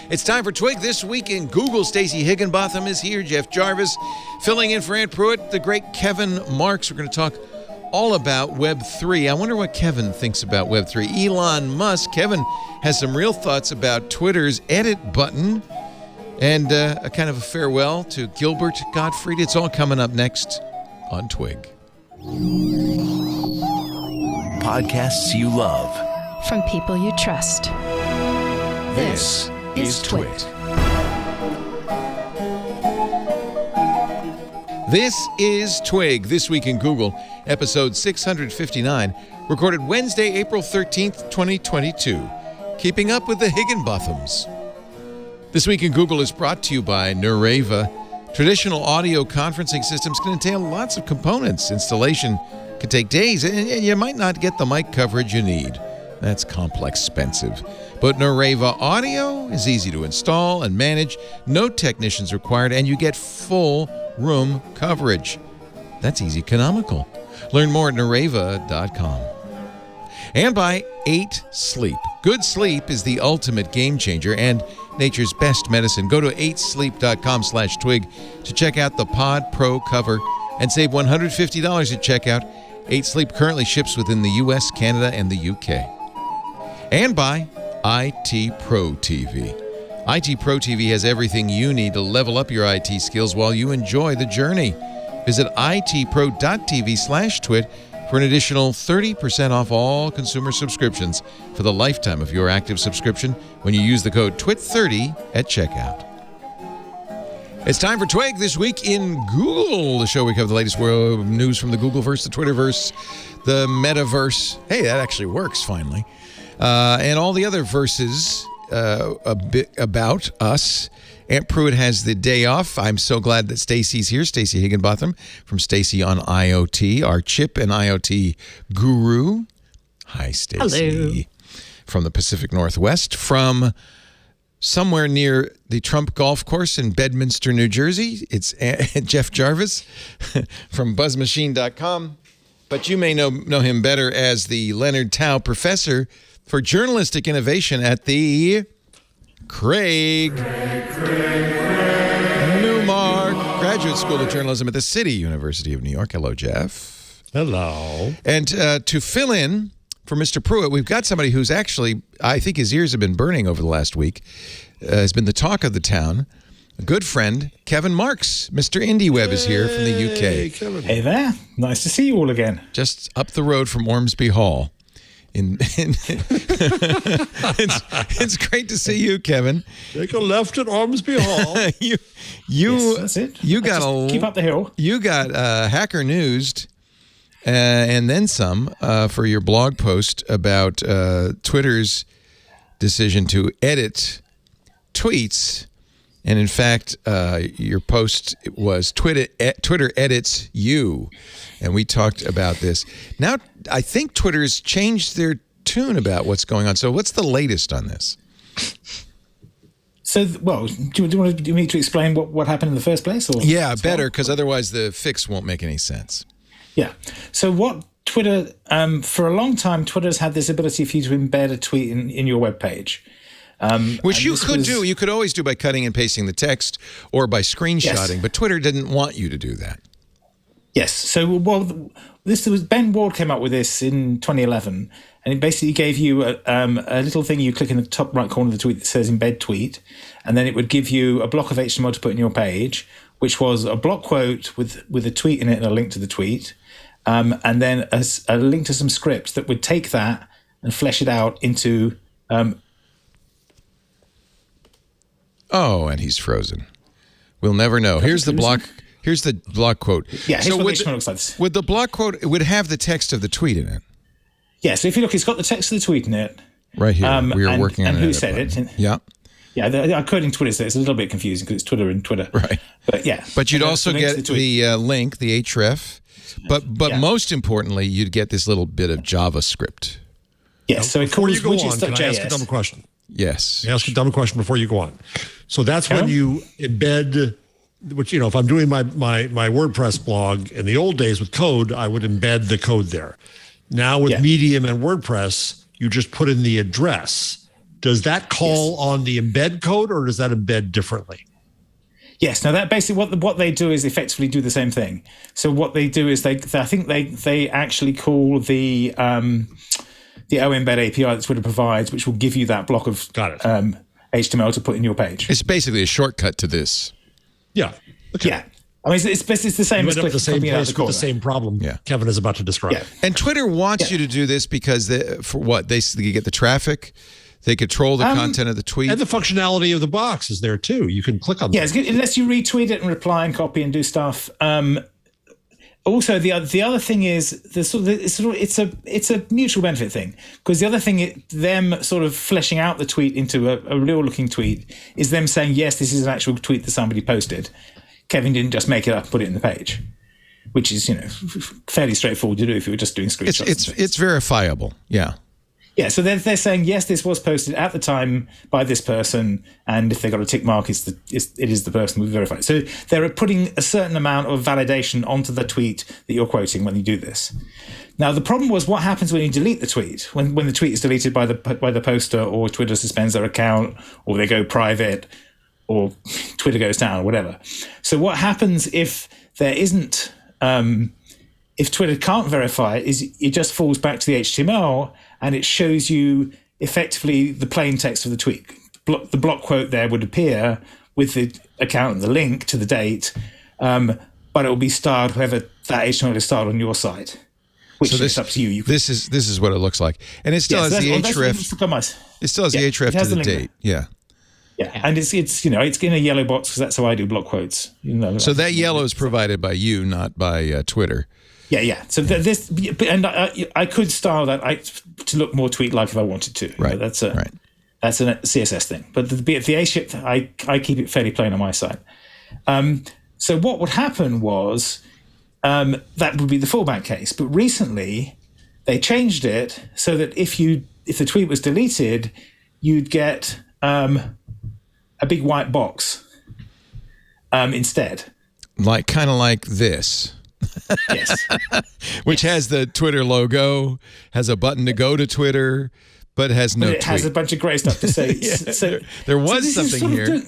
It's time for Twig This Week in Google. Stacey Higginbotham is here. Jeff Jarvis filling in for Aunt Pruitt. The great Kevin Marks. We're going to talk all about Web3. I wonder what Kevin thinks about Web3. Elon Musk. Kevin has some real thoughts about Twitter's edit button and a kind of a farewell to Gilbert Gottfried. It's all coming up next on Twig. Podcasts you love. From people you trust. This is Twit. This is Twig, This Week in Google, episode 659, recorded Wednesday, April 13th, 2022. Keeping up with the Higginbothams. This Week in Google is brought to you by Nureva. Traditional audio conferencing systems can entail lots of components. Installation can take days, and you might not get the mic coverage you need. That's complex, expensive. But Nureva Audio is easy to install and manage, no technicians required, and you get full room coverage. That's easy economical. Learn more at Nureva.com. And by 8 Sleep. Good sleep is the ultimate game changer and nature's best medicine. Go to 8sleep.com/twig to check out the Pod Pro cover and save $150 at checkout. 8 Sleep currently ships within the U.S., Canada, and the U.K. And by IT Pro TV. IT Pro TV has everything you need to level up your IT skills while you enjoy the journey. Visit itpro.tv/twit for an additional 30% off all consumer subscriptions for the lifetime of your active subscription when you use the code TWIT30 at checkout. It's time for Twig This Week in Google, the show we cover the latest world news from the Googleverse, the Twitterverse, the Metaverse. Hey, that actually works finally. And all the other verses a bit about us. Aunt Pruitt has the day off. I'm so glad that Stacey's here. Stacey Higginbotham from Stacey on IoT, our chip and IoT guru. Hi, Stacey. Hello. From the Pacific Northwest, from somewhere near the Trump Golf Course in Bedminster, New Jersey. It's Jeff Jarvis from BuzzMachine.com. But you may know him better as the Leonard Tao Professor for Journalistic Innovation at the Craig Newmark Graduate School of Journalism at the City University of New York. Hello, Jeff. Hello. And to fill in for Mr. Pruitt, we've got somebody who's actually, I think his ears have been burning over the last week, has been the talk of the town. A good friend, Kevin Marks. Mr. IndieWeb is here from the UK. Kevin. Hey there. Nice to see you all again. Just up the road from Ormsby Hall. It's great to see you, Kevin. Take a left at Ormsby Hall. Yes, that's it. You got keep up the hill. You got Hacker Newsed and then some for your blog post about Twitter's decision to edit tweets. And in fact, your post was Twitter edits you. And we talked about this. Now, I think Twitter's changed their tune about what's going on. So what's the latest on this? So, well, do you want me to explain what happened in the first place? Or yeah, better, because otherwise the fix won't make any sense. Yeah. So what Twitter, for a long time, Twitter's had this ability for you to embed a tweet in your web page. Which you could do. You could always do by cutting and pasting the text or by screenshotting, yes. But Twitter didn't want you to do that. Yes. So, well, Ben Ward came up with this in 2011, and it basically gave you a little thing you click in the top right corner of the tweet that says embed tweet, and then it would give you a block of HTML to put in your page, which was a block quote with a tweet in it and a link to the tweet, and then a link to some script that would take that and flesh it out into... Oh, and he's frozen. We'll never know. Here's the block quote. Yeah, so what the HTML looks like. Would the block quote, it would have the text of the tweet in it? Yeah, so if you look, it's got the text of the tweet in it. Right here. We are working on it. And who said it. Yeah. Yeah, I'm quoting Twitter, so it's a little bit confusing because it's Twitter and Twitter. Right. But yeah. But you'd also get the link, the href. But most importantly, you'd get this little bit of JavaScript. Yes, so it before calls you go on, can I widgets.js. ask a dumb question? Yes. Can I ask a dumb question before you go on? So that's when you embed, which, if I'm doing my WordPress blog in the old days with code, I would embed the code there. Now with Medium and WordPress, you just put in the address. does that call on the embed code, or does that embed differently? Yes. Now that basically what they do is effectively do the same thing. So what they do is they actually call the OEmbed API that Twitter provides, which will give you that block of HTML to put in your page. It's basically a shortcut to this. Yeah. Okay. Yeah. I mean, it's the same. You end up at the same place with the same problem Kevin is about to describe. Yeah. And Twitter wants you to do this because they get the traffic, they control the content of the tweet, and the functionality of the box is there too. You can click on. Yeah, it's good, unless you retweet it and reply and copy and do stuff. Also, the other thing is it's a mutual benefit thing, because the other thing, them sort of fleshing out the tweet into a real looking tweet, is them saying, yes, this is an actual tweet that somebody posted. Kevin didn't just make it up and put it in the page, which is fairly straightforward to do if you were just doing screenshots. It's verifiable. Yeah. Yeah, so they're saying, yes, this was posted at the time by this person, and if they got a tick mark, it is the person we verified. So they're putting a certain amount of validation onto the tweet that you're quoting when you do this. Now, the problem was what happens when you delete the tweet, when the tweet is deleted by the poster, or Twitter suspends their account, or they go private, or Twitter goes down, or whatever. So what happens if there isn't, if Twitter can't verify it, is it just falls back to the HTML, and it shows you effectively the plain text of the tweet. The block quote there would appear with the account and the link to the date, but it will be styled however that HTML is styled on your site, which is up to you. This is what it looks like, and it still has the href. It still has the href to the date. Yeah. Yeah, and it's in a yellow box because that's how I do block quotes. So that yellow is provided by you, not by Twitter. Yeah. So I could style that to look more tweet-like if I wanted to. Right. That's a CSS thing. But the A-ship, I keep it fairly plain on my side. So what would happen was that would be the fallback case. But recently they changed it so that if the tweet was deleted, you'd get a big white box instead. Kind of like this. Yes. Which has the Twitter logo, has a button to go to Twitter, but has no tweet. It has a bunch of grey stuff to say. There was something here.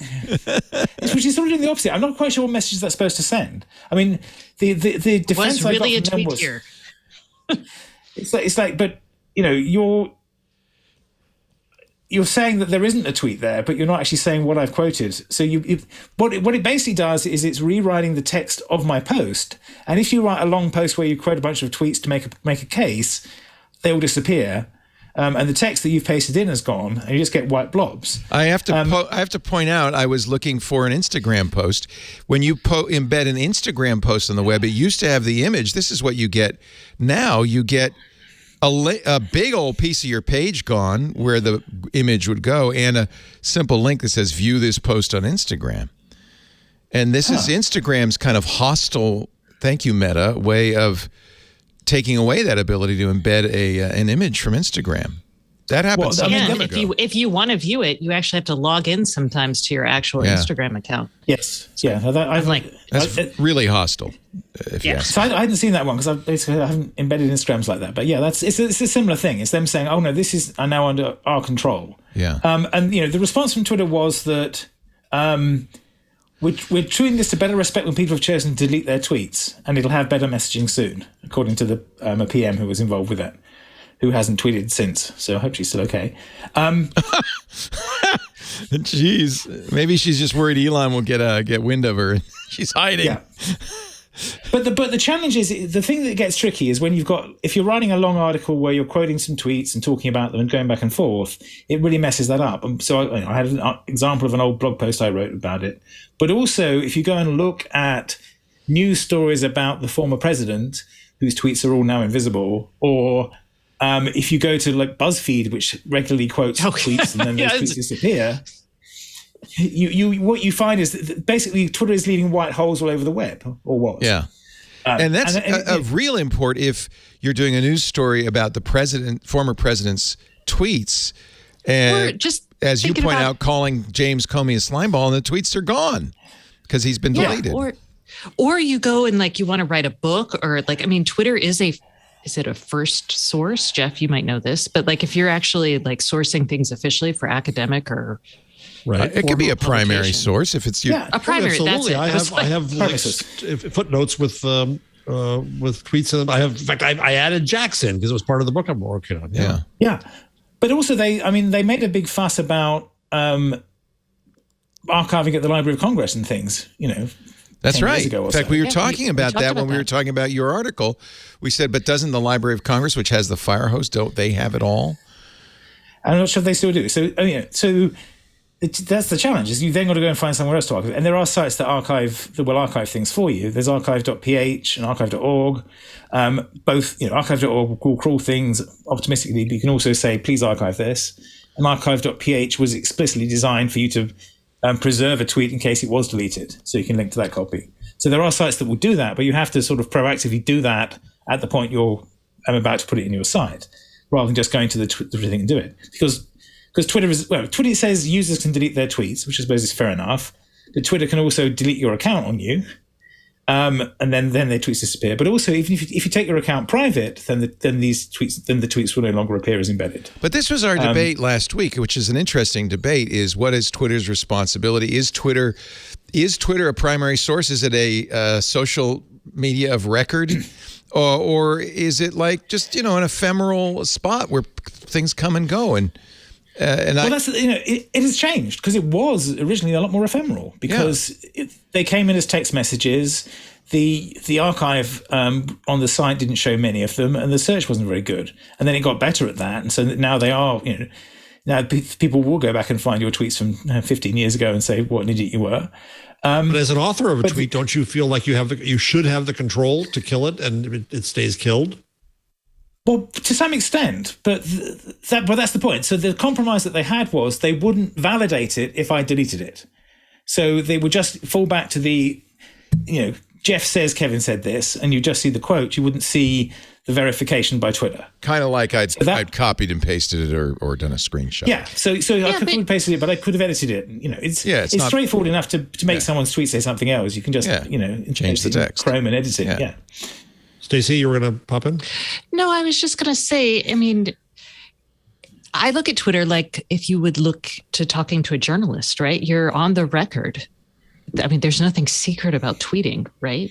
Which is sort of doing the opposite. I'm not quite sure what message that's supposed to send. I mean, the defense was really I got from them was... here. It's like, but, you're saying that there isn't a tweet there, but you're not actually saying what I've quoted. So what it basically does is it's rewriting the text of my post. And if you write a long post where you quote a bunch of tweets to make a case, they will disappear. And the text that you've pasted in has gone, and you just get white blobs. I have to point out, I was looking for an Instagram post. When you embed an Instagram post on the web, it used to have the image. This is what you get. Now you get a big old piece of your page gone where the image would go, and a simple link that says view this post on Instagram. And this is Instagram's kind of hostile, thank you, Meta, way of taking away that ability to embed an image from Instagram. That happens if you want to view it, you actually have to log in sometimes to your actual Instagram account. Yes. Yeah. That's really hostile. So I hadn't seen that one because I haven't embedded Instagrams like that. But yeah, it's a similar thing. It's them saying, "Oh no, this is now under our control." Yeah. And the response from Twitter was that we're treating this to better respect when people have chosen to delete their tweets, and it'll have better messaging soon, according to a PM who was involved with that, who hasn't tweeted since. So I hope she's still okay. Jeez, maybe she's just worried Elon will get wind of her. She's hiding. Yeah. But the challenge is, the thing that gets tricky is when if you're writing a long article where you're quoting some tweets and talking about them and going back and forth, it really messes that up. So I had an example of an old blog post I wrote about it. But also, if you go and look at news stories about the former president, whose tweets are all now invisible, or if you go to like BuzzFeed, which regularly quotes tweets and then those tweets disappear, what you find is that basically Twitter is leaving white holes all over the web, or what? Yeah. And that's of real import if you're doing a news story about the former president's tweets, and just as you point out, calling James Comey a slimeball, and the tweets are gone because he's been deleted. Or you go and you want to write a book, or Twitter is a is it a first source? Jeff, you might know this, but like if you're actually like sourcing things officially for academic or Right. It could be a primary source if it's a primary. Absolutely. That's it. I have links, footnotes with tweets in them. In fact, I added Jackson because it was part of the book I'm working on. Yeah. But also they made a big fuss about archiving at the Library of Congress and things, That's right. In fact, we were talking about that when we were talking about your article. We said, but doesn't the Library of Congress, which has the fire hose, don't they have it all? I'm not sure if they still do. So that's the challenge, is you then got to go and find somewhere else to archive. And there are sites that will archive things for you. There's archive.ph and archive.org. Both, archive.org will crawl things optimistically, but you can also say, please archive this. And archive.ph was explicitly designed for you to preserve a tweet in case it was deleted, so you can link to that copy. So there are sites that will do that, but you have to sort of proactively do that at the point you're about to put it in your site, rather than just going to the Twitter thing and do it. Because Twitter says users can delete their tweets, which I suppose is fair enough, but Twitter can also delete your account on you, and then their tweets disappear. But also, even if you take your account private, then the tweets will no longer appear as embedded. But this was our debate last week, which is an interesting debate: is what is Twitter's responsibility? Is Twitter a primary source? Is it a social media of record, or is it like just an ephemeral spot where things come and go? It has changed, because it was originally a lot more ephemeral, because they came in as text messages. The archive on the site didn't show many of them, and the search wasn't very good. And then it got better at that, and so now they are. Now people will go back and find your tweets from 15 years ago and say what an idiot you were. But as an author of a tweet, don't you feel like you should have the control to kill it, and it stays killed? Well, to some extent, but that's the point. So the compromise that they had was they wouldn't validate it if I deleted it. So they would just fall back to the, Jeff says Kevin said this, and you just see the quote. You wouldn't see the verification by Twitter. Kind of like I'd copied and pasted it or done a screenshot. Yeah, so I could have pasted it, but I could have edited it. It's straightforward enough to make someone's tweet say something else. You can just change the text, Chrome, and edit it. Yeah. Stacey, you were going to pop in? No, I was just going to say, I look at Twitter like if you would look to talking to a journalist, right? You're on the record. There's nothing secret about tweeting, right?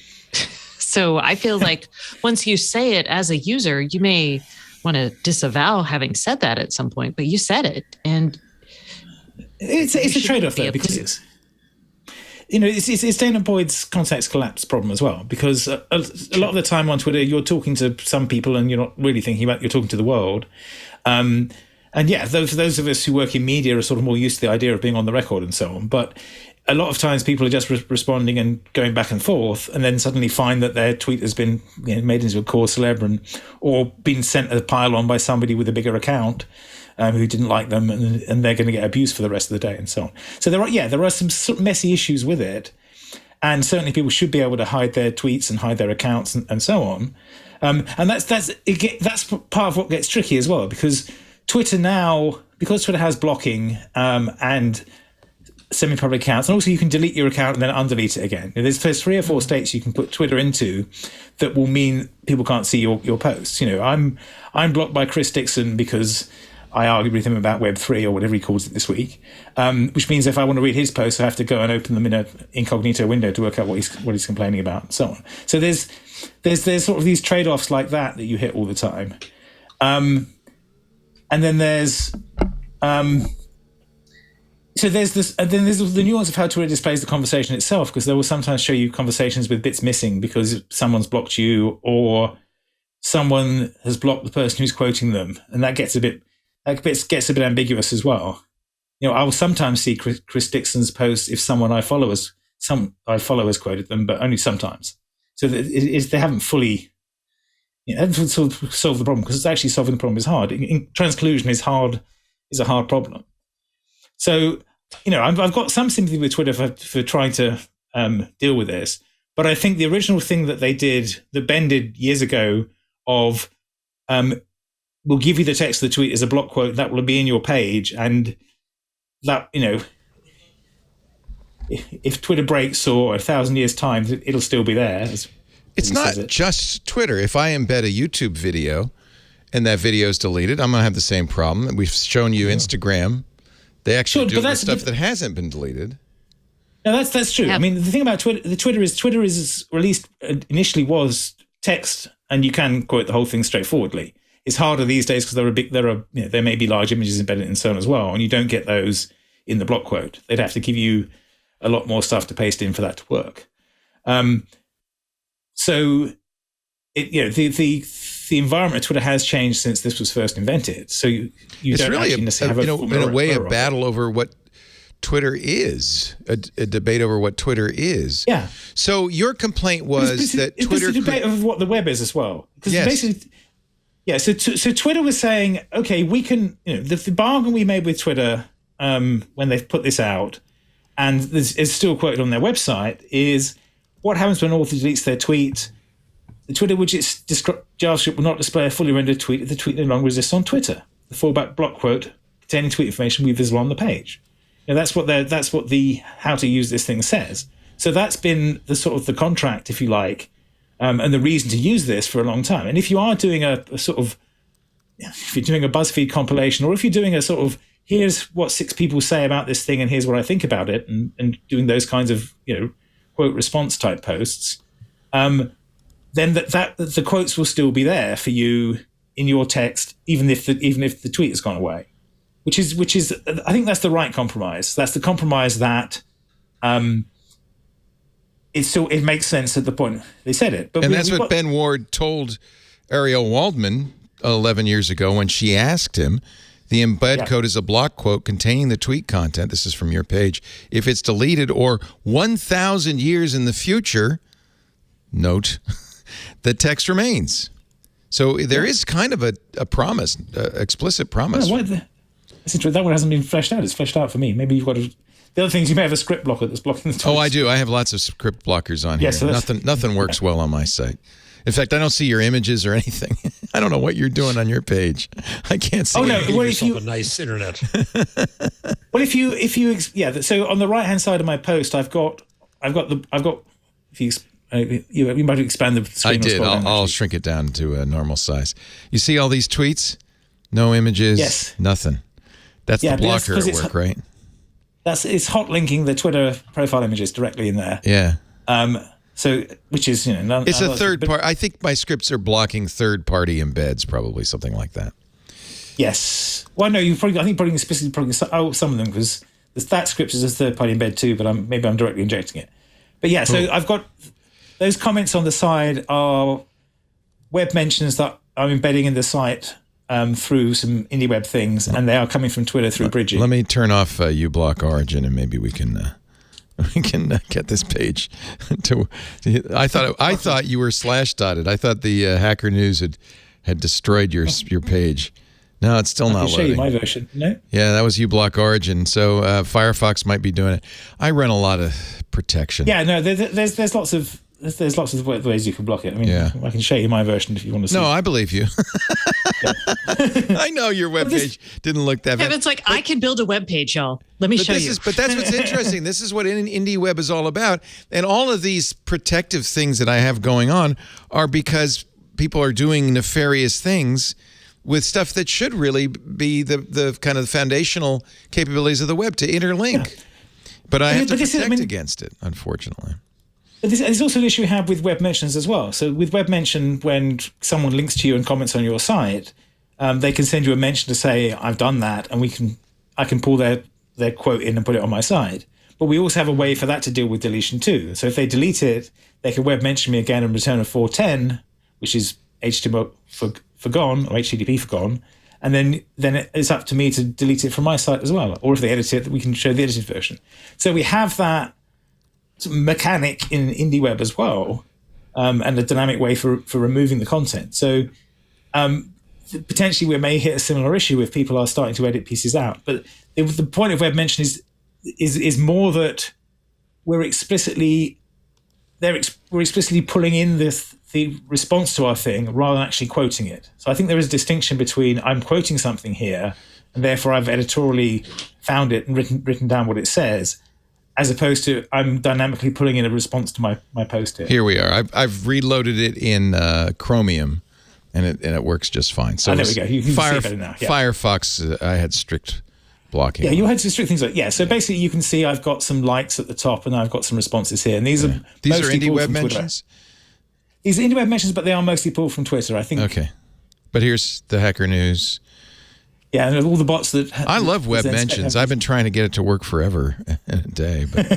So I feel like once you say it as a user, you may want to disavow having said that at some point, but you said it. And it's a trade-off there, because it's Dana Boyd's context collapse problem as well, because a lot of the time on Twitter, you're talking to some people and you're not really thinking about, you're talking to the world. And those of us who work in media are sort of more used to the idea of being on the record and so on. But a lot of times people are just responding and going back and forth, and then suddenly find that their tweet has been made into a cause célèbre or been sent a pile on by somebody with a bigger account. Who didn't like them, and they're going to get abused for the rest of the day, and so on. So there are some messy issues with it, and certainly people should be able to hide their tweets and hide their accounts and so on. And that's part of what gets tricky as well, because Twitter has blocking and semi-public accounts, and also you can delete your account and then undelete it again. There's 3 or 4 states you can put Twitter into that will mean people can't see your posts. I'm blocked by Chris Dixon because I argued with him about Web3 or whatever he calls it this week, which means if I want to read his posts, I have to go and open them in an incognito window to work out what he's complaining about, and so on. So there's sort of these trade-offs like that you hit all the time, and then there's there's the nuance of how Twitter displays the conversation itself, because they will sometimes show you conversations with bits missing because someone's blocked you or someone has blocked the person who's quoting them, and that gets a bit ambiguous as well. I will sometimes see Chris Dixon's posts if someone I follow has quoted them, but only sometimes. So they haven't fully, solved the problem, because it's actually solving the problem is hard. Transclusion is a hard problem. So, I've got some sympathy with Twitter for trying to deal with this, but I think the original thing that Ben did years ago of we'll give you the text of the tweet as a block quote that will be in your page, and that if Twitter breaks or 1,000 years time, it'll still be there. It's not just Twitter. If I embed a YouTube video and that video is deleted, I'm going to have the same problem. We've shown you Instagram. They actually do the stuff that hasn't been deleted. No, that's true. Yeah. I mean, the thing about Twitter is released initially was text, and you can quote the whole thing straightforwardly. It's harder these days because there may be large images embedded and so on as well, and you don't get those in the block quote. They'd have to give you a lot more stuff to paste in for that to work. So, the environment of Twitter has changed since this was first invented. So you don't really actually necessarily have in a way a battle over what Twitter is, a debate over what Twitter is. Yeah. So your complaint was that Twitter... It's a debate over what the web is as well. Because basically... Yeah, so Twitter was saying, okay, we can... the bargain we made with Twitter when they put this out, and it's still quoted on their website, is what happens when an author deletes their tweet? The Twitter widget's JavaScript will not display a fully rendered tweet if the tweet no longer exists on Twitter. The fallback block quote containing tweet information will be visible on the page. That's what the how to use this thing says. So that's been the sort of the contract, if you like, and the reason to use this for a long time. And if you are doing if you're doing a BuzzFeed compilation, or if you're doing a sort of here's what 6 people say about this thing and here's what I think about it, and doing those kinds of quote response type posts, then that the quotes will still be there for you in your text, even if the tweet has gone away. Which is I think that's the right compromise. That's the compromise that it makes sense at the point they said it. But that's what Ben Ward told Ariel Waldman 11 years ago when she asked him. The embed code is a block quote containing the tweet content. This is from your page. If it's deleted or 1,000 years in the future, note, the text remains. So there is kind of a promise, explicit promise. That one hasn't been fleshed out. It's fleshed out for me. Maybe you've got the other things. You may have a script blocker that's blocking the tweets. Oh, I do. I have lots of script blockers on here. So nothing works well on my site. In fact, I don't see your images or anything. I don't know what you're doing on your page. I can't see. Oh no! Well, if you have a nice internet. Well, if you so on the right hand side of my post, I've got. If you might expand the screen. I did. I'll shrink it down to a normal size. You see all these tweets? No images. Yes. Nothing. That's the blocker at work, right? It's hot linking the Twitter profile images directly in there. Yeah. So, which is it's a third part. I think my scripts are blocking third-party embeds, probably something like that. Yes. Well, no, I think probably specifically some of them, because that script is a third-party embed too, but maybe I'm directly injecting it. But yeah, so I've got those comments on the side are web mentions that I'm embedding in the site through some indie web things, and they are coming from Twitter through bridging. Let me turn off uBlock Origin, and maybe we can get this page to. I thought you were /dotted. I thought the Hacker News had destroyed your page. No, it's still not loading. Show you my version. No. Yeah, that was uBlock Origin. So Firefox might be doing it. I run a lot of protection. Yeah, no, there's lots of. There's lots of ways you can block it. I mean, I can show you my version if you want to see. No, I believe you. I know your webpage didn't look that bad. It's like, I can build a web page, y'all. Let me show you. But that's what's interesting. This is what indie web is all about. And all of these protective things that I have going on are because people are doing nefarious things with stuff that should really be the kind of foundational capabilities of the web to interlink. Yeah. But I have to protect against it, unfortunately. But there's also an issue we have with web mentions as well. So with web mention, when someone links to you and comments on your site, they can send you a mention to say, I've done that, and I can pull their quote in and put it on my site. But we also have a way for that to deal with deletion too. So if they delete it, they can web mention me again and return a 410, which is HTML for gone, or HTTP for gone. And then it's up to me to delete it from my site as well. Or if they edit it, we can show the edited version. So we have that mechanic in indie web as well, and a dynamic way for removing the content. So potentially we may hit a similar issue if people are starting to edit pieces out. But the point of web mention is more that we're explicitly pulling in the response to our thing rather than actually quoting it. So I think there is a distinction between I'm quoting something here, and therefore I've editorially found it and written down what it says, as opposed to I'm dynamically pulling in a response to my post here. Here we are. I've reloaded it in Chromium, and it works just fine. So there we go. You can see it better now. Yeah. Firefox, I had strict blocking. Yeah, you had to strict things like so basically you can see I've got some likes at the top and I've got some responses here, and these are indie web mentions. These are indie web mentions, but they are mostly pulled from Twitter, I think. Okay, but here's the Hacker News. Yeah, and all the bots that I love web mentions. I've been trying to get it to work forever in a day, but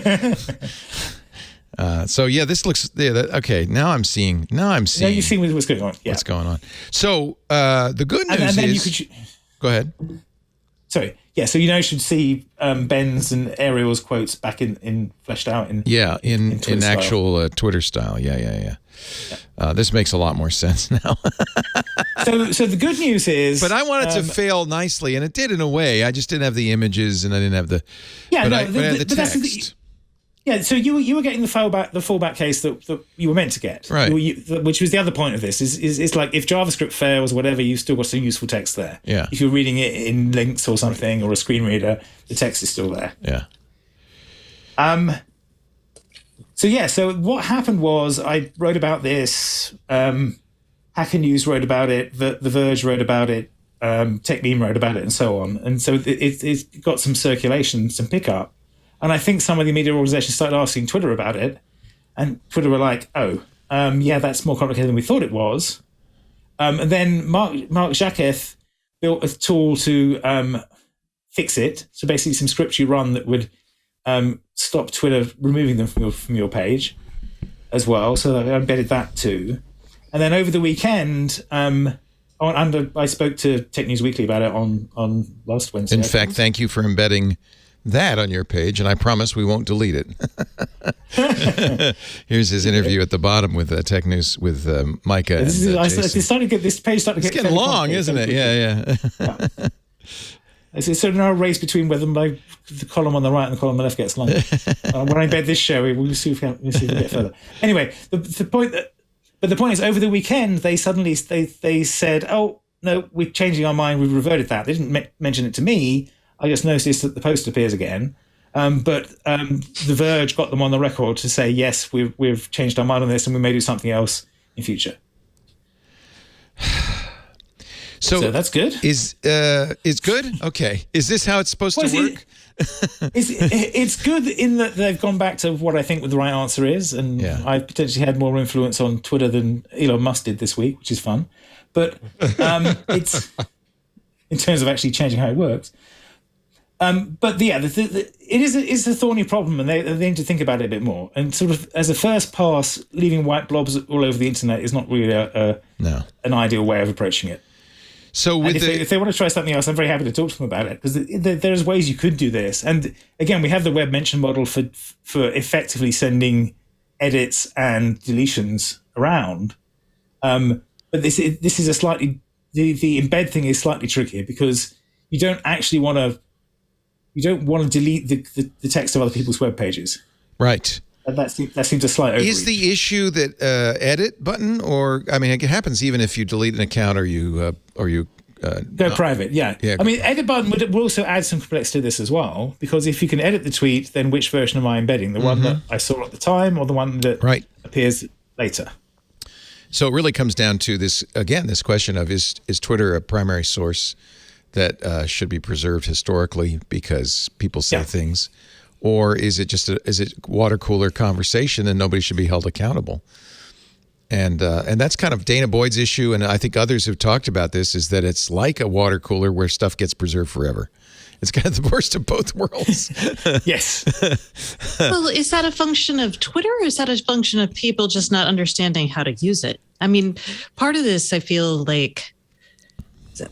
so yeah, this looks okay. Now I'm seeing. Now you've seen what's going on. Yeah. What's going on? So the good news and then is. Go ahead. Sorry. Yeah, so you should see Ben's and Ariel's quotes back in fleshed out in actual Twitter style. Yeah. This makes a lot more sense now. So the good news is, but I wanted to fail nicely, and it did in a way. I just didn't have the images, and I didn't have the I had the text. So you were getting the fallback case that you were meant to get, right? Which was the other point of this. Is like if JavaScript fails or whatever, you've still got some useful text there. Yeah. If you're reading it in links or something or a screen reader, the text is still there. Yeah. So what happened was I wrote about this. Hacker News wrote about it. The Verge wrote about it. TechMeme wrote about it, and so on. And so it got some circulation, some pickup. And I think some of the media organizations started asking Twitter about it, and Twitter were like, that's more complicated than we thought it was. And then Mark Jacquet built a tool to fix it. So basically some scripts you run that would stop Twitter removing them from your page as well. So I embedded that too. And then over the weekend, I spoke to Tech News Weekly about it on last Wednesday. In fact, thank you for embedding that on your page, and I promise we won't delete it. Here's his interview at the bottom with Tech News with Micah. This page started to get getting long, isn't it? Yeah. It's sort of now a race between whether the column on the right and the column on the left gets longer. When I embed this show, we'll see if we get further. Anyway, the point is, over the weekend they suddenly they said, "Oh no, we're changing our mind. We've reverted that." They didn't mention it to me. I just noticed that the post appears again. But The Verge got them on the record to say, yes, we've changed our mind on this and we may do something else in future. So that's good. Is good? Okay. Is this how it's supposed to work? It's good in that they've gone back to what I think the right answer is. And I potentially had more influence on Twitter than Elon Musk did this week, which is fun. But it's in terms of actually changing how it works. But it is a thorny problem, and they need to think about it a bit more. And sort of as a first pass, leaving white blobs all over the internet is not really an ideal way of approaching it. So if they want to try something else, I'm very happy to talk to them about it, because there's ways you could do this. And again, we have the web mention model for effectively sending edits and deletions around. But this is a slightly the embed thing is slightly trickier, because you don't want to delete the text of other people's web pages. Right. That seems a slight overreach. Is the issue that edit button, or I mean, it happens even if you delete an account or you go private? Yeah. I mean, edit button would also add some complexity to this as well, because if you can edit the tweet, then which version am I embedding? The one that I saw at the time, or the one that appears later? So it really comes down to this question of is Twitter a primary source that should be preserved historically because people say things, or is it just is it water cooler conversation and nobody should be held accountable? And that's kind of Dana Boyd's issue, and I think others have talked about this, is that it's like a water cooler where stuff gets preserved forever. It's kind of the worst of both worlds. Yes. Well, is that a function of Twitter, or is that a function of people just not understanding how to use it? I mean, part of this, I feel like,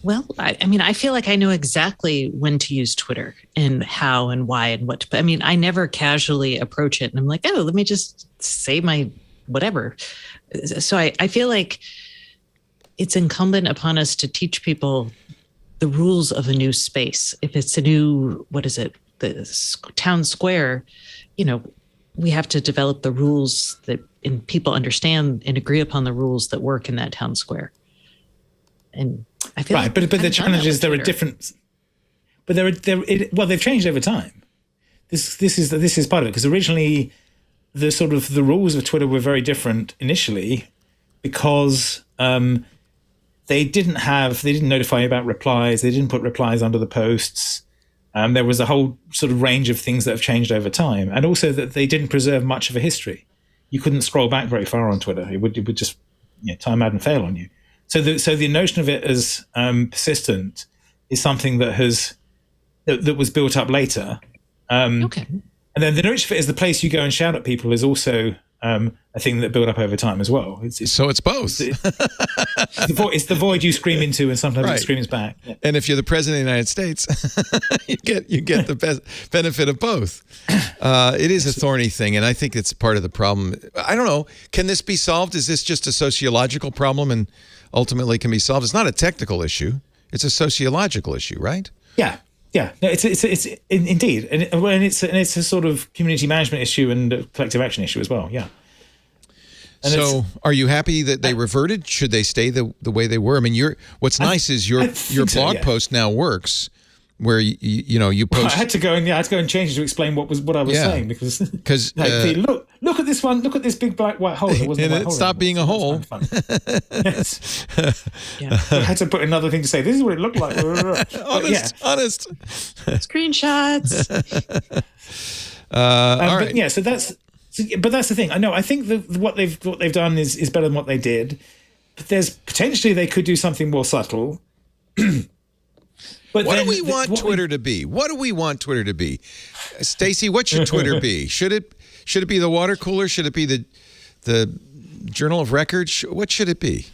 well, I feel like I know exactly when to use Twitter and how and why and what. I mean, I never casually approach it and I'm like, oh, let me just say my whatever. So I feel like it's incumbent upon us to teach people the rules of a new space. If it's a new, the town square, we have to develop the rules that people understand and agree upon the rules that work in that town square. And I feel but the challenge is there are different, but they've changed over time. this is part of it, because originally the rules of Twitter were very different initially, because they didn't notify you about replies. They didn't put replies under the posts. There was a whole sort of range of things that have changed over time, and also that they didn't preserve much of a history. You couldn't scroll back very far on Twitter. It would just time out and fail on you. So the notion of it as persistent is something that was built up later. Okay. And then the notion of it as the place you go and shout at people is also a thing that built up over time as well. So it's both. It's the void you scream into, and sometimes it screams back. Yeah. And if you're the president of the United States, you get the benefit of both. It is a thorny thing, and I think it's part of the problem. I don't know. Can this be solved? Is this just a sociological problem and ultimately can be solved? It's not a technical issue. It's a sociological issue, right? Yeah. Yeah, no, it's indeed, and it's a sort of community management issue and a collective action issue as well. Yeah. And so, are you happy that they reverted? Should they stay the way they were? I mean, what's nice is your blog post now works, where you post. I had to go and change it to explain what I was saying, because look at this one, look at this big black white hole. It wasn't a white hole. Stopped being a hole. Yes. I had to put another thing to say. This is what it looked like. Honest. Screenshots. All right. But yeah, so that's the thing. I know. I think that what they've done is better than what they did. But there's potentially they could do something more subtle. But what do we want Twitter to be? What do we want Twitter to be? Stacey, what should Twitter be? Should it be the water cooler? Should it be the Journal of Record? What should it be?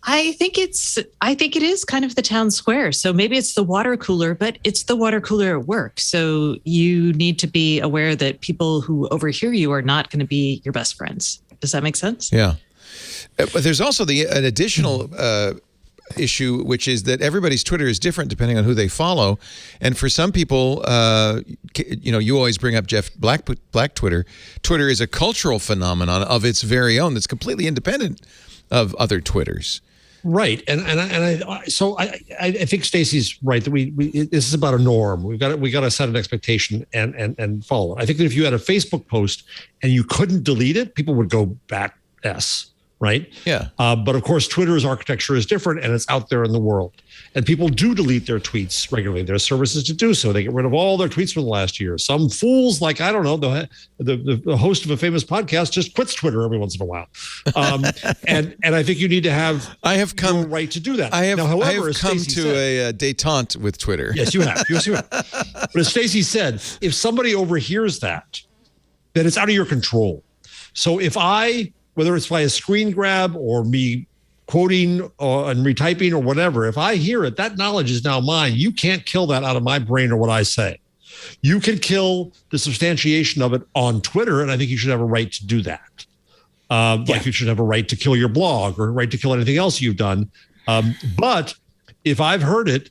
I think it is kind of the town square. So maybe it's the water cooler, but it's the water cooler at work. So you need to be aware that people who overhear you are not going to be your best friends. Does that make sense? Yeah. But there's also an additional issue, which is that everybody's Twitter is different depending on who they follow. And for some people, you always bring up Jeff Black Twitter. Twitter is a cultural phenomenon of its very own that's completely independent of other Twitters. Right, and I think Stacey's right that we this is about a norm. We got to set an expectation and follow it. I think that if you had a Facebook post and you couldn't delete it, people would go bat S. Right? Yeah. But of course, Twitter's architecture is different, and it's out there in the world. And people do delete their tweets regularly. There's services to do so. They get rid of all their tweets from the last year. Some fools, like, I don't know, the host of a famous podcast just quits Twitter every once in a while. And I think you need to have the right to do that. I have come to a détente with Twitter. Yes, you have. Yes, you have. But as Stacey said, if somebody overhears that, then it's out of your control. So if whether it's by a screen grab or me quoting and retyping or whatever, if I hear it, that knowledge is now mine. You can't kill that out of my brain or what I say. You can kill the substantiation of it on Twitter, and I think you should have a right to do that. Like you should have a right to kill your blog or a right to kill anything else you've done. But if I've heard it,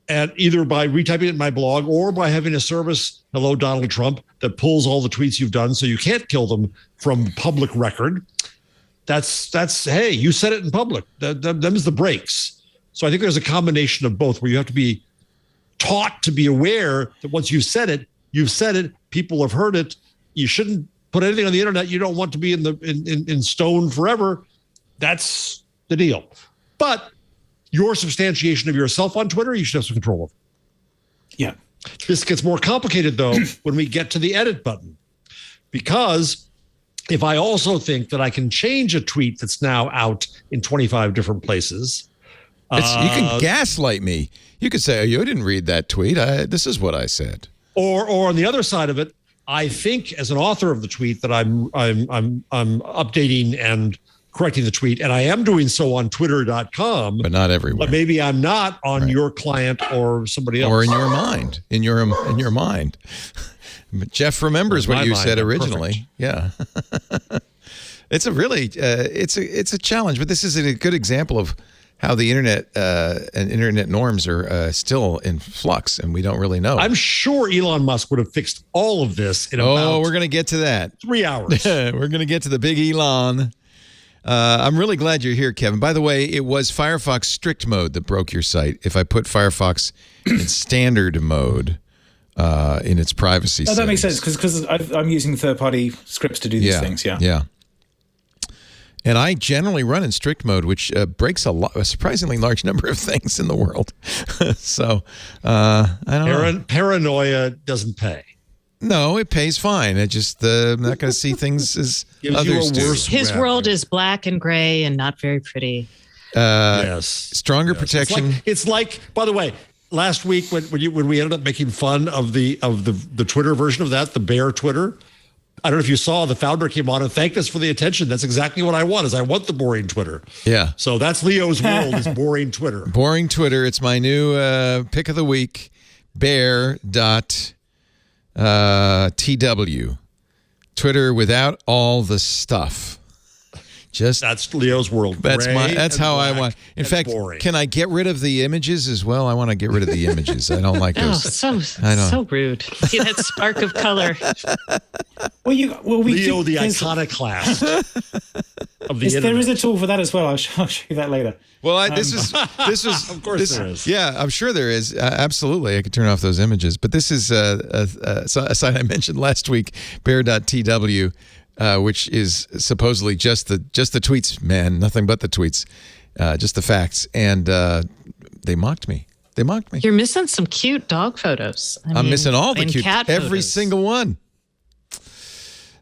and either by retyping it in my blog or by having a service, hello, Donald Trump, that pulls all the tweets you've done so you can't kill them from public record, that's hey, you said it in public. Them's the breaks. So I think there's a combination of both where you have to be taught to be aware that once you've said it, people have heard it. You shouldn't put anything on the internet you don't want to be in stone forever. That's the deal. But your substantiation of yourself on Twitter, you should have some control over. Yeah. This gets more complicated, though, when we get to the edit button. Because if I also think that I can change a tweet that's now out in 25 different places. You can gaslight me. You could say, oh, you didn't read that tweet. This is what I said. Or on the other side of it, I think as an author of the tweet that I'm updating and correcting the tweet, and I am doing so on twitter.com, but not everywhere. But maybe I'm not on your client or somebody else, or in your mind. In your mind. Jeff remembers what you said originally. Perfect. Yeah. It's a really it's a challenge, but this is a good example of how the internet and internet norms are still in flux, and we don't really know. I'm sure Elon Musk would have fixed all of this in about we're going to get to that. 3 hours. We're going to get to the big Elon. I'm really glad you're here, Kevin. By the way, it was Firefox strict mode that broke your site. If I put Firefox in standard mode, in its privacy. That makes settings. sense because I'm using third-party scripts to do these things. Yeah. And I generally run in strict mode, which breaks a surprisingly large number of things in the world. So I don't know. Paranoia doesn't pay. No, it pays fine. I just I'm not going to see things as others do. His world is black and gray and not very pretty. Yes. Stronger protection. It's like, by the way, last week when we ended up making fun of the Twitter version of that, the bear Twitter. I don't know if you saw, the founder came on and thanked us for the attention. That's exactly what I want. I want the boring Twitter. Yeah. So that's Leo's world, is boring Twitter. Boring Twitter. It's my new pick of the week. Bear.tw. Twitter without all the stuff. That's Leo's world. That's how I want. In fact, boring. Can I get rid of the images as well? I want to get rid of the images. I don't like those. So rude. See that spark of color. Leo, the iconoclast of the internet. There is a tool for that as well. I'll show you that later. Well, this is of course there is. Yeah, I'm sure there is. Absolutely, I could turn off those images. But this is a site I mentioned last week, bear.tw. Which is supposedly just the tweets, man, nothing but the tweets, just the facts. And they mocked me. You're missing some cute dog photos. I'm missing all the cute, every single one.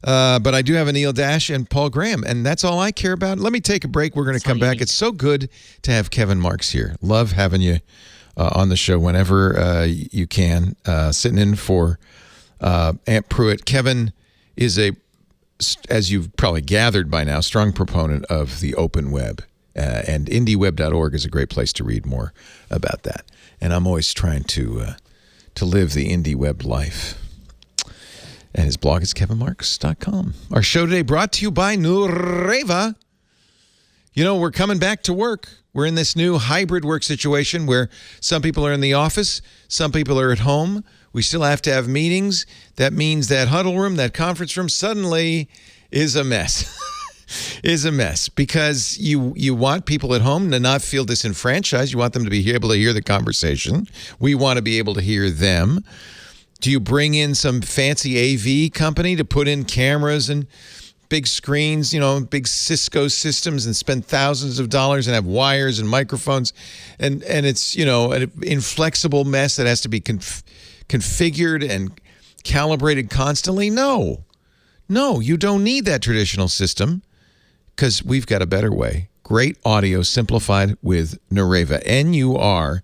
But I do have a Neil Dash and Paul Graham, and that's all I care about. Let me take a break. We're going to come back. It's so good to have Kevin Marks here. Love having you on the show whenever you can. Sitting in for Aunt Pruitt. Kevin is as you've probably gathered by now, strong proponent of the open web. And indieweb.org is a great place to read more about that. And I'm always trying to live the indie web life. And his blog is kevinmarks.com. Our show today brought to you by Nureva. You know, we're coming back to work. We're in this new hybrid work situation where some people are in the office, some people are at home. We still have to have meetings. That means that huddle room, that conference room suddenly is a mess. Is a mess because you want people at home to not feel disenfranchised. You want them to be able to hear the conversation. We want to be able to hear them. Do you bring in some fancy AV company to put in cameras and big screens, big Cisco systems and spend thousands of dollars and have wires and microphones and it's, an inflexible mess that has to be configured and calibrated constantly? No, you don't need that traditional system because we've got a better way. Great audio simplified with Nureva, Nureva.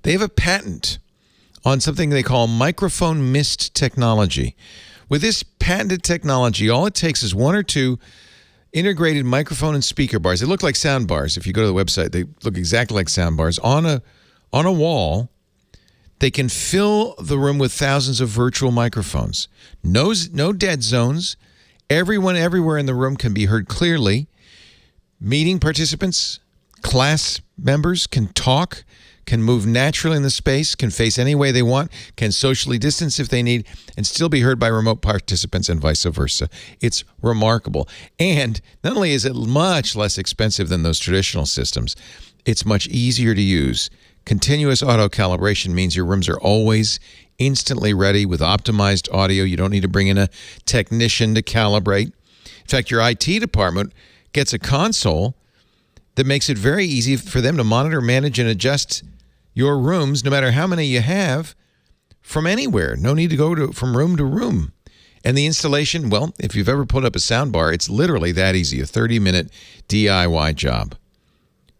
They have a patent on something they call microphone mist technology. With this patented technology, all it takes is one or two integrated microphone and speaker bars. They look like sound bars. If you go to the website, they look exactly like sound bars on a wall. They can fill the room with thousands of virtual microphones. No dead zones. Everyone everywhere in the room can be heard clearly. Meeting participants, class members can talk, can move naturally in the space, can face any way they want, can socially distance if they need, and still be heard by remote participants and vice versa. It's remarkable. And not only is it much less expensive than those traditional systems, it's much easier to use. Continuous auto calibration means your rooms are always instantly ready with optimized audio. You don't need to bring in a technician to calibrate. In fact, your IT department gets a console that makes it very easy for them to monitor, manage, and adjust your rooms, no matter how many you have, from anywhere. No need to go from room to room. And the installation, well, if you've ever put up a sound bar, it's literally that easy, a 30-minute DIY job.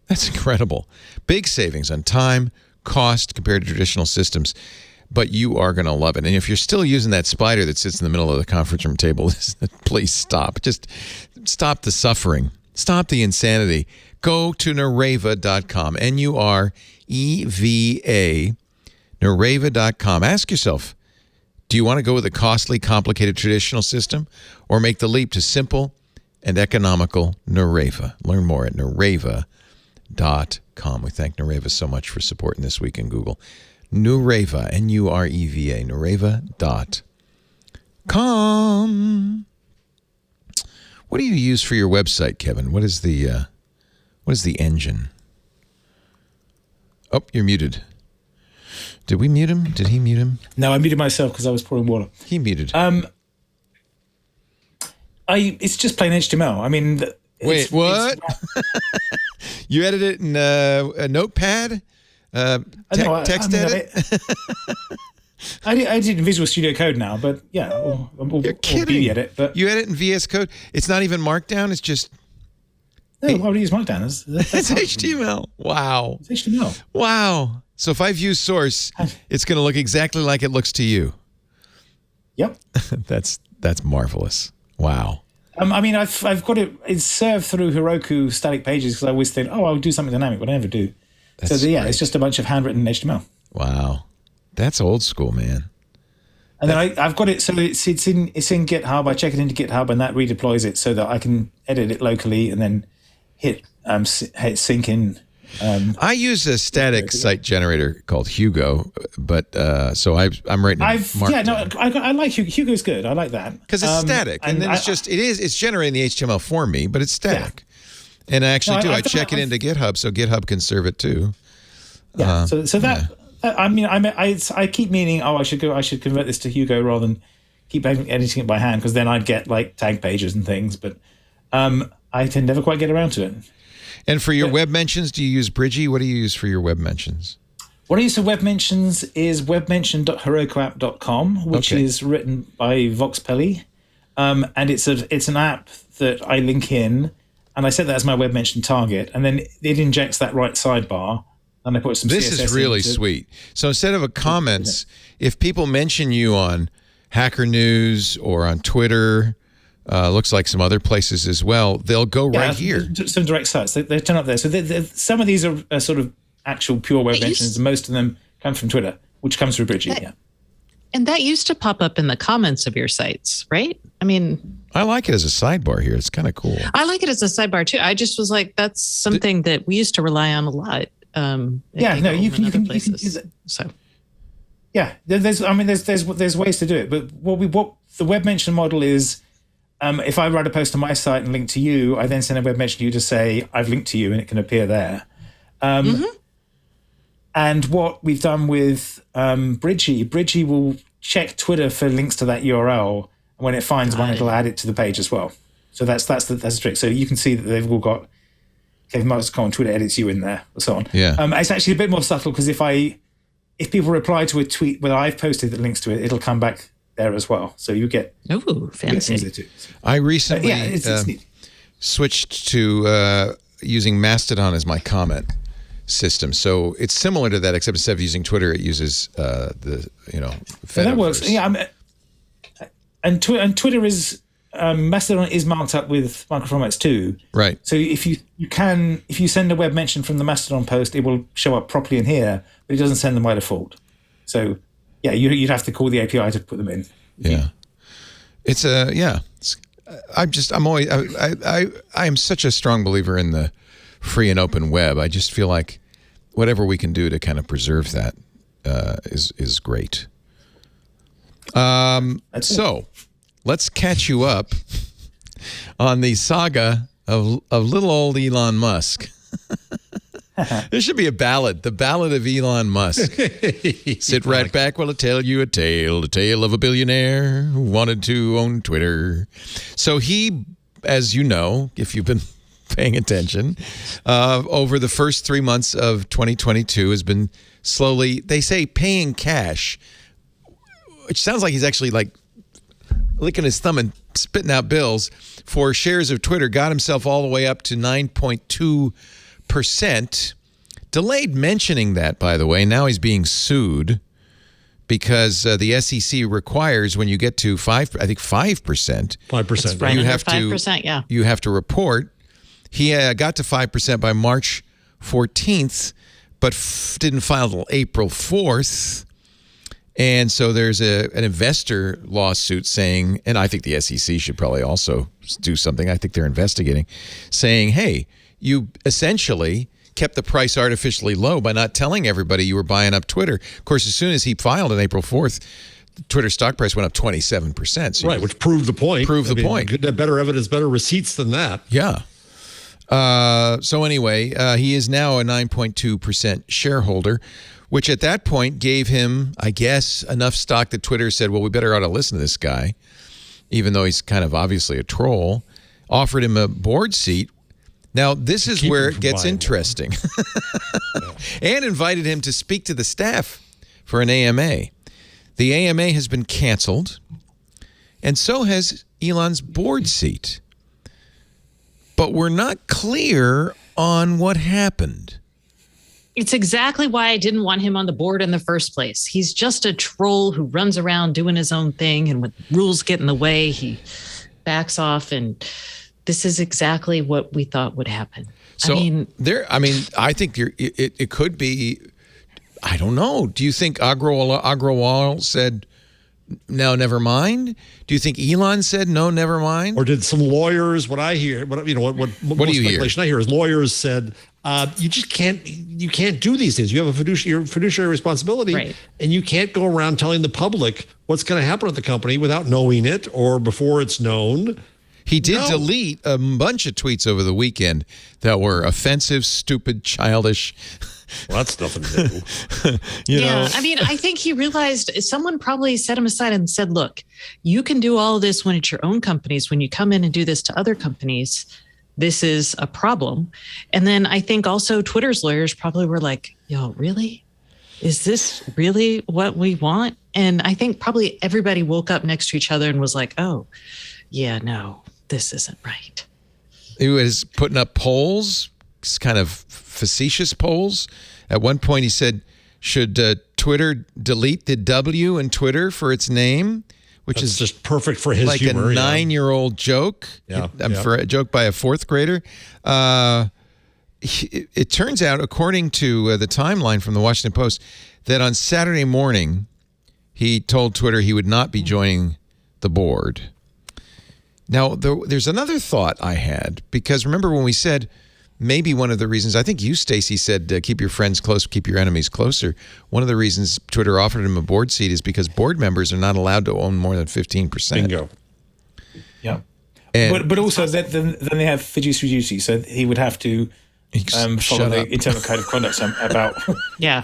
That's incredible. Big savings on time, cost compared to traditional systems, but you are going to love it. And if you're still using that spider that sits in the middle of the conference room table, please stop. Just stop the suffering. Stop the insanity. Go to Nureva.com, Nureva, Nureva.com. Ask yourself, do you want to go with a costly, complicated traditional system or make the leap to simple and economical Nureva? Learn more at Nureva.com. We thank Nureva so much for supporting This Week in Google. Nureva, Nureva, Nureva.com. What do you use for your website, Kevin? What is the engine? Oh, you're muted. Did we mute him? Did he mute him? No, I muted myself because I was pouring water. He muted. It's just plain HTML. I mean, wait, what? You edit it in a notepad? Text edit? I did in Visual Studio Code now, but yeah, You're kidding. Or edit, but you edit in VS Code. It's not even Markdown. It's just why would you use Markdown? It's HTML. Wow. It's HTML. Wow. So if I view source, it's going to look exactly like it looks to you. Yep. That's marvelous. Wow. I mean, I've got it's served through Heroku static pages because I always think, I'll do something dynamic, but I never do. That's so it's just a bunch of handwritten HTML. Wow. That's old school, man. And then I've got it, so it's in GitHub. I check it into GitHub, and that redeploys it so that I can edit it locally and then hit sync in. I use a static site generator called Hugo, but so I'm writing. I like Hugo. Hugo's good. I like that because it's static, and then it's generating the HTML for me, but it's static. Yeah. And I actually I check it into GitHub, so GitHub can serve it too. Yeah. I mean, I keep meaning, I should convert this to Hugo rather than keep editing it by hand, because then I'd get like tag pages and things. But I can never quite get around to it. And for your web mentions, do you use Bridgie? What do you use for your web mentions? What I use for web mentions is webmention.herokuapp.com, which is written by Vox Pelli. And it's an app that I link in, and I set that as my web mention target, and then it injects that right sidebar. And I put some this CSS is really sweet. So instead of a comments, if people mention you on Hacker News or on Twitter, looks like some other places as well, they'll go right here. Some direct sites, they turn up there. So some of these are sort of actual pure web mentions, and most of them come from Twitter, which comes through Bridgie. And that used to pop up in the comments of your sites, right? I mean, I like it as a sidebar here. It's kind of cool. I like it as a sidebar too. I just was like, that's something that we used to rely on a lot. You can use it. So there's ways to do it, but what the web mention model is, if I write a post on my site and link to you, I then send a web mention to you to say I've linked to you, and it can appear there. And what we've done with Bridgie will check Twitter for links to that URL, and when it finds one, it'll add it to the page as well. So that's the trick. So you can see that they've all got Kevin Musk on Twitter edits you in there, or so on. Yeah. It's actually a bit more subtle, because if people reply to a tweet where I've posted that links to it, it'll come back there as well. So you get fancy. There too. I recently switched to using Mastodon as my comment system. So it's similar to that, except instead of using Twitter, it uses the Fediverse. That works. Yeah, and Twitter is. Mastodon is marked up with microformats too. Right. So if you send a web mention from the Mastodon post, it will show up properly in here, but it doesn't send them by default. So you'd have to call the API to put them in. Yeah. I am such a strong believer in the free and open web. I just feel like whatever we can do to kind of preserve that is great. So let's catch you up on the saga of little old Elon Musk. There should be a ballad, the ballad of Elon Musk. Sit right back while I tell you a tale of a billionaire who wanted to own Twitter. So he, as you know, if you've been paying attention, over the first 3 months of 2022 has been slowly, they say, paying cash, which sounds like he's actually like licking his thumb and spitting out bills for shares of Twitter, got himself all the way up to 9.2%. Delayed mentioning that, by the way. Now he's being sued because the SEC requires when you get to 5%, I think 5%. 5%. Right, you have 5%, yeah. You have to report. He got to 5% by March 14th, but didn't file till April 4th. And so there's an investor lawsuit saying, and I think the SEC should probably also do something. I think they're investigating, saying, hey, you essentially kept the price artificially low by not telling everybody you were buying up Twitter. Of course, as soon as he filed on April 4th, Twitter stock price went up 27%. So right, which proved the point. Point. Couldn't have better evidence, better receipts than that. Yeah. So anyway, he is now a 9.2% shareholder. which at that point gave him, I guess, enough stock that Twitter said, well, we better ought to listen to this guy, even though he's kind of obviously a troll, offered him a board seat. Now, this is where it gets interesting. And invited him to speak to the staff for an AMA. The AMA has been canceled, and so has Elon's board seat. But we're not clear on what happened. It's exactly why I didn't want him on the board in the first place. He's just a troll who runs around doing his own thing, and when rules get in the way, he backs off. And this is exactly what we thought would happen. So I think it could be. I don't know. Do you think Agrawal said, no, never mind? Do you think Elon said, no, never mind? Or did some lawyers, what I hear, what do you hear? I hear is lawyers said, you just can't do these things. You have a fiduciary responsibility, right, and you can't go around telling the public what's going to happen at the company without knowing it or before it's known. He did delete a bunch of tweets over the weekend that were offensive, stupid, childish. Well, that's nothing new. you know? I mean, I think he realized someone probably set him aside and said, look, you can do all this when it's your own companies. When you come in and do this to other companies, this is a problem. And then I think also Twitter's lawyers probably were like, yo, really? Is this really what we want? And I think probably everybody woke up next to each other and was like, oh, yeah, no, this isn't right. He was putting up polls, kind of facetious polls. At one point he said, should Twitter delete the W in Twitter for its name? Which is just perfect for his humor. Like a 9-year-old joke. For a joke by a fourth grader. It turns out, according to the timeline from the Washington Post, that on Saturday morning, he told Twitter he would not be joining the board. Now, there's another thought I had, because remember when we said maybe one of the reasons, I think you, Stacey, said keep your friends close, keep your enemies closer. One of the reasons Twitter offered him a board seat is because board members are not allowed to own more than 15%. Bingo. Yeah. But also then they have fiduciary duty, so he would have to follow the internal code of conduct about... Yeah.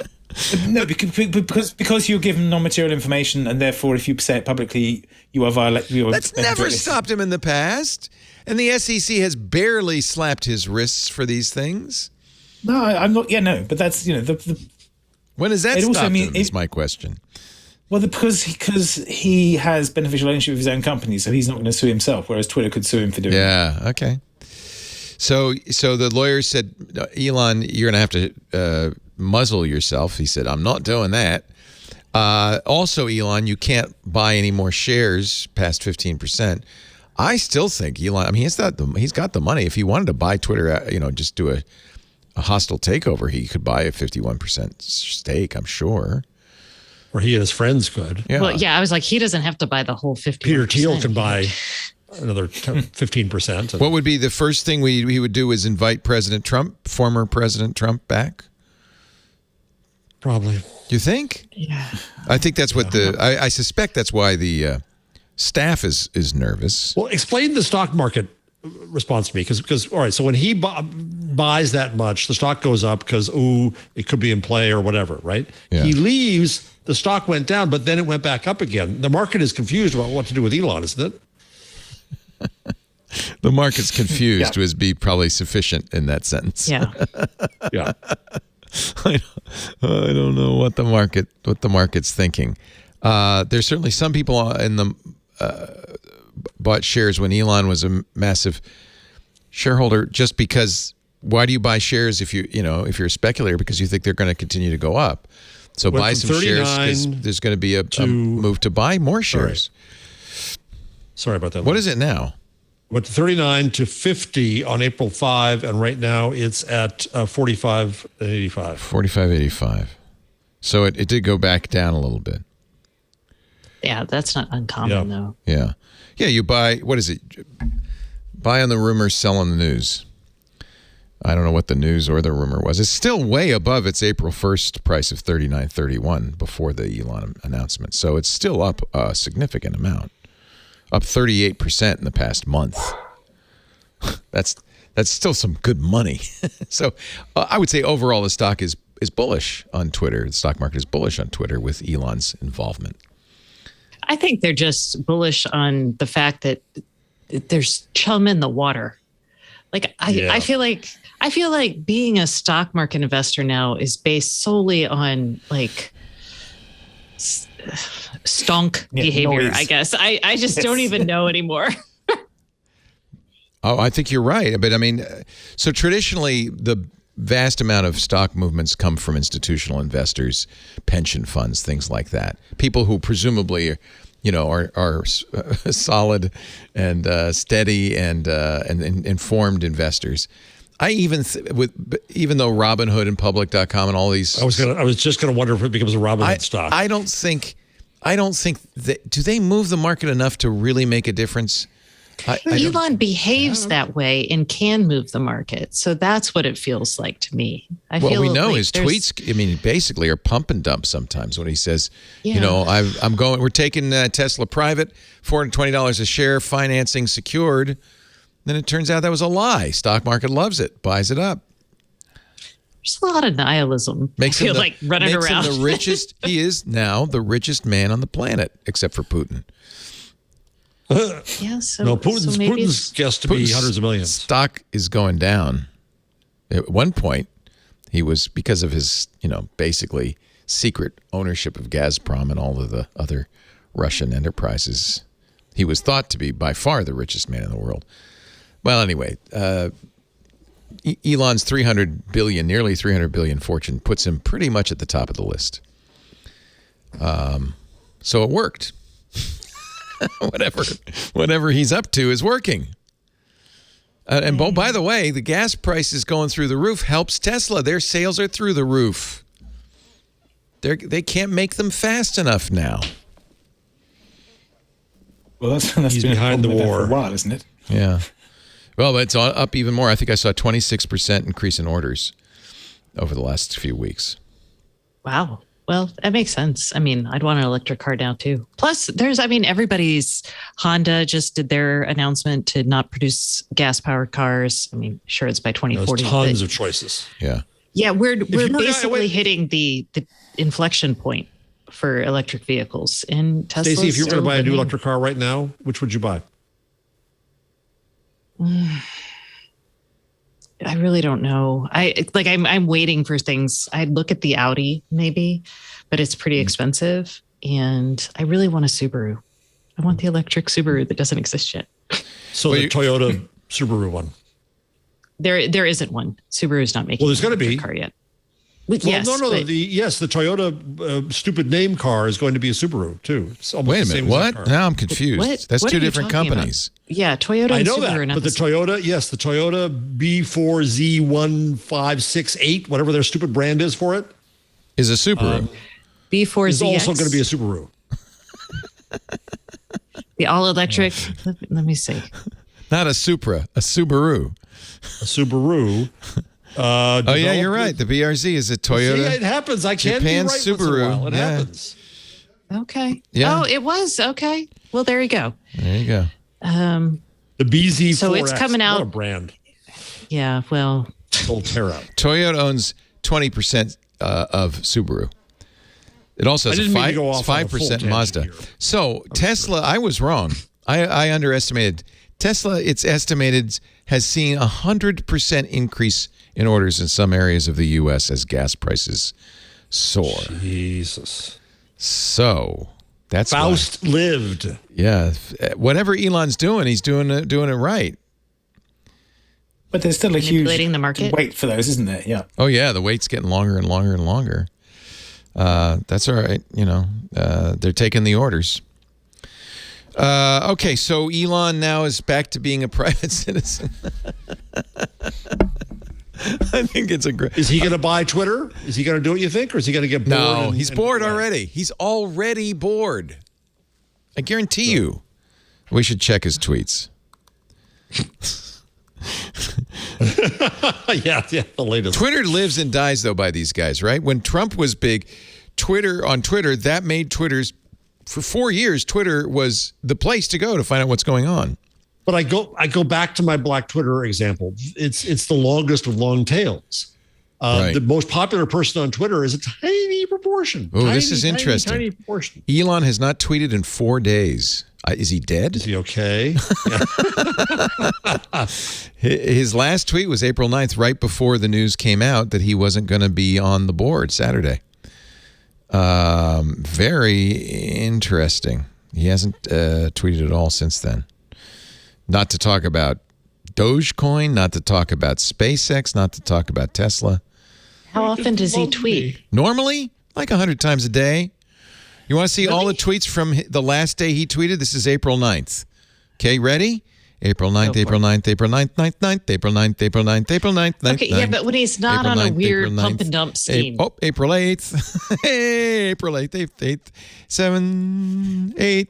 No, because you're given non-material information, and therefore, if you say it publicly, you are violating. That's never stopped him in the past, and the SEC has barely slapped his wrists for these things. No, I'm not. Yeah, no, but that's when has that stopped him? Is my question. Well, because he has beneficial ownership of his own company, so he's not going to sue himself, whereas Twitter could sue him for doing. Yeah. Okay. So the lawyer said, Elon, you're going to have to muzzle yourself. He said, I'm not doing that. Also, Elon, you can't buy any more shares past 15%. I still think Elon, I mean, he's got the money. If he wanted to buy Twitter, just do a hostile takeover, he could buy a 51% stake, I'm sure. Or he and his friends could. Yeah. Well, yeah, I was like, he doesn't have to buy the whole 50%. Peter Thiel can buy another 15%. What would be the first thing he would do is invite former President Trump back? Probably. You think? Yeah. I think that's what I suspect that's why the staff is nervous. Well, explain the stock market response to me, because all right, so when he buys that much, the stock goes up because it could be in play or whatever, right? Yeah. He leaves, the stock went down, but then it went back up again. The market is confused about what to do with Elon, isn't it? The market's confused would be probably sufficient in that sentence. Yeah. Yeah. I don't know what the market's thinking. There's certainly some people in the bought shares when Elon was a massive shareholder. Just because, why do you buy shares if you're a speculator? Because you think they're going to continue to go up. So buy some shares because there's going to be a move to buy more shares. Sorry about that. What is it now? Went to 39 to 50 on April 5, and right now it's at 45.85. 45.85. So it did go back down a little bit. Yeah, that's not uncommon though. Yeah. Yeah, you buy, what is it? Buy on the rumor, sell on the news. I don't know what the news or the rumor was. It's still way above its April 1st price of $39.31 before the Elon announcement. So it's still up a significant amount. Up 38% in the past month. That's still some good money. So I would say overall the stock is bullish on Twitter. The stock market is bullish on Twitter with Elon's involvement. I think they're just bullish on the fact that there's chum in the water. Like I feel like being a stock market investor now is based solely on like stonk behavior. Noise. I guess I just don't even know anymore. Oh, I think you're right. But I mean, so traditionally, the vast amount of stock movements come from institutional investors, pension funds, things like that. People who presumably, are solid and steady and informed investors. I even though Robinhood and Public.com and all these, I was just gonna wonder if it becomes a Robinhood stock. I don't think that, do they move the market enough to really make a difference? Elon behaves that way and can move the market. So that's what it feels like to me. We know like his tweets, basically are pump and dump sometimes when he says, we're taking Tesla private, $420 a share, financing secured. Then it turns out that was a lie. Stock market loves it, buys it up. There's a lot of nihilism. Makes him running around. Him the richest. He is now the richest man on the planet, except for Putin. Putin's guessed to be hundreds of millions. Stock is going down. At one point, he was, because of his, basically secret ownership of Gazprom and all of the other Russian enterprises, he was thought to be by far the richest man in the world. Well, anyway, Elon's nearly 300 billion fortune puts him pretty much at the top of the list. So it worked. Whatever he's up to is working. And by the way, the gas price is going through the roof helps Tesla. Their sales are through the roof. They can't make them fast enough now. Well, that's he's been behind the war for a while, isn't it? Yeah. Well, it's up even more. I think I saw a 26% increase in orders over the last few weeks. Wow. Well, that makes sense. I mean, I'd want an electric car now too. Plus, everybody's Honda just did their announcement to not produce gas-powered cars. I mean, sure, it's by 2040. There's tons of choices. Yeah. Yeah, we're basically hitting the inflection point for electric vehicles in Tesla. Stacey, if you were going to buy a new electric car right now, which would you buy? I really don't know. I'm waiting for things. I'd look at the Audi maybe, but it's pretty expensive. And I really want a Subaru. I want the electric Subaru that doesn't exist yet. So the Toyota Subaru one. There isn't one. Subaru's not making. Well, there's going to be car yet. The Toyota stupid name car is going to be a Subaru too. It's almost Wait a minute, what? Now I'm confused. That's two different companies. Yeah, Toyota. I know and Subaru, that, but the Toyota B4Z1568, whatever their stupid brand is for it, is a Subaru. B4Z is also going to be a Subaru. The all-electric. Let me see. Not a Supra, a Subaru. A Subaru. You're right. The BRZ is a Toyota. See, it happens. I can't Japan be right Subaru. Once in a while. It happens. Okay. Yeah. Oh, it was okay. Well, there you go. There you go. The BZ4X. So it's coming out. What a brand. Yeah. Well. Solterra. Toyota owns 20% of Subaru. It also has a 5% Mazda. So Tesla, I was wrong. I underestimated. Tesla, it's estimated, has seen 100% increase in orders in some areas of the U.S. as gas prices soar. Jesus. So that's Faust lived. Yeah. Whatever Elon's doing, he's doing it right. But there's still a huge the market. wait for those, isn't there? Yeah. Oh, yeah. The wait's getting longer and longer and longer. That's all right. They're taking the orders. Okay, so Elon now is back to being a private citizen. I think it's a great. Is he going to buy Twitter? Is he going to do what you think, or is he going to get bored? No, he's bored already. He's already bored. I guarantee you. We should check his tweets. yeah, the latest. Twitter lives and dies, though, by these guys, right? When Trump was big, Twitter, that made Twitter's. For 4 years, Twitter was the place to go to find out what's going on. But I go back to my Black Twitter example. It's the longest of long tails. Right. The most popular person on Twitter is a tiny proportion. Oh, this is interesting. Tiny proportion. Elon has not tweeted in 4 days. Is he dead? Is he okay? His last tweet was April 9th, right before the news came out that he wasn't going to be on the board Saturday. Very interesting. He hasn't tweeted at all since then. Not to talk about Dogecoin, not to talk about SpaceX, not to talk about Tesla. How often does he tweet? Normally, like 100 times a day. You want to see all the tweets from the last day he tweeted? This is April 9th. Okay, ready? April 9th, April 9th, April 9th, 9th, 9th, April 9th, April 9th, April 9th, 9th. Okay, yeah, but when he's not on a weird pump and dump scheme. April 8th. April 8th, 8th, 7, 8,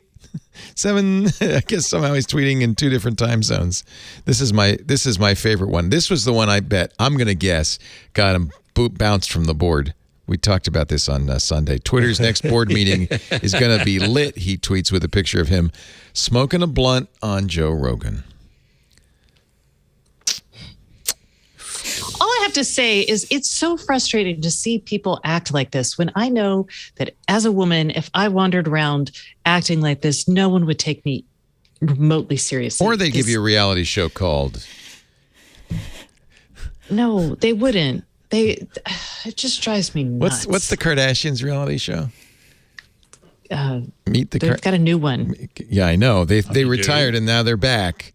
7. I guess somehow he's tweeting in 2 different time zones. This is my favorite one. This was the one I bet, I'm going to guess, got him bounced from the board. We talked about this on Sunday. Twitter's next board meeting is going to be lit, he tweets with a picture of him smoking a blunt on Joe Rogan. All I have to say is it's so frustrating to see people act like this when I know that as a woman, if I wandered around acting like this, no one would take me remotely seriously. Or they give you a reality show called. No, they wouldn't. It just drives me nuts. What's the Kardashians reality show? Meet the. They've got a new one. Yeah, I know. They retired and now they're back.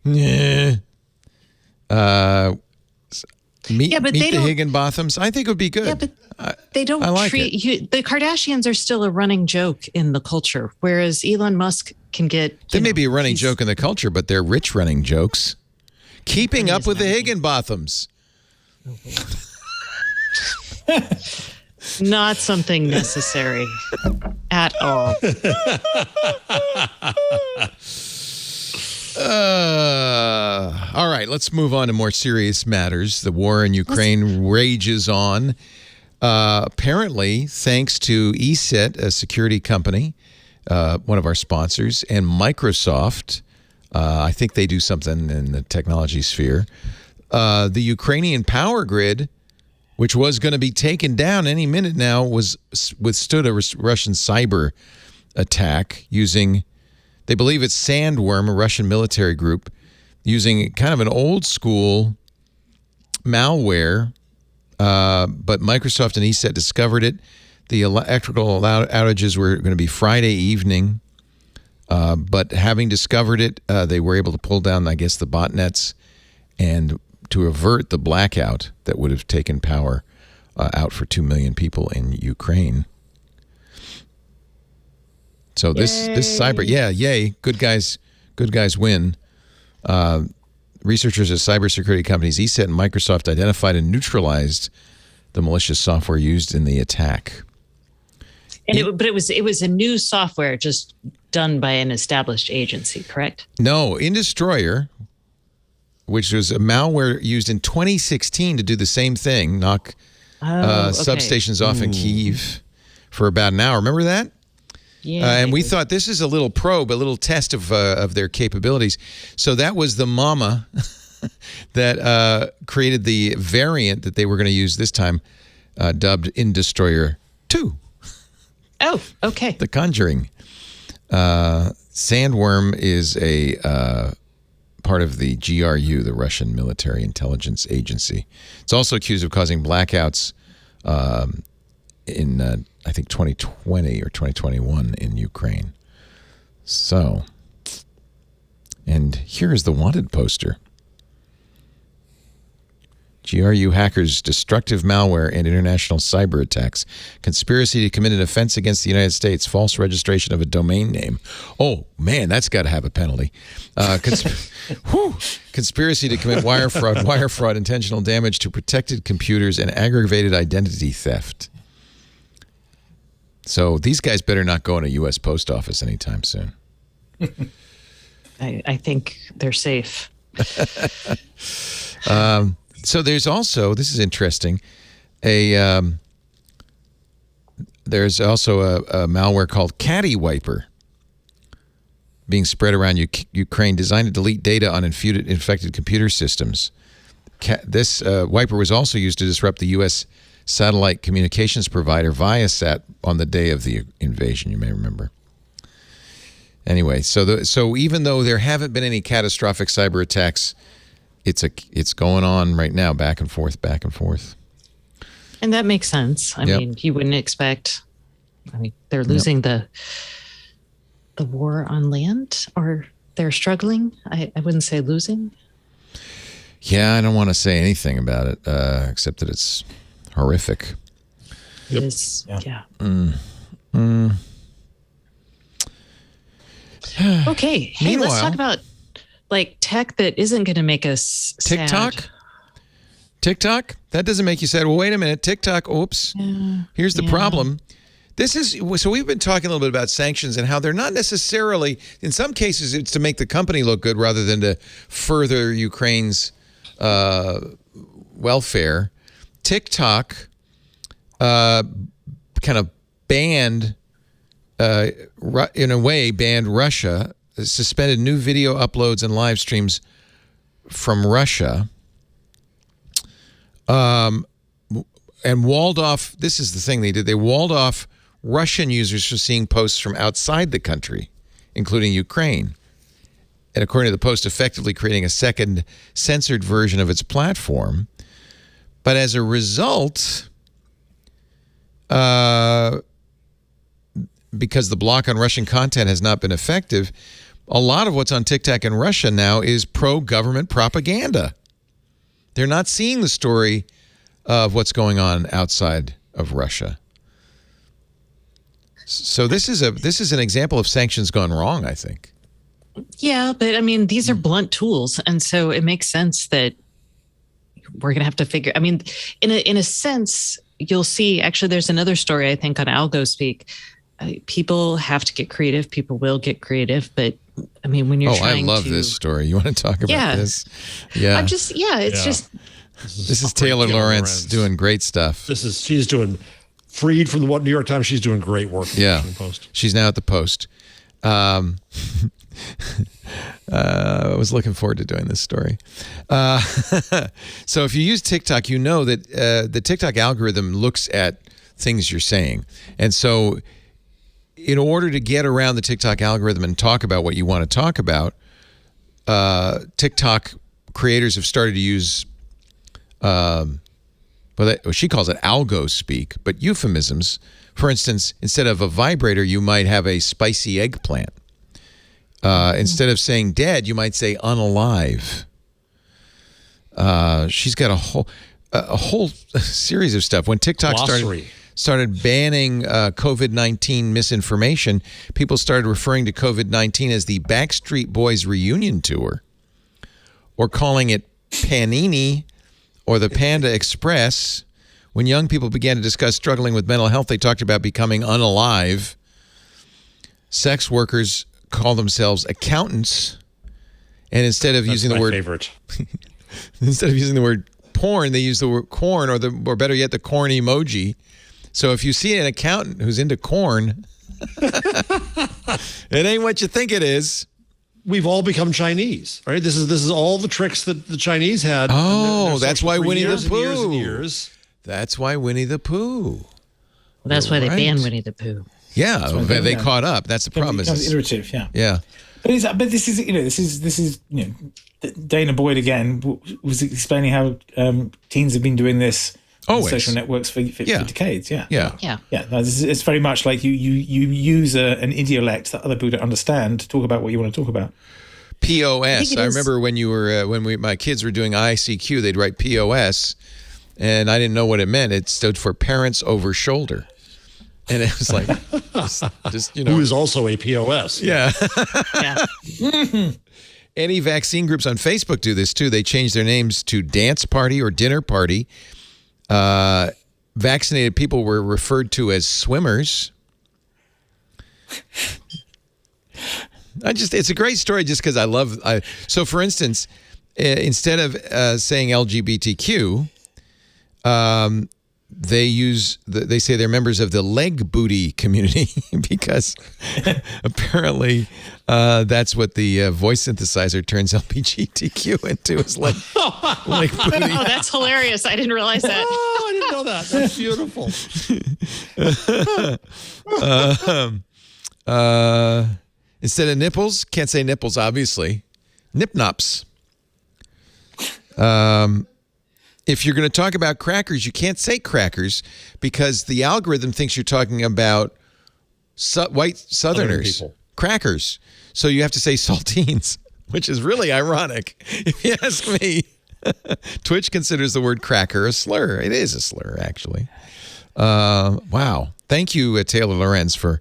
Yeah. Meet the Higginbothams. I think it would be good. Yeah, but they don't treat you. The Kardashians are still a running joke in the culture, whereas Elon Musk can get. They may be a running joke in the culture, but they're rich running jokes. Keeping up with the Higginbothams. Not something necessary at all. All right, let's move on to more serious matters. The war in Ukraine rages on. Apparently, thanks to ESET, a security company, one of our sponsors, and Microsoft, I think they do something in the technology sphere. The Ukrainian power grid, which was going to be taken down any minute now, withstood a Russian cyber attack using, they believe it's Sandworm, a Russian military group, using kind of an old school malware. But Microsoft and ESET discovered it. The electrical outages were going to be Friday evening. But having discovered it, they were able to pull down, I guess, the botnets and to avert the blackout that would have taken power out for 2 million people in Ukraine. So this cyber, yay, good guys win. Researchers at cybersecurity companies ESET and Microsoft identified and neutralized the malicious software used in the attack. And it was a new software just done by an established agency, correct? No, InDestroyer, which was a malware used in 2016 to do the same thing, knock substations off in Kyiv for about an hour. Remember that? Yeah. And we thought this is a little probe, a little test of their capabilities. So that was the mama that created the variant that they were going to use this time, dubbed InDestroyer 2. Oh, okay. The Conjuring. Sandworm is a part of the GRU, the Russian military intelligence agency. It's also accused of causing blackouts in, I think, 2020 or 2021 in Ukraine. So, and here is the wanted poster. GRU hackers, destructive malware, and international cyber attacks. Conspiracy to commit an offense against the United States. False registration of a domain name. Oh, man, that's got to have a penalty. Conspiracy to commit wire fraud, intentional damage to protected computers, and aggravated identity theft. So these guys better not go in a U.S. post office anytime soon. I think they're safe. So there's also, this is interesting, there's also a malware called Caddy Wiper being spread around Ukraine, designed to delete data on infected computer systems. This wiper was also used to disrupt the U.S. satellite communications provider Viasat on the day of the invasion. You may remember. Anyway, so even though there haven't been any catastrophic cyber attacks, it's going on right now, back and forth, back and forth. And that makes sense. I mean, you wouldn't expect. I mean, they're losing the war on land, or they're struggling. I wouldn't say losing. Yeah, I don't want to say anything about it except that it's horrific. It is. Yeah. Okay. Hey, let's talk about like tech that isn't going to make us TikTok? sad. TikTok? That doesn't make you sad. Well, wait a minute. TikTok, oops. Here's the problem. So we've been talking a little bit about sanctions and how they're not necessarily, in some cases, it's to make the company look good rather than to further Ukraine's welfare. TikTok kind of banned, in a way, banned Russia, suspended new video uploads and live streams from Russia, and walled off, this is the thing they did, they walled off Russian users from seeing posts from outside the country, including Ukraine. And according to the Post, effectively creating a second censored version of its platform. But as a result, because the block on Russian content has not been effective, a lot of what's on TikTok in Russia now is pro-government propaganda. They're not seeing the story of what's going on outside of Russia. So this is an example of sanctions gone wrong, I think. Yeah, but I mean, these are blunt tools, and so it makes sense that we're going to have to figure. I mean, in a sense, you'll see. Actually, there's another story I think on Algospeak. People have to get creative. People will get creative, but I mean, when you're trying to... I love this story. You want to talk about this? Yeah. I'm just, it's just... This is Taylor Lorenz doing great stuff. She's doing, freed from the New York Times, she's doing great work. Yeah. The Post. She's now at the Post. I was looking forward to doing this story. So if you use TikTok, you know that the TikTok algorithm looks at things you're saying. And so in order to get around the TikTok algorithm and talk about what you want to talk about, TikTok creators have started to use, she calls it Algospeak, but euphemisms. For instance, instead of a vibrator, you might have a spicy eggplant. Instead of saying dead, you might say unalive. She's got a whole series of stuff. When TikTok started banning COVID-19 misinformation, people started referring to COVID-19 as the Backstreet Boys reunion tour, or calling it Panini or the Panda Express. When young people began to discuss struggling with mental health, they talked about becoming unalive. Sex workers call themselves accountants, and instead of using the word instead of using the word porn, they use the word corn, or better yet, the corn emoji. So if you see an accountant who's into corn, it ain't what you think it is. We've all become Chinese, right? This is all the tricks that the Chinese had. Oh, that's why Winnie the Pooh. Years. That's why Winnie the Pooh. Well, that's why they banned Winnie the Pooh. Yeah, they caught up. That's the problem. It's iterative, yeah. Yeah. But this is Dana Boyd again was explaining how teens have been doing this on social networks for decades. Yeah. It's very much like you use an idiolect that other people don't understand to talk about what you want to talk about. POS. I remember when you were my kids were doing ICQ, they'd write POS, and I didn't know what it meant. It stood for parents over shoulder. And it was like, just who is also a POS. Yeah. Anti-vaccine groups on Facebook do this too. They change their names to dance party or dinner party. Vaccinated people were referred to as swimmers. It's a great story just because so for instance, instead of saying LGBTQ, they say they're members of the leg booty community because apparently that's what the voice synthesizer turns LGBTQ into, is leg booty. Oh, that's hilarious. I didn't realize that. Oh, I didn't know that. That's beautiful. Instead of nipples, can't say nipples, obviously. Nip-nops. If you're going to talk about crackers, you can't say crackers because the algorithm thinks you're talking about white Southerners. Crackers. So you have to say saltines, which is really ironic, if you ask me. Twitch considers the word cracker a slur. It is a slur, actually. Wow. Thank you, Taylor Lorenz, for...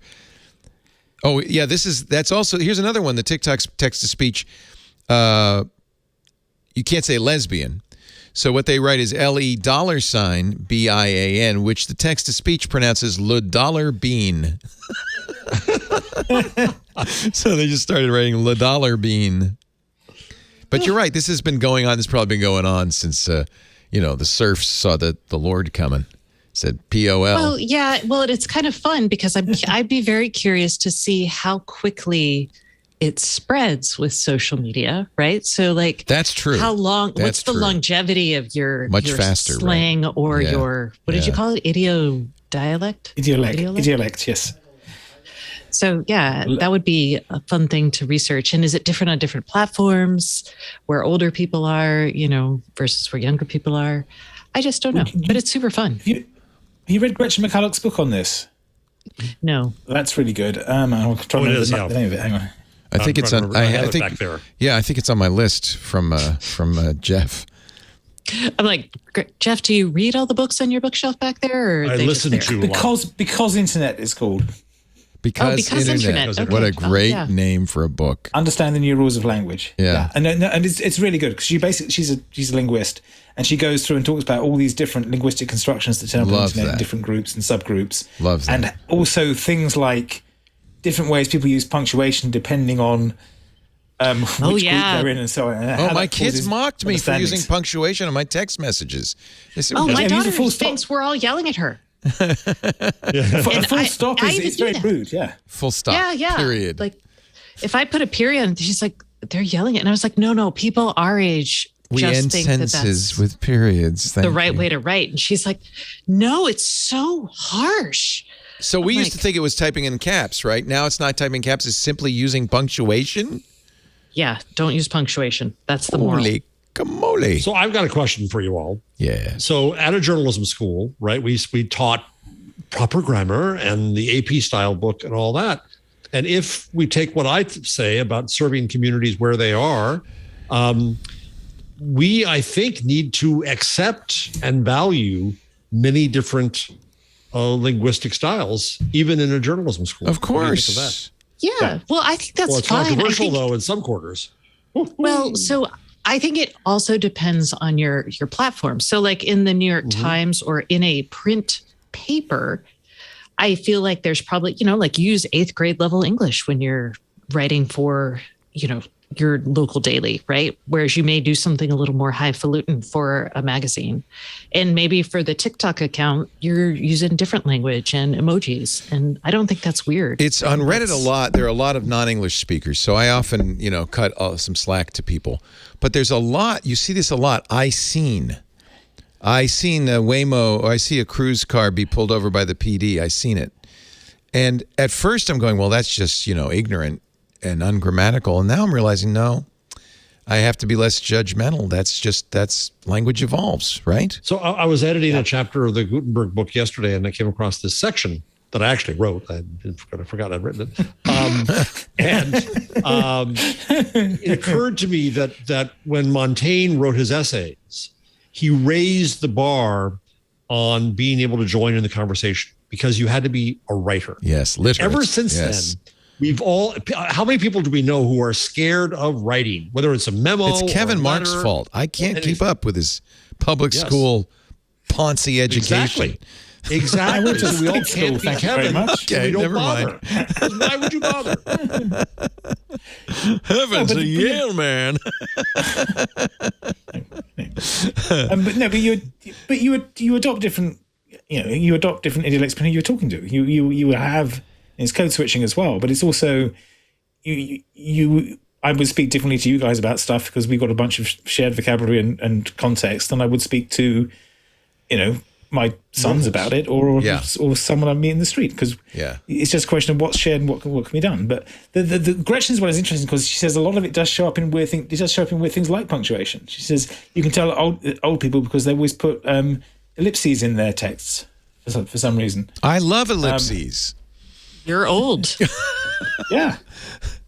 Oh, yeah, that's also... Here's another one, the TikTok's text-to-speech. You can't say lesbian. So what they write is $BIAN, which the text-to-speech pronounces le dollar bean. So they just started writing le dollar bean. But you're right. This has been going on. This has probably been going on since, the serfs saw the Lord coming. Said POL. Well, yeah. Well, it's kind of fun because I'd be very curious to see how quickly it spreads with social media, right? So, like, that's true. How long? That's what's the true. longevity of your much faster slang, right? Or your what did you call it? Idiolect. Idiolect. Yes. So, yeah, that would be a fun thing to research. And is it different on different platforms where older people are, versus where younger people are? I just don't know. But it's super fun. Have you read Gretchen McCulloch's book on this? No. That's really good. I'll try to remember the name of it. Hang on. I think it's on. I think back there. Yeah, I think it's on my list from Jeff. I'm like, Jeff, do you read all the books on your bookshelf back there? Or I listen to because Internet is called. Because Internet. Okay. What a great name for a book. Understand the New Rules of Language. Yeah. And it's really good because she's a linguist and she goes through and talks about all these different linguistic constructions that turn up on the internet in different groups and subgroups. Love that. And also things like different ways people use punctuation depending on which group they're in and so on. My kids mocked me for using punctuation on my text messages. They said, my daughter thinks we're all yelling at her. A full stop is very rude. Yeah. Full stop. Yeah. Period. Like, if I put a period, she's like, they're yelling it. And I was like, no, people our age we just end think sentences that's with periods. the right way to write. And she's like, no, it's so harsh. So we used to think it was typing in caps, right? Now it's not typing caps. It's simply using punctuation. Yeah, don't use punctuation. That's the moral. Holy camole. So I've got a question for you all. Yeah. So at a journalism school, right, we taught proper grammar and the AP style book and all that. And if we take what I say about serving communities where they are, we, I think, need to accept and value many different linguistic styles, even in a journalism school. Of course. Yeah. Well, I think that's it's fine. controversial, though, in some quarters. Well, so I think it also depends on your platform. So like in the New York Times or in a print paper, I feel like there's probably, like use 8th grade level English when you're writing for, your local daily, right? Whereas you may do something a little more highfalutin for a magazine. And maybe for the TikTok account, you're using different language and emojis. And I don't think that's weird. It's on Reddit a lot. There are a lot of non-English speakers. So I often, cut some slack to people. But there's a lot, you see this a lot. I seen Waymo, or I see a cruise car be pulled over by the PD. I seen it. And at first I'm going, well, that's just, ignorant and ungrammatical. And now I'm realizing, no, I have to be less judgmental. That's language evolves, right? So I was editing a chapter of the Gutenberg book yesterday, and I came across this section that I actually wrote. I forgot I'd written it. It occurred to me that when Montaigne wrote his essays, he raised the bar on being able to join in the conversation because you had to be a writer. Yes, literally. Ever since then, how many people do we know who are scared of writing, whether it's a memo? It's Kevin Mark's fault. I can't keep up with his public school Ponzi education. Exactly. I went to we all skip school, can't be thank you very Kevin. much. Okay, we don't never bother. Why would you bother? Heaven's a Yale man. But you adopt different you adopt different idiolects depending who you're talking to. You have, it's code switching as well, but it's also I would speak differently to you guys about stuff because we've got a bunch of shared vocabulary and context than I would speak to, my sons about it or someone I meet in the street, because it's just a question of what's shared and what can be done. But the Gretchen's one is interesting because she says a lot of it does show up in weird things. It does show up in weird things like punctuation. She says you can tell old people because they always put ellipses in their texts for some reason. I love ellipses. You're old. Yeah.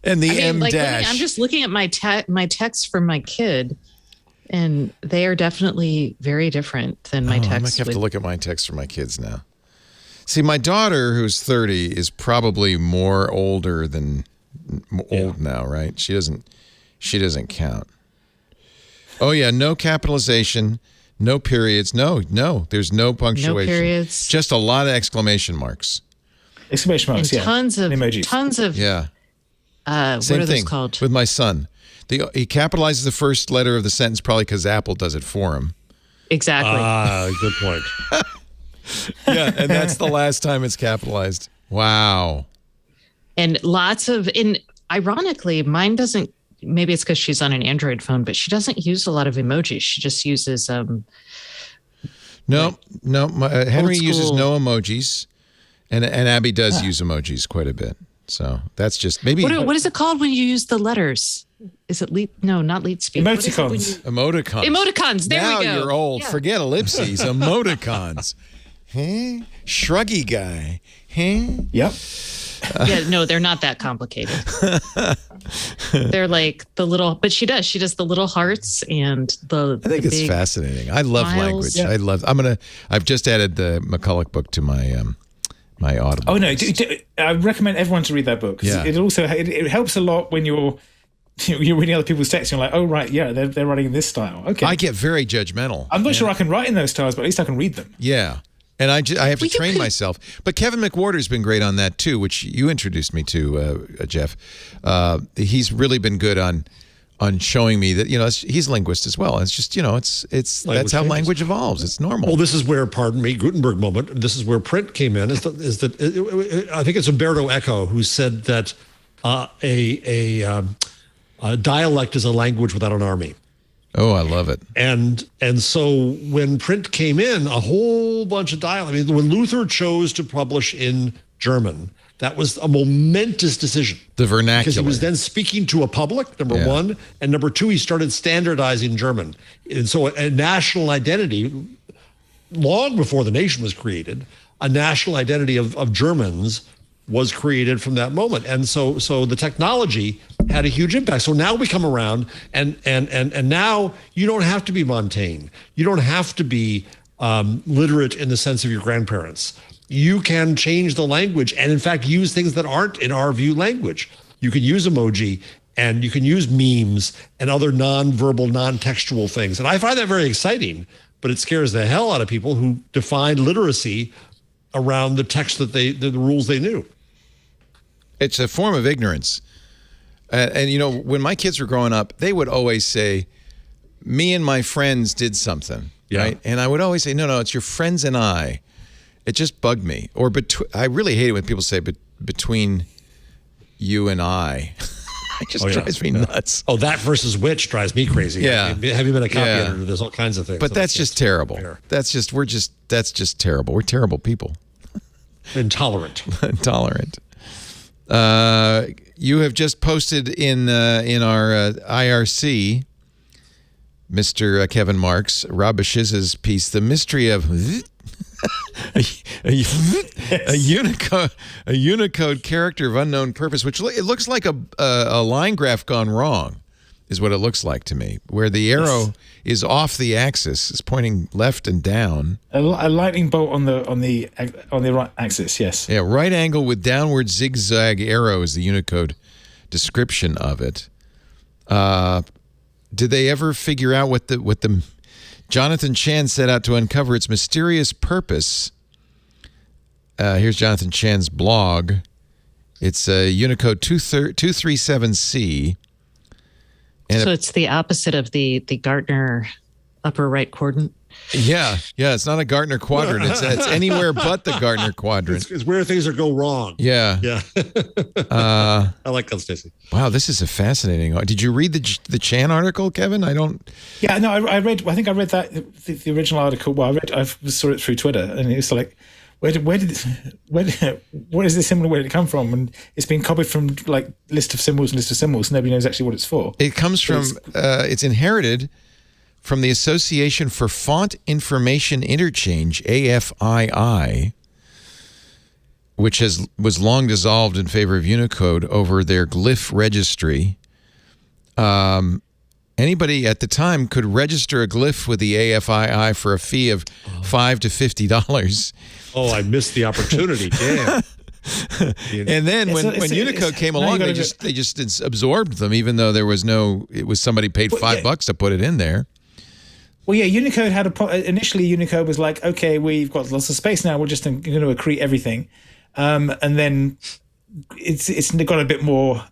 And the M dash. I'm just looking at my texts from my kid, and they are definitely very different than my texts. I might have to look at my texts for my kids now. See, my daughter, who's 30, is probably more older than old now, right? She doesn't count. Oh yeah, no capitalization, no periods, no. There's no punctuation. No periods. Just a lot of exclamation marks. Exclamation marks. And tons of emojis. Tons of Same what are those thing called? with my son. He capitalizes the first letter of the sentence probably because Apple does it for him. Exactly. Good point. Yeah, and that's the last time it's capitalized. Wow. And ironically, mine doesn't. Maybe it's because she's on an Android phone, but she doesn't use a lot of emojis. She just uses Henry uses no emojis, and Abby does use emojis quite a bit. So that's just maybe. What is it called when you use the letters? Is it not lead speed? Emoticons. Emoticons. There now we go. You're old. Yeah. Forget ellipses. Emoticons. Huh? Shruggy guy. Huh? Yep. Yeah, no, they're not that complicated. They're like the little, but she does the little hearts and the. I think it's fascinating. I love language. Yeah. I've just added the McCulloch book to my my Audible. Oh no! I recommend everyone to read that book. Yeah. It also it helps a lot when you're reading other people's texts. You're like, oh right, yeah, they're writing in this style. Okay. I get very judgmental. I'm not sure I can write in those styles, but at least I can read them. Yeah. And I have to train myself. But Kevin McWhorter's been great on that too, which you introduced me to, Jeff. He's really been good on showing me that, he's a linguist as well. It's just, that's how language evolves. It's normal. Well, this is where, pardon me, Gutenberg moment. This is where print came in. I think it's Umberto Eco who said that a dialect is a language without an army. Oh, I love it. And so when print came in, a whole bunch of dialect. I mean, when Luther chose to publish in German, that was a momentous decision. The vernacular. Because he was then speaking to a public, number one. And number two, he started standardizing German. And so a national identity, long before the nation was created, a national identity of Germans was created from that moment. And so the technology had a huge impact. So now we come around and now you don't have to be Montaigne. You don't have to be literate in the sense of your grandparents. You can change the language and in fact use things that aren't in our view language. You can use emoji and you can use memes and other non-verbal, non-textual things. And I find that very exciting, but it scares the hell out of people who define literacy around the text that the rules they knew. It's a form of ignorance. And when my kids were growing up, they would always say, me and my friends did something, right? And I would always say, no, it's your friends and I. It just bugged me. Or I really hate it when people say, between you and I. It just drives me nuts. Oh, that versus which drives me crazy. Yeah. Have you been a copy editor? There's all kinds of things. But that's just terrible. That's just terrible. We're terrible people. Intolerant. Intolerant. You have just posted in our IRC, Mr. Kevin Marks, Rob Bashiz's piece, "The Mystery of a Unicode character of unknown purpose," which it looks like a line graph gone wrong, is what it looks like to me, where the arrow is off the axis, is pointing left and down. A lightning bolt on the right axis, yes. Yeah, right angle with downward zigzag arrow is the Unicode description of it. Did they ever figure out what the Jonathan Chan set out to uncover its mysterious purpose? Here's Jonathan Chan's blog. It's Unicode 237C. So it's the opposite of the Gartner upper right quadrant. Yeah. It's not a Gartner quadrant. It's anywhere but the Gartner quadrant. It's where things are go wrong. Yeah. I like that, Stacey. Wow, this is a fascinating. Did you read the Chan article, Kevin? I don't. Yeah, no, I read. I think I read that the original article. Well, I saw it through Twitter, and it was like, where is this symbol? Where did it come from? And it's been copied from like list of symbols. Nobody knows actually what it's for. It comes from. It's inherited from the Association for Font Information Interchange (AFII), which was long dissolved in favor of Unicode over their glyph registry. Anybody at the time could register a glyph with the AFII for a fee of $5 to $50. Oh, I missed the opportunity. Damn. And then when Unicode came along, they just absorbed them, even though there was it was somebody paid $5 to put it in there. Well, yeah, Unicode had initially Unicode was like, okay, we've got lots of space now. We're just going to accrete everything. And then it's got a bit more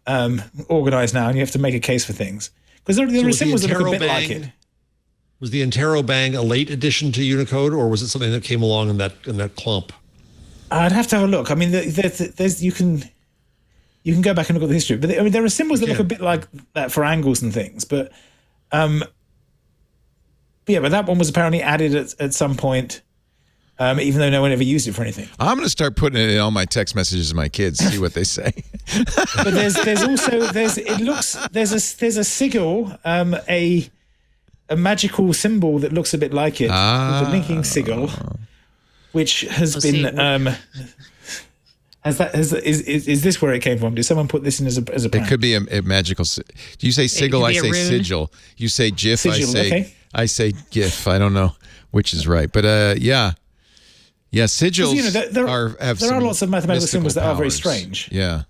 organized now, and you have to make a case for things. Because there are symbols that look a bit like it. Was the Interrobang a late addition to Unicode, or was it something that came along in that clump? I'd have to have a look. I mean, there's you can go back and look at the history, but there are symbols that look a bit like that for angles and things. But but that one was apparently added at some point, even though no one ever used it for anything. I'm going to start putting it in all my text messages to my kids, see what they say. But there's a sigil, a magical symbol that looks a bit like it, the linking sigil, which has been is this where it came from? Did someone put this in as a prank? It could be a magical. Do you say sigil? I say sigil. You say GIF. Sigil, I say GIF. I don't know which is right, but sigils. There are lots of mathematical symbols that are very strange. Yeah.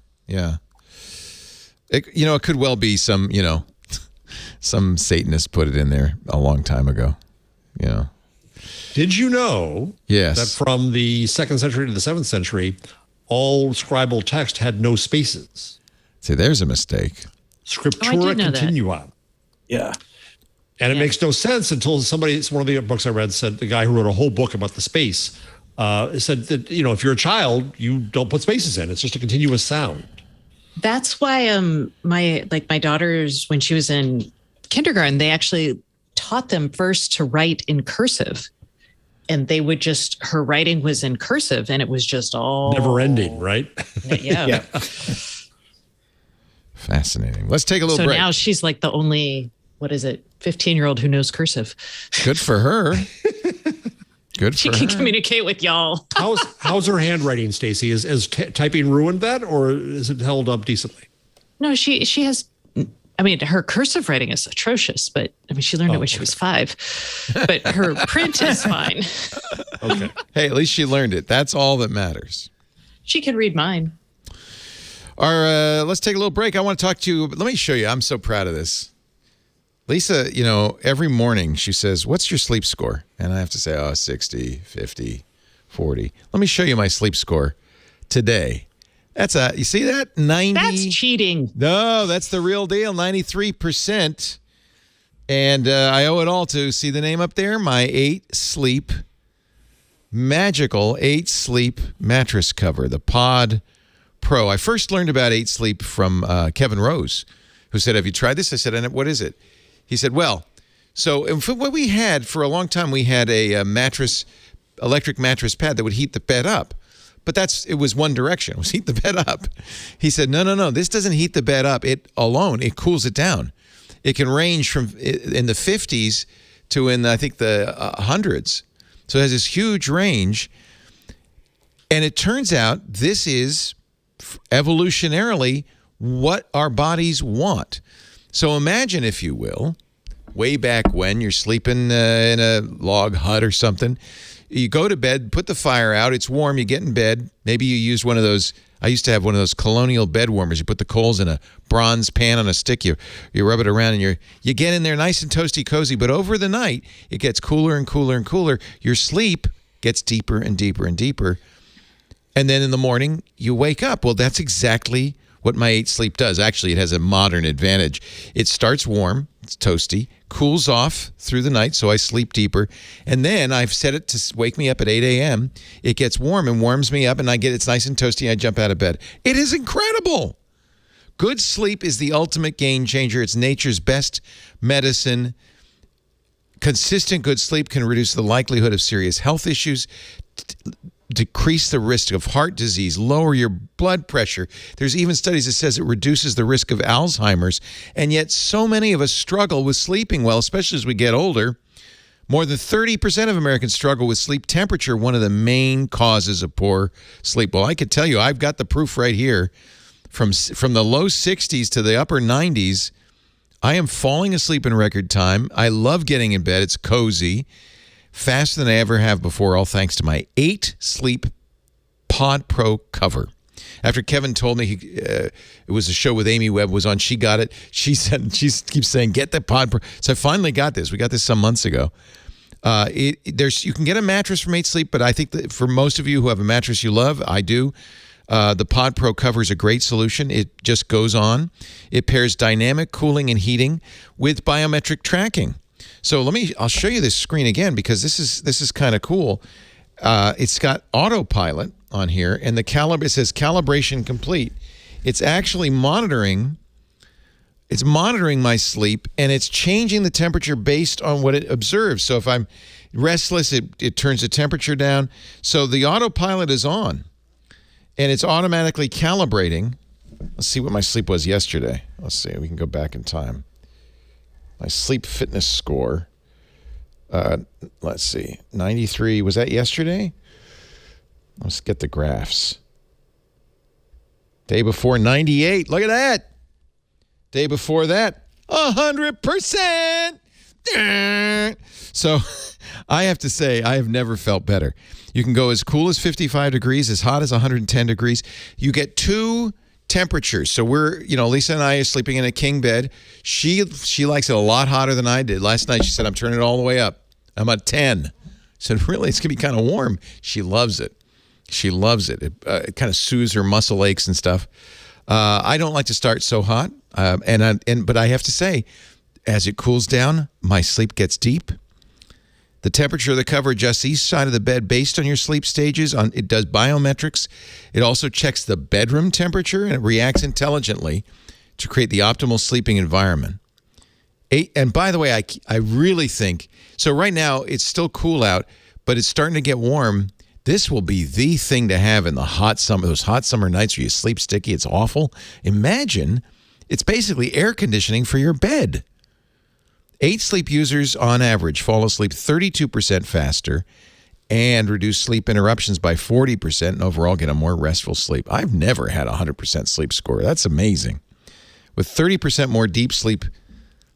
It could well be some Satanist put it in there a long time ago. Did you know that from the 2nd century to the 7th century, all scribal text had no spaces? See, there's a mistake. Scriptura continua. Yeah. And it makes no sense until it's one of the books I read said, the guy who wrote a whole book about the space, said that, if you're a child, you don't put spaces in. It's just a continuous sound. That's why my daughters, when she was in kindergarten, they actually taught them first to write in cursive. And they would her writing was in cursive, and it was just all never ending, right? Yeah. Fascinating. Let's take a little break. So now she's like the only, 15-year-old who knows cursive. Good for her. She can communicate with y'all. How's her handwriting, Stacey? Is typing ruined that, or is it held up decently? No, she has. I mean, her cursive writing is atrocious, but she learned it when she was 5. But her print is fine. Okay. Hey, at least she learned it. That's all that matters. She can read mine. Let's take a little break. I want to talk to you. Let me show you. I'm so proud of this. Lisa, every morning she says, "What's your sleep score?" And I have to say, 60, 50, 40. Let me show you my sleep score today. You see that? 90. That's cheating. No, that's the real deal. 93%. And I owe it all to, see the name up there? My 8 Sleep, magical 8 Sleep mattress cover, the Pod Pro. I first learned about 8 Sleep from Kevin Rose, who said, "Have you tried this?" I said, "What is it?" He said, "Well, so what we had for a long time, we had a electric mattress pad that would heat the bed up. But it was one direction. It was heat the bed up." He said, no, this doesn't heat the bed up. It cools it down. It can range from in the 50s to in, I think, the hundreds. So it has this huge range. And it turns out this is evolutionarily what our bodies want. So imagine, if you will, way back when you're sleeping in a log hut or something. You go to bed, put the fire out, it's warm, you get in bed. Maybe you use one of those, I used to have one of those colonial bed warmers. You put the coals in a bronze pan on a stick, you rub it around, and you get in there nice and toasty, cozy. But over the night, it gets cooler and cooler and cooler. Your sleep gets deeper and deeper and deeper. And then in the morning, you wake up. Well, that's exactly what my 8 Sleep does. Actually, it has a modern advantage. It starts warm, it's toasty, cools off through the night, so I sleep deeper. And then I've set it to wake me up at 8 a.m. It gets warm and warms me up, and it's nice and toasty, and I jump out of bed. It is incredible. Good sleep is the ultimate game changer. It's nature's best medicine. Consistent good sleep can reduce the likelihood of serious health issues, decrease the risk of heart disease, lower your blood pressure. There's even studies that says it reduces the risk of Alzheimer's. And yet so many of us struggle with sleeping well, especially as we get older. More than 30% of Americans struggle with sleep temperature, one of the main causes of poor sleep. Well, I could tell you, I've got the proof right here. From the low 60s to the upper 90s, I am falling asleep in record time. I love getting in bed. It's cozy. Faster than I ever have before, all thanks to my 8 Sleep Pod Pro cover. After Kevin told me it was a show with Amy Webb was on, she got it. She keeps saying, get the Pod Pro. So I finally got this. We got this some months ago. You can get a mattress from 8 Sleep, but I think that for most of you who have a mattress you love, I do, the Pod Pro cover is a great solution. It just goes on. It pairs dynamic cooling and heating with biometric tracking. So I'll show you this screen again because this is kind of cool. It's got autopilot on here, and it says calibration complete. It's actually monitoring my sleep, and it's changing the temperature based on what it observes. So if I'm restless, it turns the temperature down. So the autopilot is on, and it's automatically calibrating. Let's see what my sleep was yesterday. Let's see. We can go back in time. My sleep fitness score, let's see, 93. Was that yesterday? Let's get the graphs. Day before, 98. Look at that. Day before that, 100%. So I have to say, I have never felt better. You can go as cool as 55 degrees, as hot as 110 degrees. You get 2 temperatures. So Lisa and I are sleeping in a king bed. She likes it a lot hotter than I did. Last night she said, I'm turning it all the way up. I'm at 10. I said, really? It's going to be kind of warm. She loves it. She loves it. It kind of soothes her muscle aches and stuff. I don't like to start so hot. But I have to say, as it cools down, my sleep gets deep. The temperature of the cover adjusts each side of the bed based on your sleep stages. It does biometrics. It also checks the bedroom temperature, and it reacts intelligently to create the optimal sleeping environment. And by the way, I really think, so right now it's still cool out, but it's starting to get warm. This will be the thing to have in the hot summer, those hot summer nights where you sleep sticky. It's awful. Imagine it's basically air conditioning for your bed. 8 Sleep users on average fall asleep 32% faster and reduce sleep interruptions by 40% and overall get a more restful sleep. I've never had a 100% sleep score. That's amazing. With 30% more deep sleep,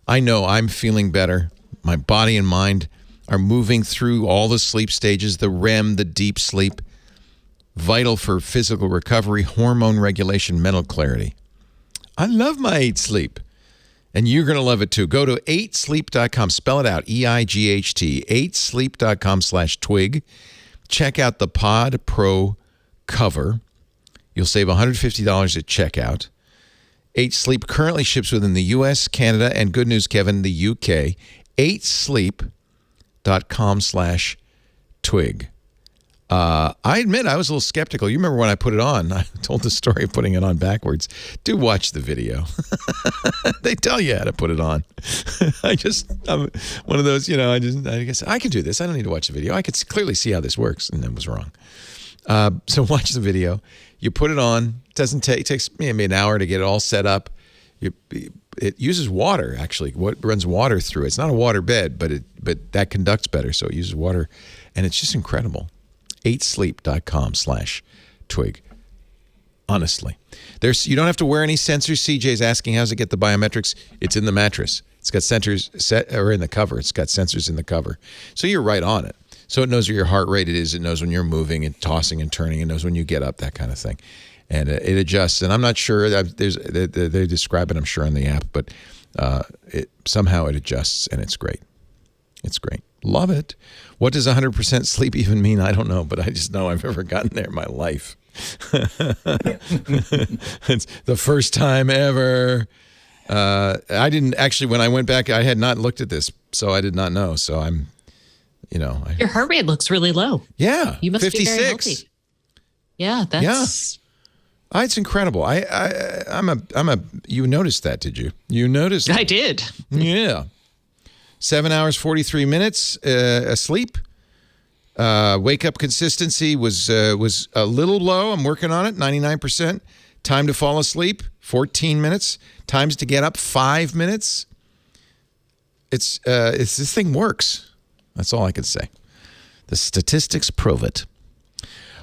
I know I'm feeling better. My body and mind are moving through all the sleep stages, the REM, the deep sleep, vital for physical recovery, hormone regulation, mental clarity. I love my 8 Sleep. And you're going to love it too. Go to 8sleep.com. Spell it out. EIGHT. 8sleep.com/twig. Check out the Pod Pro cover. You'll save $150 at checkout. 8 Sleep currently ships within the U.S., Canada, and good news, Kevin, the UK. 8sleep.com/twig. I admit I was a little skeptical. You remember when I put it on? I told the story of putting it on backwards. Do watch the video. They tell you how to put it on. I'm one of those, I guess I can do this. I don't need to watch the video. I could clearly see how this works, and that was wrong. So watch the video. You put it on. It takes maybe an hour to get it all set up. It uses water, actually. What runs water through it. It's not a water bed, but that conducts better, so it uses water, and it's just incredible. 8sleep.com/twig. Honestly, you don't have to wear any sensors. CJ's asking, how's it get the biometrics? It's in the mattress. It's got sensors in the cover. It's got sensors in the cover. So you're right on it. So it knows what your heart rate is. It knows when you're moving and tossing and turning. It knows when you get up, that kind of thing. And it adjusts. And I'm not sure. They describe it, I'm sure, on the app. But somehow it adjusts, and it's great. It's great. Love it. What does 100% sleep even mean? I don't know, but I just know I've never gotten there in my life. It's the first time ever. I didn't actually, when I went back, I had not looked at this, so I did not know. So I'm, Your heart rate looks really low. Yeah. You must 56. be very healthy. Yeah, that's... It's incredible. You noticed that, did you? You noticed that? I did. Yeah. 7 hours, 43 minutes asleep. Wake up consistency was a little low. I'm working on it, 99%. Time to fall asleep, 14 minutes. Times to get up, 5 minutes. It's this thing works. That's all I can say. The statistics prove it.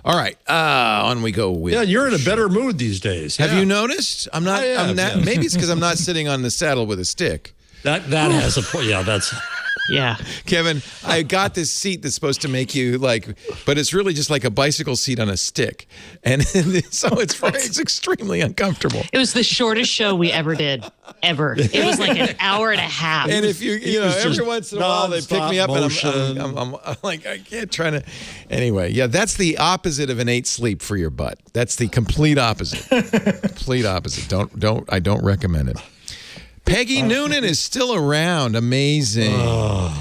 All right, on we go with. Yeah, you're in a better mood these days. Have you noticed? I'm not. Maybe it's because I'm not sitting on the saddle with a stick. That has a point. Yeah, that's. Yeah. Kevin, I got this seat that's supposed to make you but it's really just like a bicycle seat on a stick. And so it's extremely uncomfortable. It was the shortest show we ever did, ever. It was like an hour and a half. And if every once in a while they pick me up and I'm like, I can't try to. Anyway, yeah, that's the opposite of an 8 sleep for your butt. That's the complete opposite. Complete opposite. I don't recommend it. Peggy Noonan is still around. Amazing.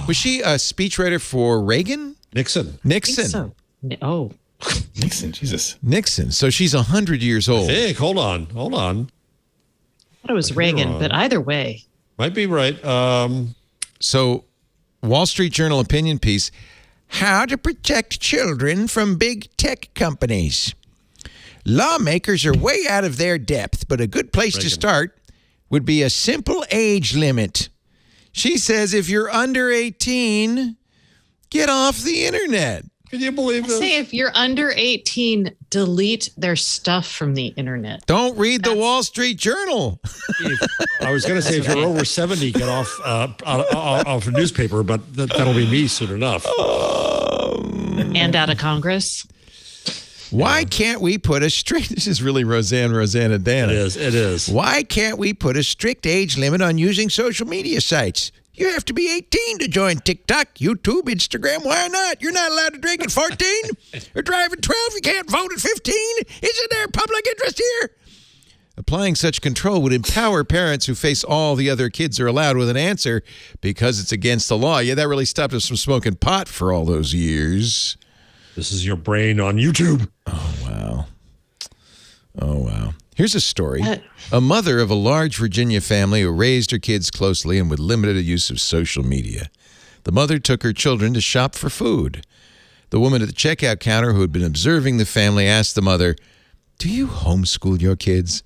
Was she a speechwriter for Reagan? Nixon. So. Oh. Nixon, Jesus. Nixon. So she's 100 years old. Hey, hold on. I thought it was Reagan, but either way. Might be right. So, Wall Street Journal opinion piece, how to protect children from big tech companies. Lawmakers are way out of their depth, but a good place to start would be a simple age limit. She says if you're under 18, get off the internet. Can you believe this? Say if you're under 18, delete their stuff from the internet. Don't read the Wall Street Journal. I was going to say if you're over 70, get off a newspaper, but that'll be me soon enough. And out of Congress. Why can't we put a strict... This is really Rosanna Dana. It is. Why can't we put a strict age limit on using social media sites? You have to be 18 to join TikTok, YouTube, Instagram. Why not? You're not allowed to drink at 14 or drive at 12. You can't vote at 15. Isn't there public interest here? Applying such control would empower parents who face all the other kids are allowed with an answer because it's against the law. Yeah, that really stopped us from smoking pot for all those years. This is your brain on YouTube. Oh, wow. Here's a story. A mother of a large Virginia family who raised her kids closely and with limited use of social media. The mother took her children to shop for food. The woman at the checkout counter who had been observing the family asked the mother, "Do you homeschool your kids?"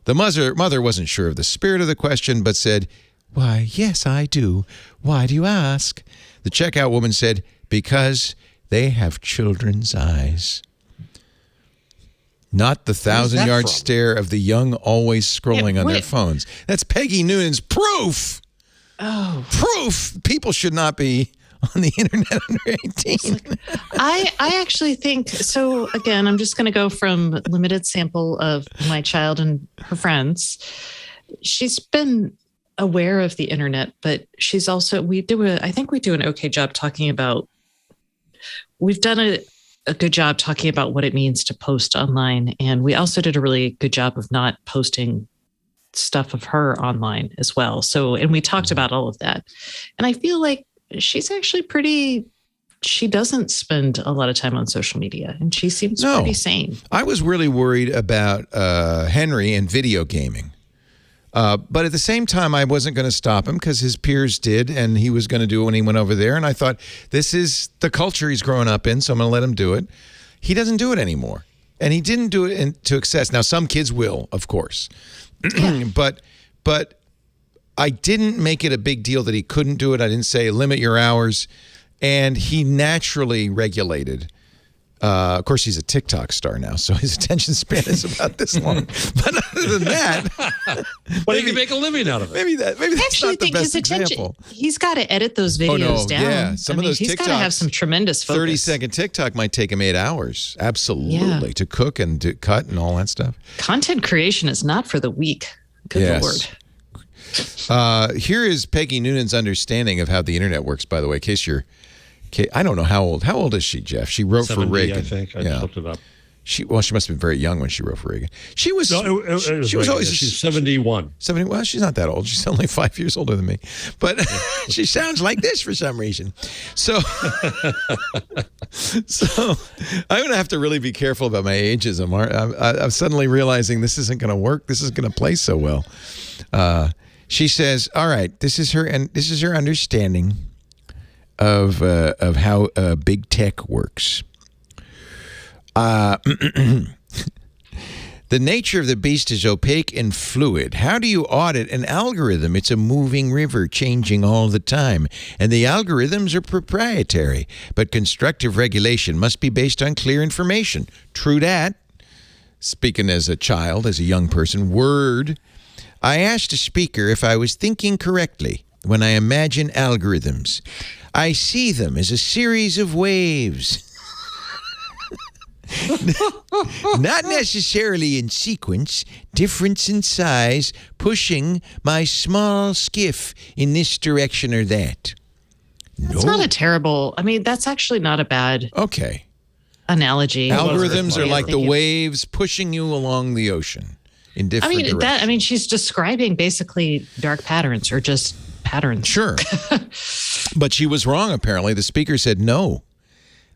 The mother wasn't sure of the spirit of the question, but said, "Why, yes, I do. Why do you ask?" The checkout woman said, "Because they have children's eyes." Not the 1,000-yard stare of the young always scrolling on their phones. That's Peggy Noonan's proof. Oh. Proof people should not be on the internet under 18. I actually think, so again, I'm just going to go from limited sample of my child and her friends. She's been aware of the internet, but she's also, I think we do an okay job talking about, we've done a good job talking about what it means to post online. And we also did a really good job of not posting stuff of her online as well. So, and we talked about all of that. And I feel like she's actually she doesn't spend a lot of time on social media and she seems pretty sane. I was really worried about Henry and video gaming. But at the same time, I wasn't going to stop him because his peers did, and he was going to do it when he went over there. And I thought, this is the culture he's growing up in, so I'm going to let him do it. He doesn't do it anymore. And he didn't do it to excess. Now, some kids will, of course. But I didn't make it a big deal that he couldn't do it. I didn't say limit your hours. And he naturally regulated. Of course, he's a TikTok star now, so his attention span is about this long. But other than that, but he can make a living out of it. Maybe that's not the best example. He's got to edit those videos down. Yeah, some of those he's TikToks. He's got to have some tremendous focus. 30-second TikTok might take him 8 hours, absolutely, to cook and to cut and all that stuff. Content creation is not for the weak. Good Lord. Here is Peggy Noonan's understanding of how the internet works. By the way, in case you're. I don't know how old. How old is she, Jeff? She wrote 70, for Reagan. I think. I just looked it up. She must have been very young when she wrote for Reagan. She was always she's 71. 70. Well, she's not that old. She's only 5 years older than me, but she sounds like this for some reason. So, I'm going to have to really be careful about my ageism. I'm suddenly realizing this isn't going to work. This isn't going to play so well. She says, "All right, this is her understanding of how big tech works." The nature of the beast is opaque and fluid. How do you audit an algorithm? It's a moving river, changing all the time. And the algorithms are proprietary. But constructive regulation must be based on clear information. True that. Speaking as a child, as a young person, word. I asked a speaker if I was thinking correctly when I imagine algorithms. I see them as a series of waves. Not necessarily in sequence, difference in size, pushing my small skiff in this direction or that. It's not a terrible, that's actually not a bad analogy. Algorithms are like the waves pushing you along the ocean in different directions. She's describing basically dark patterns or just patterns. Sure. But she was wrong, apparently. The speaker said, no,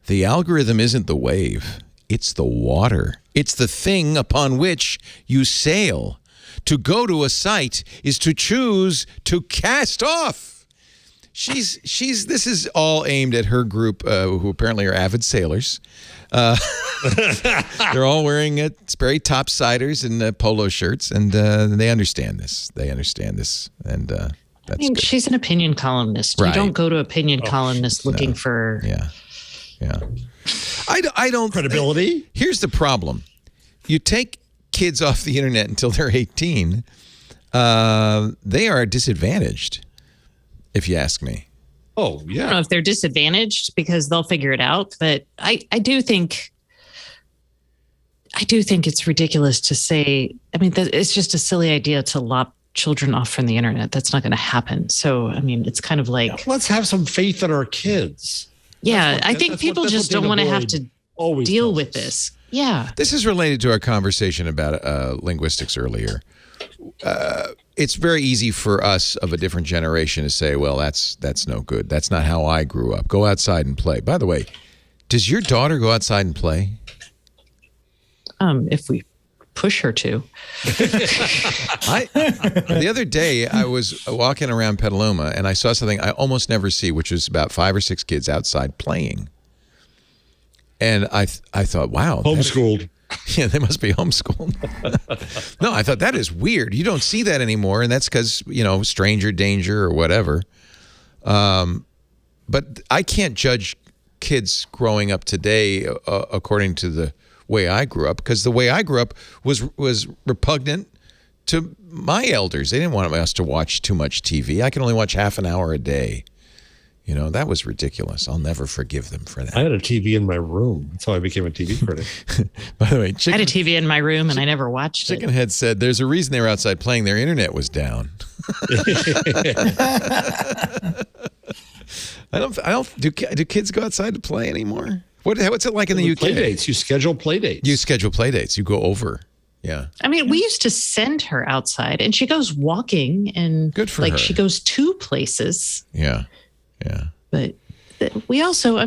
the algorithm isn't the wave. It's the water. It's the thing upon which you sail. To go to a site is to choose to cast off. This is all aimed at her group, who apparently are avid sailors. They're all wearing very topsiders and polo shirts, and they understand this. And that's good. She's an opinion columnist. Right. You don't go to opinion columnists looking for... Yeah. I don't... Credibility? Here's the problem. You take kids off the internet until they're 18, they are disadvantaged, if you ask me. Oh, yeah. I don't know if they're disadvantaged because they'll figure it out, but I do think it's ridiculous to say, it's just a silly idea to lop children off from the internet. That's not going to happen. So, it's kind of like... Let's have some faith in our kids. Yeah, I think people just don't want to have to deal with this. Yeah. This is related to our conversation about linguistics earlier. It's very easy for us of a different generation to say, well, that's no good. That's not how I grew up. Go outside and play. By the way, does your daughter go outside and play? If we push her to. The other day, I was walking around Petaluma, and I saw something I almost never see, which was about 5 or 6 kids outside playing. And I thought, wow. Homeschooled. Yeah, they must be homeschooled. No, I thought that is weird. You don't see that anymore, and that's because, stranger danger or whatever. But I can't judge kids growing up today according to the way I grew up, because the way I grew up was repugnant to my elders. They didn't want us to watch too much TV. I can only watch half an hour a day. That was ridiculous. I'll never forgive them for that. I had a TV in my room. That's how I became a TV critic. By the way, I had a TV in my room and I never watched it. Chickenhead said there's a reason they were outside playing. Their internet was down. Do kids go outside to play anymore? What's it like in the UK? Play dates. You schedule play dates. You go over. Yeah. We used to send her outside, and she goes walking, and good for her. She goes 2 places. Yeah. But we also,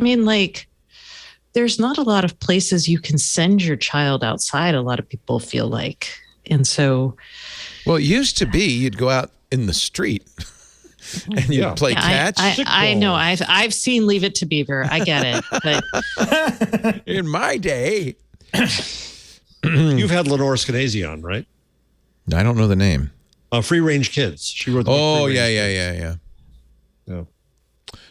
there's not a lot of places you can send your child outside. A lot of people feel like, and so. Well, it used to be you'd go out in the street. And you play catch? I know. I've seen Leave It to Beaver. I get it. But in my day. You've had Lenore Skenazy on, right? I don't know the name. Free Range Kids. She wrote the book. Yeah.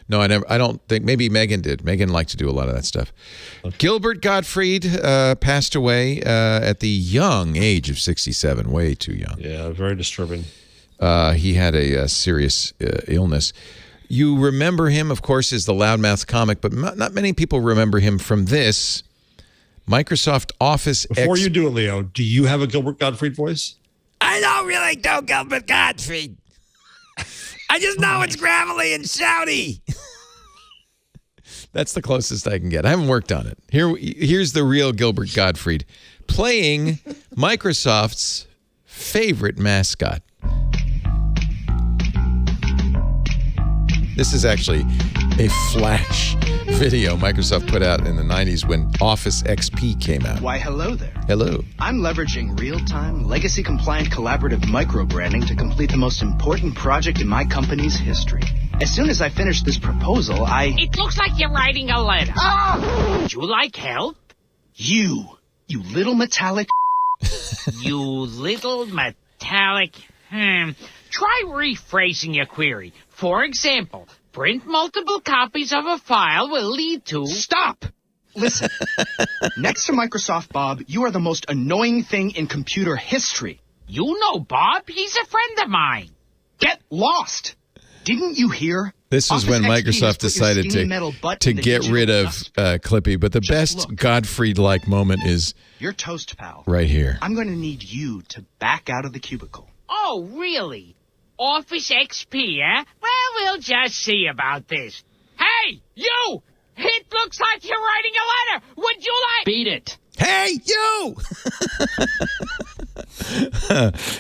No, I don't think. Maybe Megan did. Megan liked to do a lot of that stuff. Okay. Gilbert Gottfried passed away at the young age of 67. Way too young. Yeah, very disturbing. He had a serious illness. You remember him, of course, as the loudmouth comic, but not many people remember him from this Microsoft Office. Before you do it, Leo, do you have a Gilbert Gottfried voice? I don't really do Gilbert Gottfried. I just know it's gravelly and shouty. That's the closest I can get. I haven't worked on it. Here's the real Gilbert Gottfried playing Microsoft's favorite mascot. This is actually a flash video Microsoft put out in the 90s when Office XP came out. Why, hello there. Hello. I'm leveraging real-time, legacy-compliant collaborative micro-branding to complete the most important project in my company's history. As soon as I finish this proposal, It looks like you're writing a letter. Oh! Would you like help? You little metallic... You little metallic... Try rephrasing your query. For example, print multiple copies of a file will lead to... Stop! Listen. Next to Microsoft Bob, you are the most annoying thing in computer history. You know Bob. He's a friend of mine. Get lost! Didn't you hear? This was when Office XP has Microsoft put your decided skinny metal butt to in the get digital rid of dust. Clippy, but the Just best look. Gottfried-like moment is Your toast, pal. right here. I'm going to need you to back out of the cubicle. Oh, really? Office XP, eh? Well, we'll just see about this. Hey, you! It looks like you're writing a letter. Would you like... Beat it. Hey, you!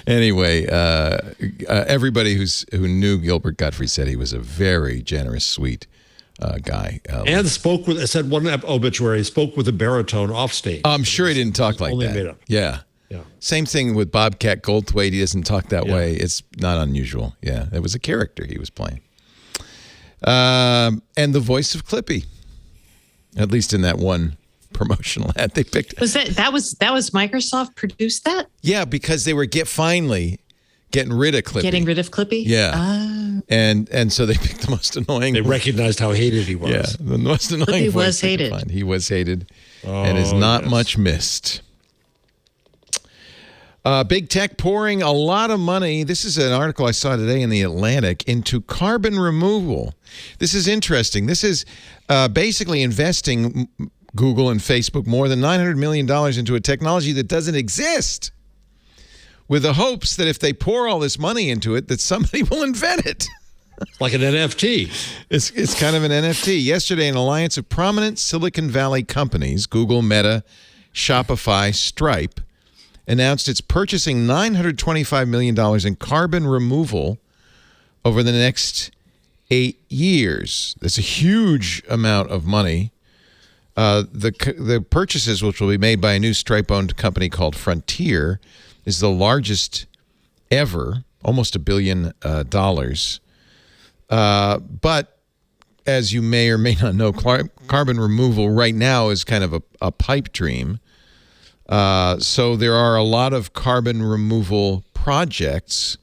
Anyway, everybody who knew Gilbert Gottfried said he was a very generous, sweet guy. And said one obituary, spoke with a baritone off stage. I'm sure he didn't talk like Only that. made up. Yeah. Yeah. Same thing with Bobcat Goldthwait. He doesn't talk that Yeah. way. It's not unusual. Yeah, it was a character he was playing. And the voice of Clippy, at least in that one promotional ad they picked. Was that was Microsoft produced that? Yeah, because they were finally getting rid of Clippy. Getting rid of Clippy? Yeah. And so they picked the most annoying. They recognized how hated he was. Yeah, the most annoying Clippy voice was they could hated. find. He was hated and is not much missed. Big tech pouring a lot of money. This is an article I saw today in The Atlantic into carbon removal. This is interesting. This is basically investing Google and Facebook more than $900 million into a technology that doesn't exist, with the hopes that if they pour all this money into it, that somebody will invent it. Like an NFT. It's kind of an NFT. Yesterday, an alliance of prominent Silicon Valley companies, Google, Meta, Shopify, Stripe, announced it's purchasing $925 million in carbon removal over the next 8 years. That's a huge amount of money. The purchases, which will be made by a new Stripe-owned company called Frontier, is the largest ever, almost $1 billion. But as you may or may not know, carbon removal right now is kind of a pipe dream. So there are a lot of carbon removal projects,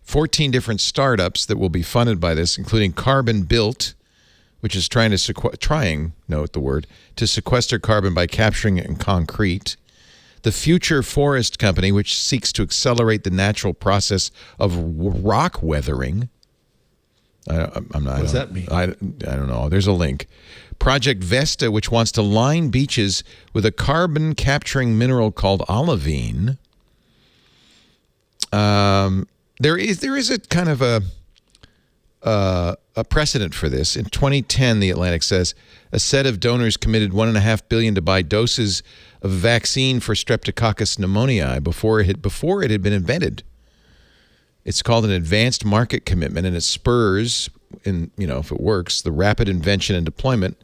14 different startups that will be funded by this, including Carbon Built, which is to sequester carbon by capturing it in concrete. The Future Forest Company, which seeks to accelerate the natural process of rock weathering. What does that mean? I don't know. There's a link. Project Vesta, which wants to line beaches with a carbon-capturing mineral called olivine. There is a kind of a precedent for this. In 2010, The Atlantic says, a set of donors committed $1.5 billion to buy doses of vaccine for Streptococcus pneumoniae before it had been invented. It's called an advanced market commitment, and it spurs, if it works, the rapid invention and deployment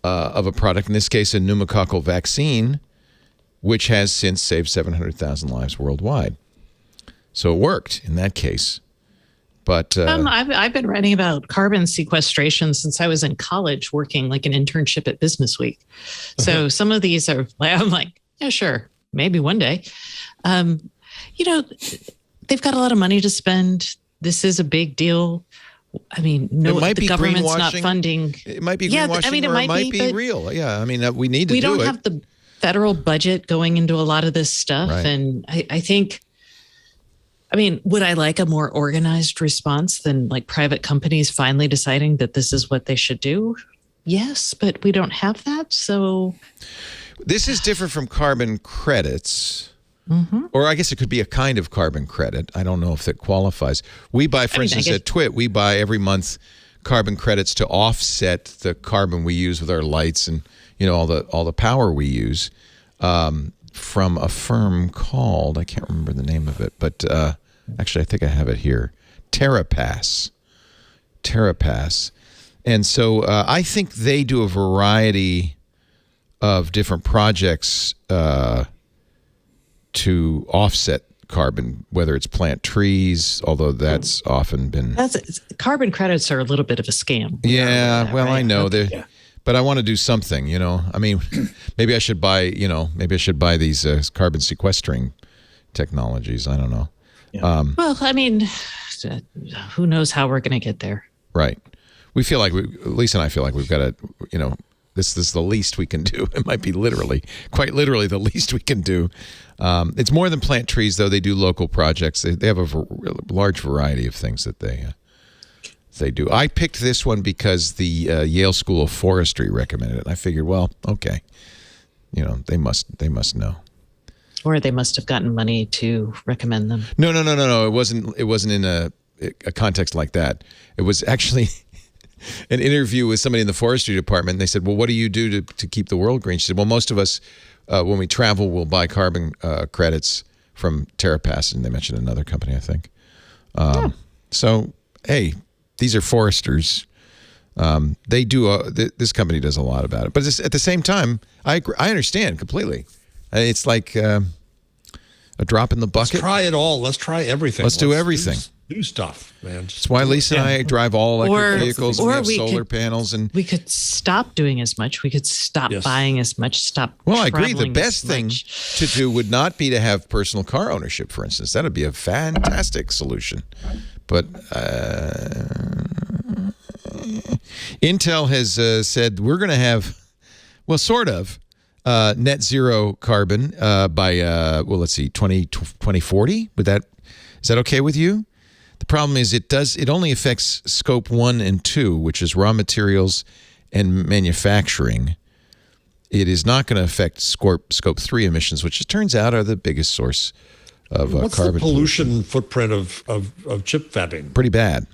of a product, in this case, a pneumococcal vaccine, which has since saved 700,000 lives worldwide. So it worked in that case. But I've been writing about carbon sequestration since I was in college, working like an internship at Business Week. So some of these are, I'm like, yeah, sure, maybe one day. They've got a lot of money to spend. This is a big deal. I mean, the government's not funding. It might be greenwashing, or it might be real. Yeah, I mean, we need to do it. We don't have the federal budget going into a lot of this stuff. Right. And I think, would I like a more organized response than like private companies finally deciding that this is what they should do? Yes, but we don't have that. So this is different from carbon credits. Mm-hmm. Or I guess it could be a kind of carbon credit. I don't know if that qualifies. We buy, for instance, at Twit, we buy every month carbon credits to offset the carbon we use with our lights and all the power we use, from a firm called, I can't remember the name of it, but actually I think I have it here, TerraPass. And so I think they do a variety of different projects to offset carbon, whether it's plant trees, although that's often been... Carbon credits are a little bit of a scam. Yeah, well, right? I know. Okay. But I want to do something, I mean, maybe I should buy these carbon sequestering technologies. I don't know. Yeah. Well, I mean, who knows how we're going to get there. Right. We feel like, Lisa and I feel like we've got to, this is the least we can do. It might be quite literally the least we can do. It's more than plant trees, though. They do local projects. They have a large variety of things that they do. I picked this one because the Yale School of Forestry recommended it. And I figured, well, okay, they must know. Or they must have gotten money to recommend them. No. It wasn't in a context like that. It was actually an interview with somebody in the forestry department. And they said, well, what do you do to keep the world green? She said, well, most of us, when we travel, we'll buy carbon credits from TerraPass. And they mentioned another company, I think. So, hey, these are foresters. They do. This company does a lot about it. But at the same time, I understand completely. It's like a drop in the bucket. Let's try it all. Let's try everything. Let's do everything. Do stuff, man. That's why Lisa and I drive all electric vehicles. Or we have solar panels, and we could stop doing as much. We could stop buying as much. Stop. Well, I agree. The best thing to do would not be to have personal car ownership, for instance. That would be a fantastic solution. But Intel has said we're going to have, well, sort of, net zero carbon by let's see, 2040. Is that okay with you? The problem is it only affects scope 1 and 2, which is raw materials and manufacturing. It is not going to affect scope 3 emissions, which it turns out are the biggest source of What's carbon the pollution footprint of chip fabbing? Pretty bad.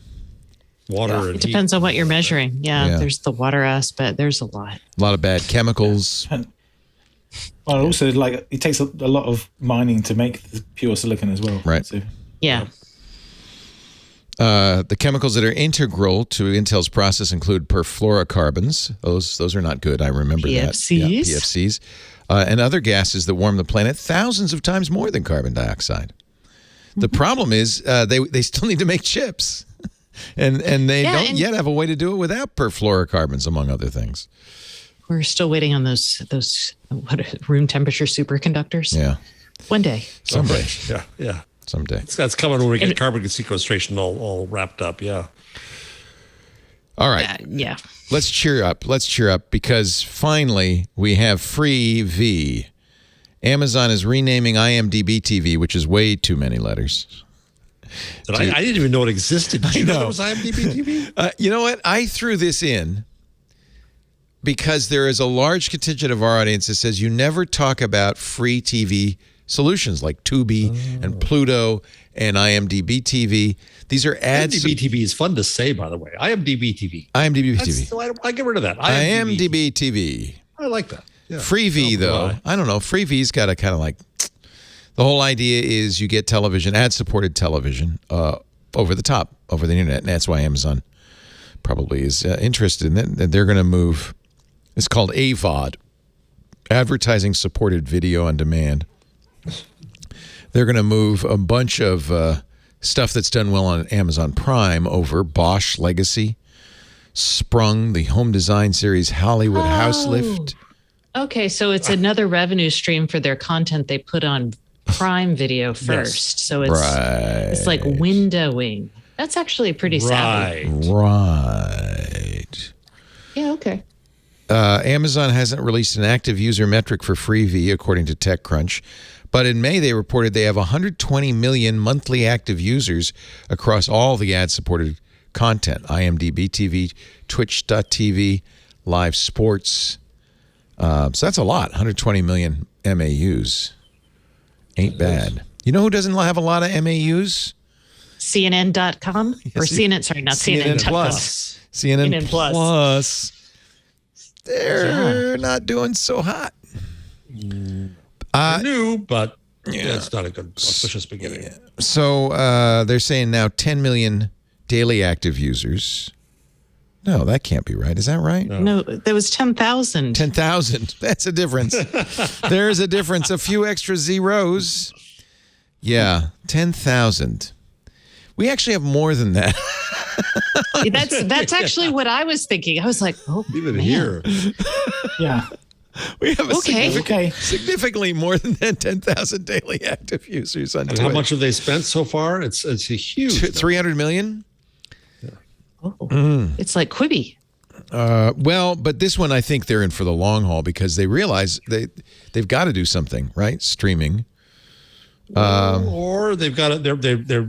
Water and it depends on what you're measuring. Yeah, there's the water aspect. There's a lot. A lot of bad chemicals. Well, also, like, it takes a lot of mining to make the pure silicon as well. Right. So, yeah. The chemicals that are integral to Intel's process include perfluorocarbons. Those are not good. I remember PFCs. that. Yeah, PFCs. And other gases that warm the planet thousands of times more than carbon dioxide. The problem is they still need to make chips. and they don't yet have a way to do it without perfluorocarbons, among other things. We're still waiting on those room temperature superconductors. Yeah. One day. Someday. Yeah. Someday. That's coming when we get carbon sequestration all wrapped up. Yeah. All right. Yeah. Let's cheer up because finally we have free V. Amazon is renaming Imdb TV, which is way too many letters. I didn't even know it existed. Did you know it was Imdb TV? You know what? I threw this in because there is a large contingent of our audience that says you never talk about free TV solutions like Tubi and Pluto and IMDb TV. These are ads. IMDb TV is fun to say, by the way. IMDb TV. IMDb TV. I get rid of that. IMDb TV. I like that. Yeah. Free V, though. I don't know. Free V's got to kind of like... The whole idea is you get television, ad-supported television, over the top, over the internet. And that's why Amazon probably is interested in it. They're going to move... It's called AVOD, Advertising-Supported Video on Demand. They're going to move a bunch of stuff that's done well on Amazon Prime over Bosch Legacy, Sprung, the home design series Hollywood House Lift. Okay, so it's another revenue stream for their content they put on Prime Video first. So it's like windowing. That's actually pretty savvy. Right. Yeah, okay. Amazon hasn't released an active user metric for FreeV, according to TechCrunch. But in May, they reported they have 120 million monthly active users across all the ad-supported content. IMDb TV, Twitch.tv, live sports. So that's a lot, 120 million MAUs. Ain't bad. You know who doesn't have a lot of MAUs? CNN.com? Or CNN, sorry, not CNN.com. Plus. CNN Plus. They're not doing so hot. New, but it's not a good auspicious beginning. Yeah. So they're saying now 10 million daily active users. No, that can't be right. Is that right? No, there was 10,000. 10,000. That's a difference. There's a difference. A few extra zeros. Yeah, 10,000. We actually have more than that. That's actually what I was thinking. I was like, oh, Even man. here. Yeah. We have Okay. significantly more than that 10,000 daily active users on And Twitch. how much have they spent so far? It's a huge. 300 million? Oh, It's like Quibi. Well, but this one I think they're in for the long haul because they realize they've got to do something, right? Streaming. Or they've got it.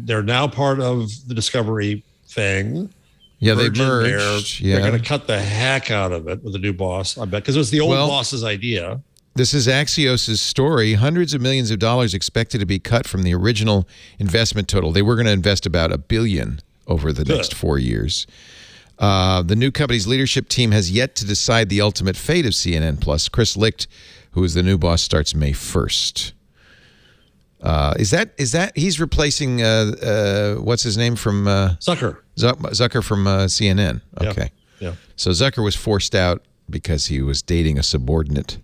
They're now part of the Discovery thing. Yeah, they Virgin, merged. They're going to cut the heck out of it with the new boss, I bet, because it was the old boss's idea. This is Axios' story. Hundreds of millions of dollars expected to be cut from the original investment total. They were going to invest about $1 billion over the next 4 years. The new company's leadership team has yet to decide the ultimate fate of CNN Plus. Chris Licht, who is the new boss, starts May 1st. Is that he's replacing what's his name from Zucker from CNN? Okay, yeah. So Zucker was forced out because he was dating a subordinate.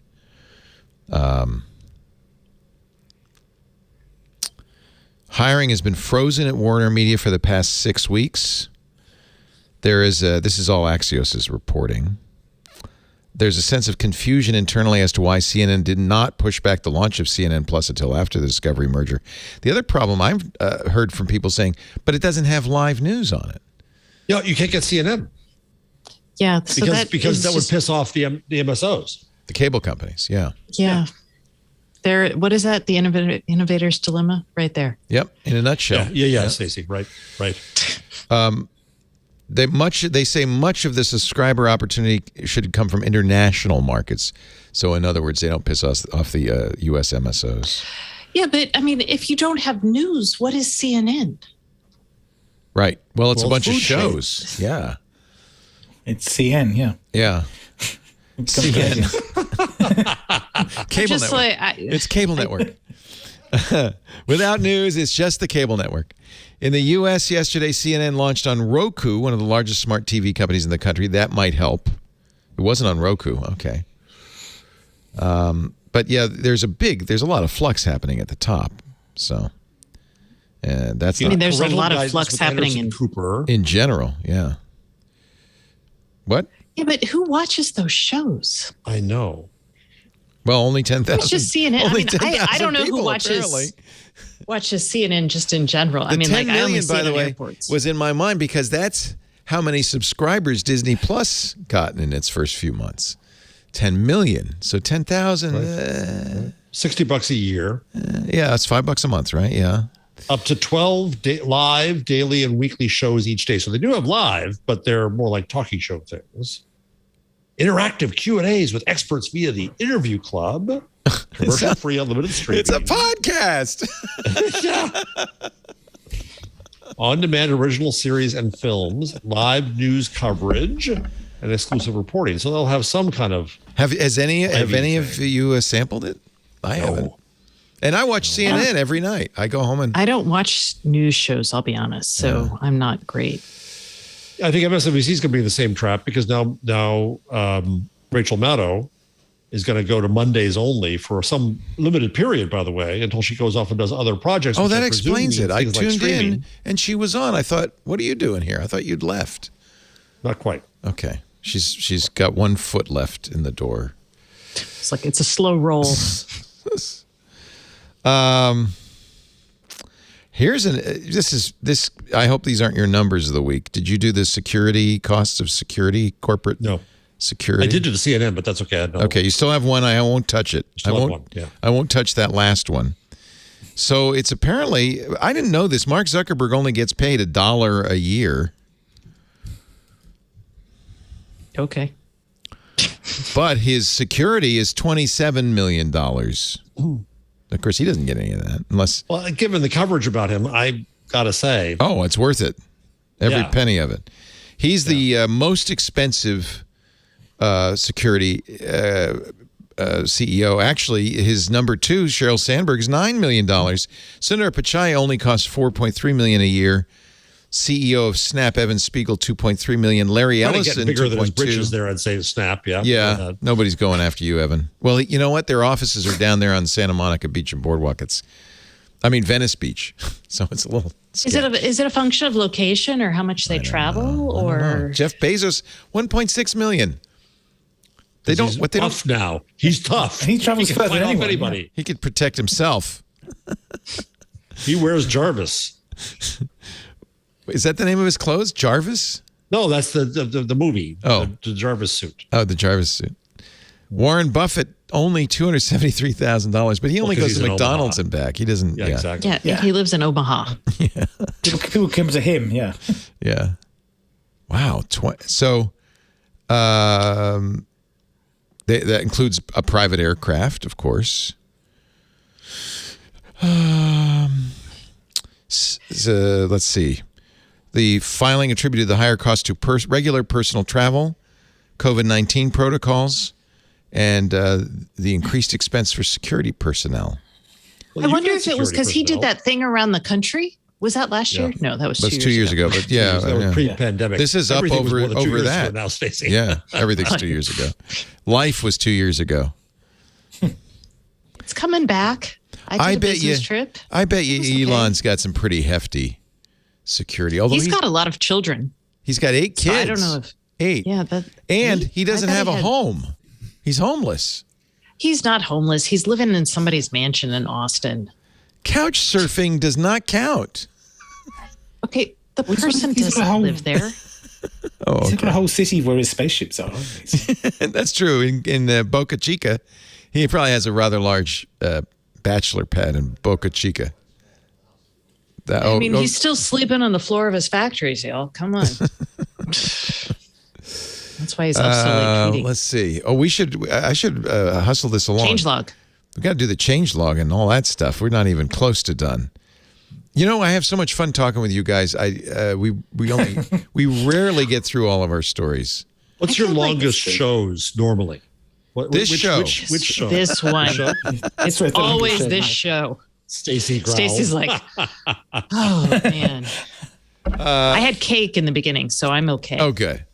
Hiring has been frozen at Warner Media for the past 6 weeks. This is all Axios' reporting. There's a sense of confusion internally as to why CNN did not push back the launch of CNN Plus until after the Discovery merger. The other problem I've heard from people saying, but it doesn't have live news on it. Yeah, you can't get CNN. Yeah, so because that would piss off the MSOs. The cable companies, yeah. Yeah. What is that? The innovator's dilemma, right there. Yep, in a nutshell. Yeah, Stacey, right. They say much of the subscriber opportunity should come from international markets. So in other words, they don't piss us off the U.S. MSOs. Yeah, but I mean, if you don't have news, what is CNN? Right. Well, it's a bunch of food shows. Yeah. It's CN, yeah. Yeah. CN. Cable Just network. It's cable network. Without news, it's just the cable network. In the U.S. yesterday, CNN launched on Roku, one of the largest smart TV companies in the country. That might help. It wasn't on Roku. Okay. But yeah, there's a lot of flux happening at the top. So, and that's there's a lot of flux happening in general. Yeah. What? Yeah, but who watches those shows? I know. Well, only 10,000. It's just CNN. I don't know who watches CNN just in general. The 10 million, by the way, was in my mind because that's how many subscribers Disney Plus got in its first few months. 10 million. So 10,000. Right. $60 a year. Yeah, it's $5 a month, right? Yeah. Up to 12 live, daily, and weekly shows each day. So they do have live, but they're more like talking show things. Interactive Q&As with experts via the Interview Club. Commercial-free, unlimited streaming. It's a podcast. Yeah. On-demand original series and films, live news coverage, and exclusive reporting. So they'll have some kind of... Have any of you sampled it? I haven't. And I watch CNN every night. I go home and... I don't watch news shows, I'll be honest. So I'm not great. I think MSNBC is going to be in the same trap because now Rachel Maddow is going to go to Mondays only for some limited period, by the way, until she goes off and does other projects. Oh, that explains it. I tuned in and she was on. I thought, what are you doing here? I thought you'd left. Not quite. Okay. She's got 1 foot left in the door. It's like it's a slow roll. I hope these aren't your numbers of the week. Did you do the security costs of security, corporate security? I did do the CNN, but that's okay. Okay, you still have one. I won't touch it. I won't touch that last one. So it's apparently, I didn't know this. Mark Zuckerberg only gets paid $1 a year. Okay. But his security is $27 million. Ooh. Of course, he doesn't get any of that unless... Well, given the coverage about him, I got to say... Oh, it's worth it. Every penny of it. He's the most expensive security CEO. Actually, his number two, Sheryl Sandberg, is $9 million. Sundar Pichai only costs $4.3 million a year. CEO of Snap, Evan Spiegel, $2.3 million. Larry Ellison, bigger than his 2.2. britches there, I'd say Snap. Yeah. Yeah. Nobody's going after you, Evan. Well, you know what? Their offices are down there on Santa Monica Beach and Boardwalk. Venice Beach. So it's a little. Is it a function of location or how much they travel or Jeff Bezos, $1.6 million. They don't. What they tough don't now. He's tough. He travels can further fight than off anyone, anybody. He could protect himself. He wears Jarvis. Is that the name of his clothes? Jarvis? No, that's the movie. Oh. The Jarvis suit. Oh, the Jarvis suit. Warren Buffett, only $273,000, but he only goes to McDonald's and back. He doesn't. Yeah, exactly. Yeah, he lives in Omaha. People come to him, yeah. Yeah. Wow. That includes a private aircraft, of course. Let's see. The filing attributed the higher cost to regular personal travel, COVID-19 protocols, and the increased expense for security personnel. I wonder if it was because he did that thing around the country. Was that last year? No, that was 2 years ago. But yeah, pre-pandemic. This is up over that. Now, Stacey. Yeah, everything's 2 years ago. Life was 2 years ago. It's coming back. I did a business trip. I bet you Elon's got some pretty hefty security. Although he's got a lot of children. He's got 8 kids. So I don't know if 8. Yeah, he doesn't have a home. He's homeless. He's not homeless. He's living in somebody's mansion in Austin. Couch surfing does not count. Okay, the person doesn't live there. Oh, okay. He's got a whole city where his spaceships are. That's true. In Boca Chica, he probably has a rather large bachelor pad in Boca Chica. He's still sleeping on the floor of his factories, y'all. Come on. That's why he's up so late tweeting. Let's see. I should hustle this along. Changelog. We got to do the changelog and all that stuff. We're not even close to done. You know, I have so much fun talking with you guys. We rarely get through all of our stories. What's your longest shows normally? Which show? Which show? This one. It's always this show. Stacey growls. Stacey's like, oh man. I had cake in the beginning, so I'm okay. Oh, good.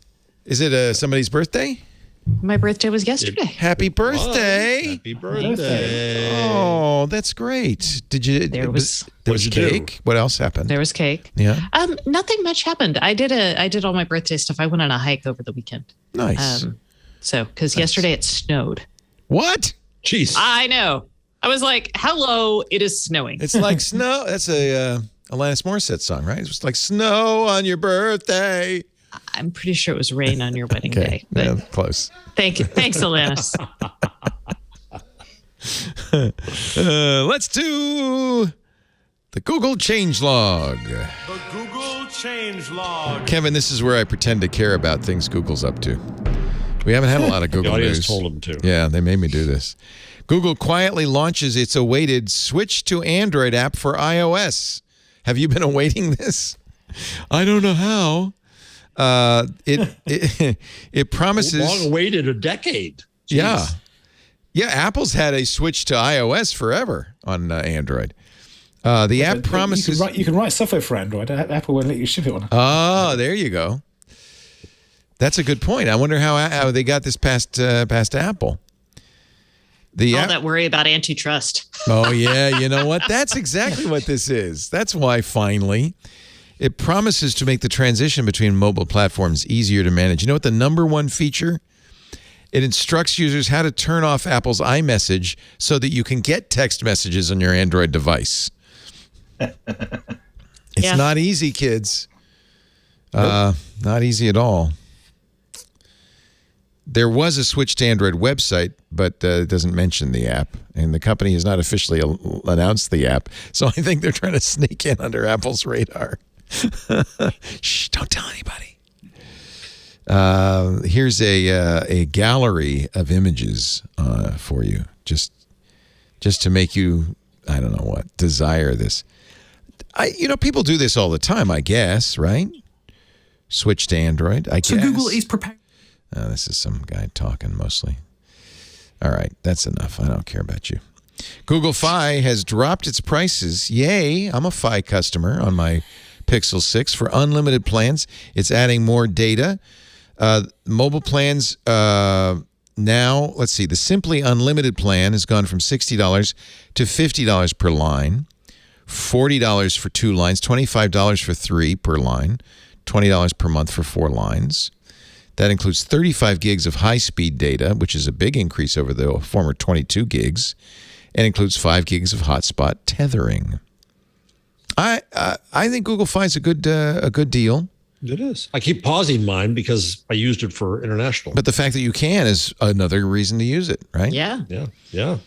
Is it somebody's birthday? My birthday was yesterday. Happy birthday! Happy birthday! Oh, that's great. Did you? There was cake. What else happened? There was cake. Yeah. Nothing much happened. I did all my birthday stuff. I went on a hike over the weekend. Nice. Because yesterday it snowed. What? Jeez. I know. I was like, hello, it is snowing. It's like snow. That's a Alanis Morissette song, right? It's like snow on your birthday. I'm pretty sure it was rain on your wedding day. But yeah, close. Thank you. Thanks, Alanis. Let's do the Google changelog. The Google changelog. Kevin, this is where I pretend to care about things Google's up to. We haven't had a lot of Google the audience news. told them to. Yeah, they made me do this. Google quietly launches its awaited switch to Android app for iOS. Have you been awaiting this? I don't know how. It promises long awaited, a decade. Jeez. Yeah. Apple's had a switch to iOS forever on Android. The app promises you can write software for Android. Apple won't let you ship it on. Oh, there you go. That's a good point. I wonder how they got this past Apple. That worry about antitrust. Oh yeah, you know what? That's exactly what this is. That's why finally. It promises to make the transition between mobile platforms easier to manage. You know what the number one feature? It instructs users how to turn off Apple's iMessage so that you can get text messages on your Android device. It's not easy, kids. Not easy at all. There was a switch to Android website, but it doesn't mention the app. And the company has not officially announced the app. So I think they're trying to sneak in under Apple's radar. Shh, don't tell anybody. Here's a gallery of images for you, just to make you, I don't know what, desire this. People do this all the time, I guess, right? switch to Android, I guess. So Google is prepared. This is some guy talking mostly. All right, that's enough. I don't care about you. Google Fi has dropped its prices. Yay, I'm a Fi customer on my Pixel 6 for unlimited plans. It's adding more data. Mobile plans now, let's see, the Simply Unlimited plan has gone from $60 to $50 per line, $40 for 2 lines, $25 for 3 per line, $20 per month for 4 lines. That includes 35 gigs of high-speed data, which is a big increase over the former 22 gigs, and includes 5 gigs of hotspot tethering. I think Google Fi is a good deal. It is. I keep pausing mine because I used it for international. But the fact that you can is another reason to use it, right? Yeah. Yeah.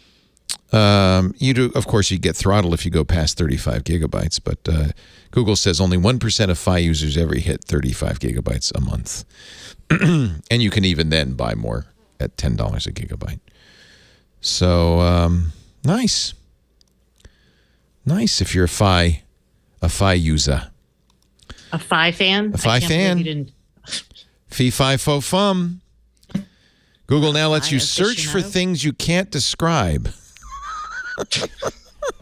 You do, of course, you get throttled if you go past 35 gigabytes, but Google says only 1% of Fi users ever hit 35 gigabytes a month. And you can even then buy more at $10 a gigabyte. So, nice. Nice if you're a Fi user. A Fi fan? A Fi fan. Fee, fi, fo, fum. Google now lets you search for things you can't describe.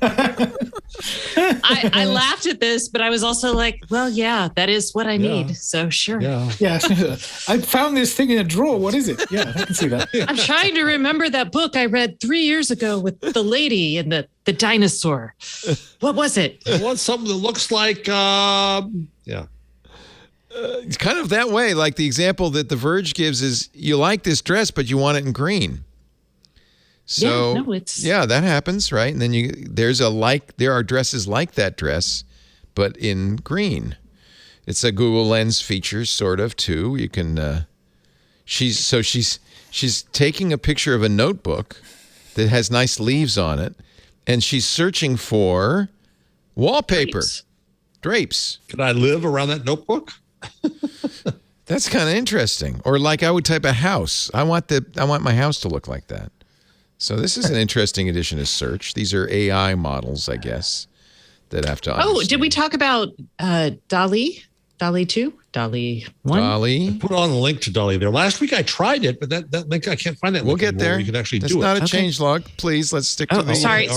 I laughed at this, but I was also like, well, yeah, that is what I need. So sure. Yeah. I found this thing in a drawer. What is it? Yeah, I can see that. I'm trying to remember that book I read 3 years ago with the lady and the dinosaur. What was it? I want something that looks like, It's kind of that way. Like the example that The Verge gives is you like this dress, but you want it in green. So that happens, right? And then there are dresses like that dress, but in green. It's a Google Lens feature, sort of, too. You can. She's taking a picture of a notebook that has nice leaves on it, and she's searching for wallpaper, drapes. Could I live around that notebook? That's kind of interesting. Or like I would type a house. I want my house to look like that. So this is an interesting addition to search. These are AI models, I guess, that have to understand. Oh, did we talk about DALL-E? DALL-E 2? DALL-E 1? DALL-E? I put on a link to DALL-E there. Last week I tried it, but that link, I can't find that we'll link get anymore there. You can actually That's do it. not a changelog. Please, let's stick to the... Sorry.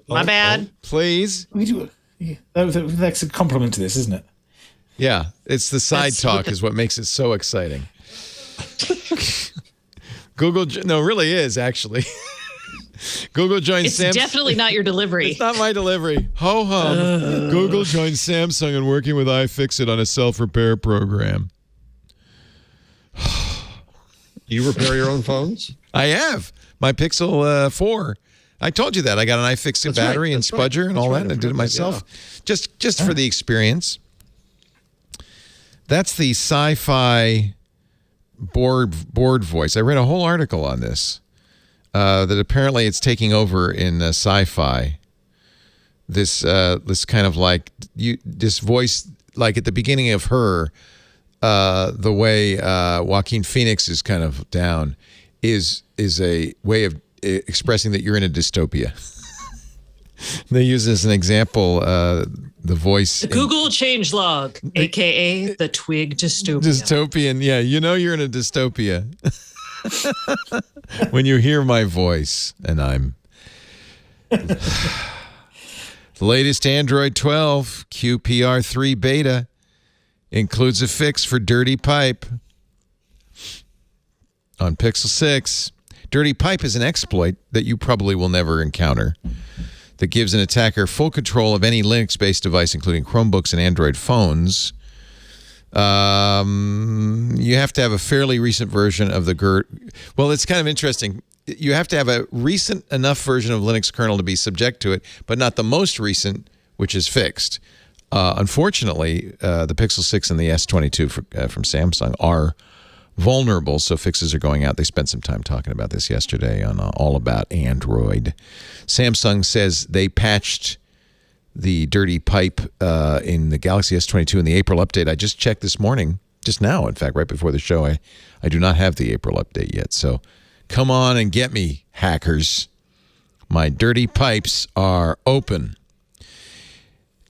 My bad. Please. We do it. That's a compliment to this, isn't it? Yeah, it's the side talk is what makes it so exciting. Google, no, it really is, actually. Google joins Samsung. It's definitely not your delivery. It's not my delivery. Ho hum. Google joins Samsung in working with iFixit on a self-repair program. You repair your own phones? I have. My Pixel 4. I told you that. I got an iFixit battery and spudger and all that, and I did it myself. Just for the experience. That's the sci-fi board voice. I read a whole article on this. That apparently it's taking over in sci-fi. This kind of like this voice, like at the beginning of Her, the way Joaquin Phoenix is kind of down, is a way of expressing that you're in a dystopia. They use as an example the voice. The Google changelog, a.k.a. the Twig dystopia. Dystopian, yeah. You know you're in a dystopia when you hear my voice, and I'm... The latest Android 12 QPR3 beta includes a fix for dirty pipe on Pixel 6. Dirty pipe is an exploit that you probably will never encounter that gives an attacker full control of any Linux-based device, including Chromebooks and Android phones. You have to have a fairly recent version of the Well, it's kind of interesting. You have to have a recent enough version of Linux kernel to be subject to it, but not the most recent, which is fixed. Unfortunately, the Pixel 6 and the S22 from Samsung are vulnerable, so fixes are going out. They spent some time talking about this yesterday on All About Android. Samsung says they patched the dirty pipe in the Galaxy S22 in the April update. I just checked this morning, just now, in fact, right before the show. I do not have the April update yet, so come on and get me, hackers. My dirty pipes are open.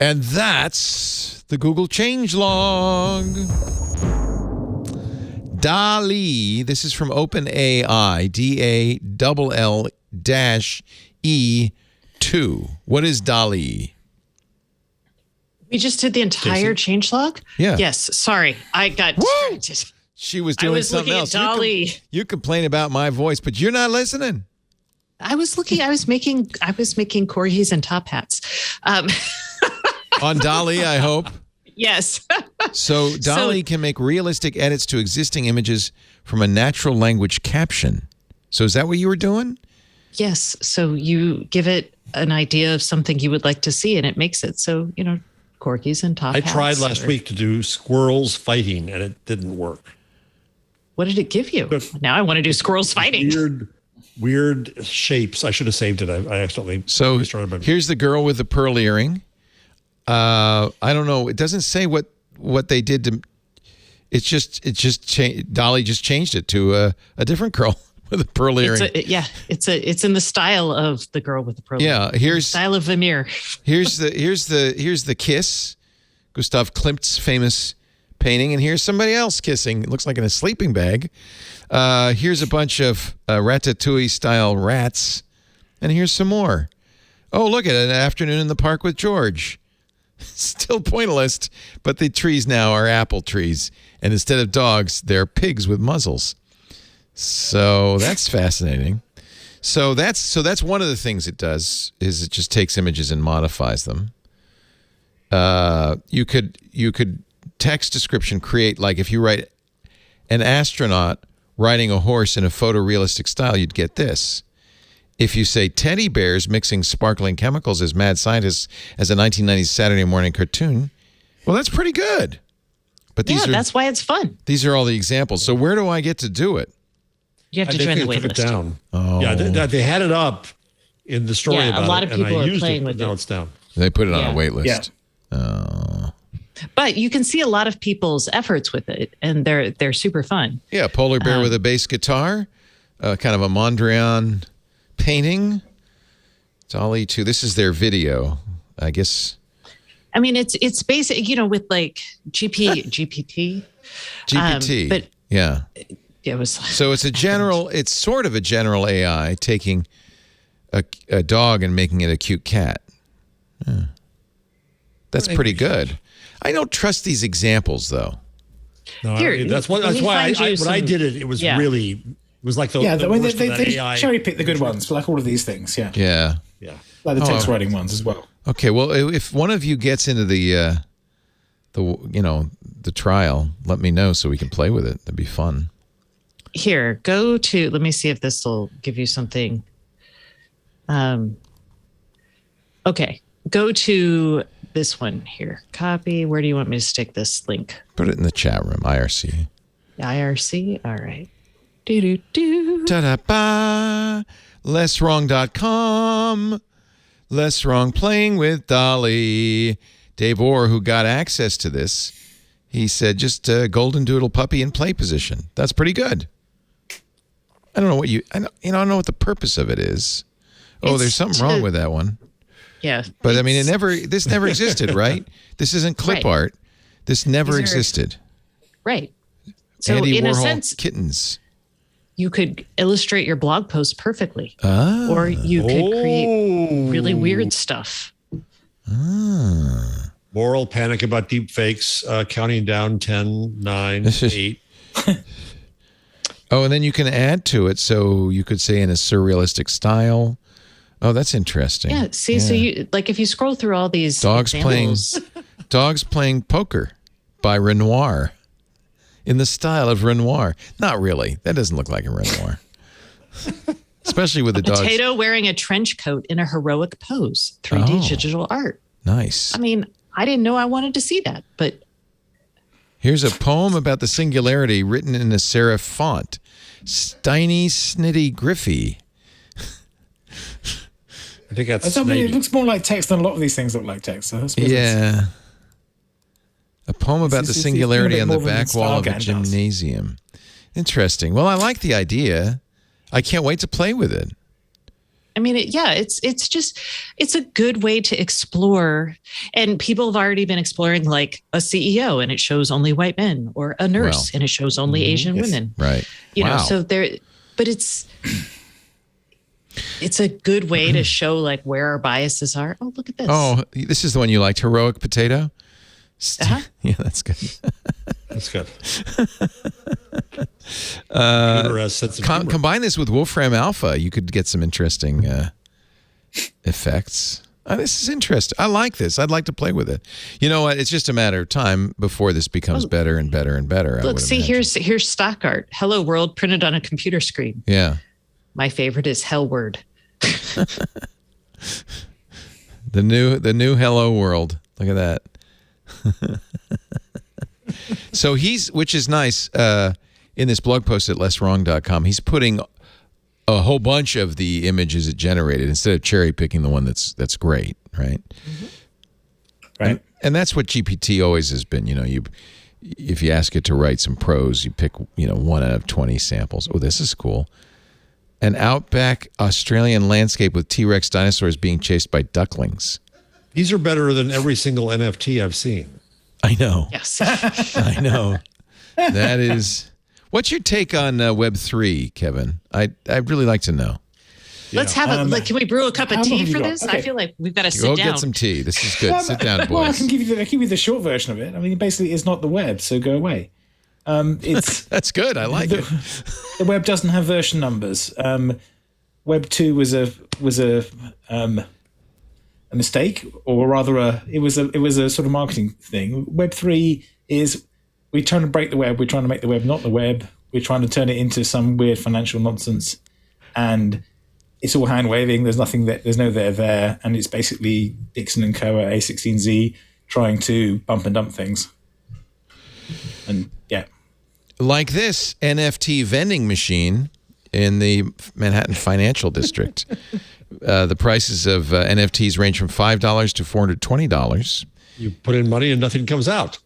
And that's the Google changelog. DALL-E, this is from OpenAI, DALL-E-2. What is DALL-E? We just did the entire changelog? Yeah. Yes. Sorry. I got distracted. She was doing something else. I was looking at DALL-E. You complain about my voice, but you're not listening. I was making corgis and top hats. On DALL-E, I hope. Yes. So DALL-E can make realistic edits to existing images from a natural language caption. So is that what you were doing? Yes. So you give it an idea of something you would like to see, and it makes it. So, corgis and top hats. I tried last week to do squirrels fighting, and it didn't work. What did it give you? Now I want to do squirrels fighting. Weird shapes. I should have saved it. I accidentally. So here's the girl with the pearl earring. I don't know. It doesn't say what they did to. It's just DALL-E just changed it to a different girl with a pearl earring. It's in the style of the girl with the pearl. Yeah, here's style of Vermeer. here's the kiss, Gustav Klimt's famous painting, and here's somebody else kissing. It looks like in a sleeping bag. Here's a bunch of Ratatouille style rats, and here's some more. Oh, look at an afternoon in the park with George. Still pointless, but the trees now are apple trees, and instead of dogs, they're pigs with muzzles. So that's fascinating. So that's one of the things it does is it just takes images and modifies them. You could text description create, like if you write an astronaut riding a horse in a photorealistic style, you'd get this. If you say teddy bears mixing sparkling chemicals as mad scientists as a 1990s Saturday morning cartoon, well, that's pretty good. But that's why it's fun. These are all the examples. So where do I get to do it? You have to join the wait list. Down. Oh. Yeah, they had it up in the story about it. A lot of people are playing with it. Now it's down. They put it on a wait list. Yeah. But you can see a lot of people's efforts with it, and they're super fun. Yeah, polar bear with a bass guitar, kind of a Mondrian painting. DALL-E 2. This is their video, I guess. I mean, it's basic, with like GPT. GPT. But yeah. It was. So it's sort of a general AI taking a dog and making it a cute cat. Yeah. That's pretty good. I don't trust these examples, though. No, that's why when I did it, it was really, it was like the they AI cherry pick the good ones, like all of these things. Yeah. Yeah. Like the text writing ones as well. Okay, well, if one of you gets into the trial, let me know so we can play with it. That'd be fun. Here, let me see if this will give you something. Okay, go to this one here. Copy. Where do you want me to stick this link? Put it in the chat room, IRC. IRC? All right. Do. Ta-da-ba. LessWrong.com. Less Wrong playing with DALL-E. Dave Orr, who got access to this, he said just golden doodle puppy in play position. That's pretty good. I don't know what I don't know what the purpose of it is. There's something wrong with that one. Yeah. But I mean, this never existed, right? This isn't clip art. This never existed. Right. So Andy in Warhol a sense, kittens. You could illustrate your blog post perfectly. Or you could create really weird stuff. Moral panic about deep fakes, counting down 10, 9, 8. And then you can add to it. So you could say in a surrealistic style. Oh, that's interesting. Yeah. See, so you if you scroll through all these dogs examples, playing poker by Renoir in the style of Renoir. Not really. That doesn't look like a Renoir. Especially with the dogs. Potato wearing a trench coat in a heroic pose. 3D digital art. Nice. I mean, I didn't know I wanted to see that, but here's a poem about the singularity written in a serif font. Steiny Snitty Griffey. I think that's. It looks more like text than a lot of these things look like text. So yeah. A poem about the singularity on the back wall of a gymnasium. Interesting. Well, I like the idea. I can't wait to play with it. I mean, it's a good way to explore. And people have already been exploring like a CEO and it shows only white men, or a nurse and it shows only Asian women. Right. You know, so but it's a good way to show like where our biases are. Oh, look at this. Oh, this is the one you liked, Heroic Potato? Yeah, that's good. That's good. Combine this with Wolfram Alpha, you could get some interesting effects. This is interesting. I like this. I'd like to play with it. You know what? It's just a matter of time before this becomes better and better and better. Look, see, here's stock art. Hello world printed on a computer screen. Yeah. My favorite is Hell Word. The new Hello World. Look at that. So which is nice, in this blog post at lesswrong.com, he's putting a whole bunch of the images it generated instead of cherry picking the one that's great, right? Mm-hmm. Right. And that's what GPT always has been. You know, if you ask it to write some prose, you pick 1 out of 20 samples. Oh, this is cool. An outback Australian landscape with T-Rex dinosaurs being chased by ducklings. These are better than every single NFT I've seen. I know. Yes. I know. That is. What's your take on Web3, Kevin? I'd really like to know. Let's have can we brew a cup of tea for this? Okay. I feel like we've got to sit down. Go get some tea. This is good. Sit down, boys. Well, I can give you the short version of it. I mean, basically, it's not the web, so go away. It's That's good. I like it. The web doesn't have version numbers. Web 2 was a mistake, or rather, it was a sort of marketing thing. Web 3 is we're trying to break the web. We're trying to make the web not the web. We're trying to turn it into some weird financial nonsense, and it's all hand waving. There's nothing that there's no there, and it's basically Dixon and Co. at A16Z trying to bump and dump things. And yeah, like this NFT vending machine in the Manhattan Financial District. The prices of NFTs range from $5 to $420. You put in money and nothing comes out.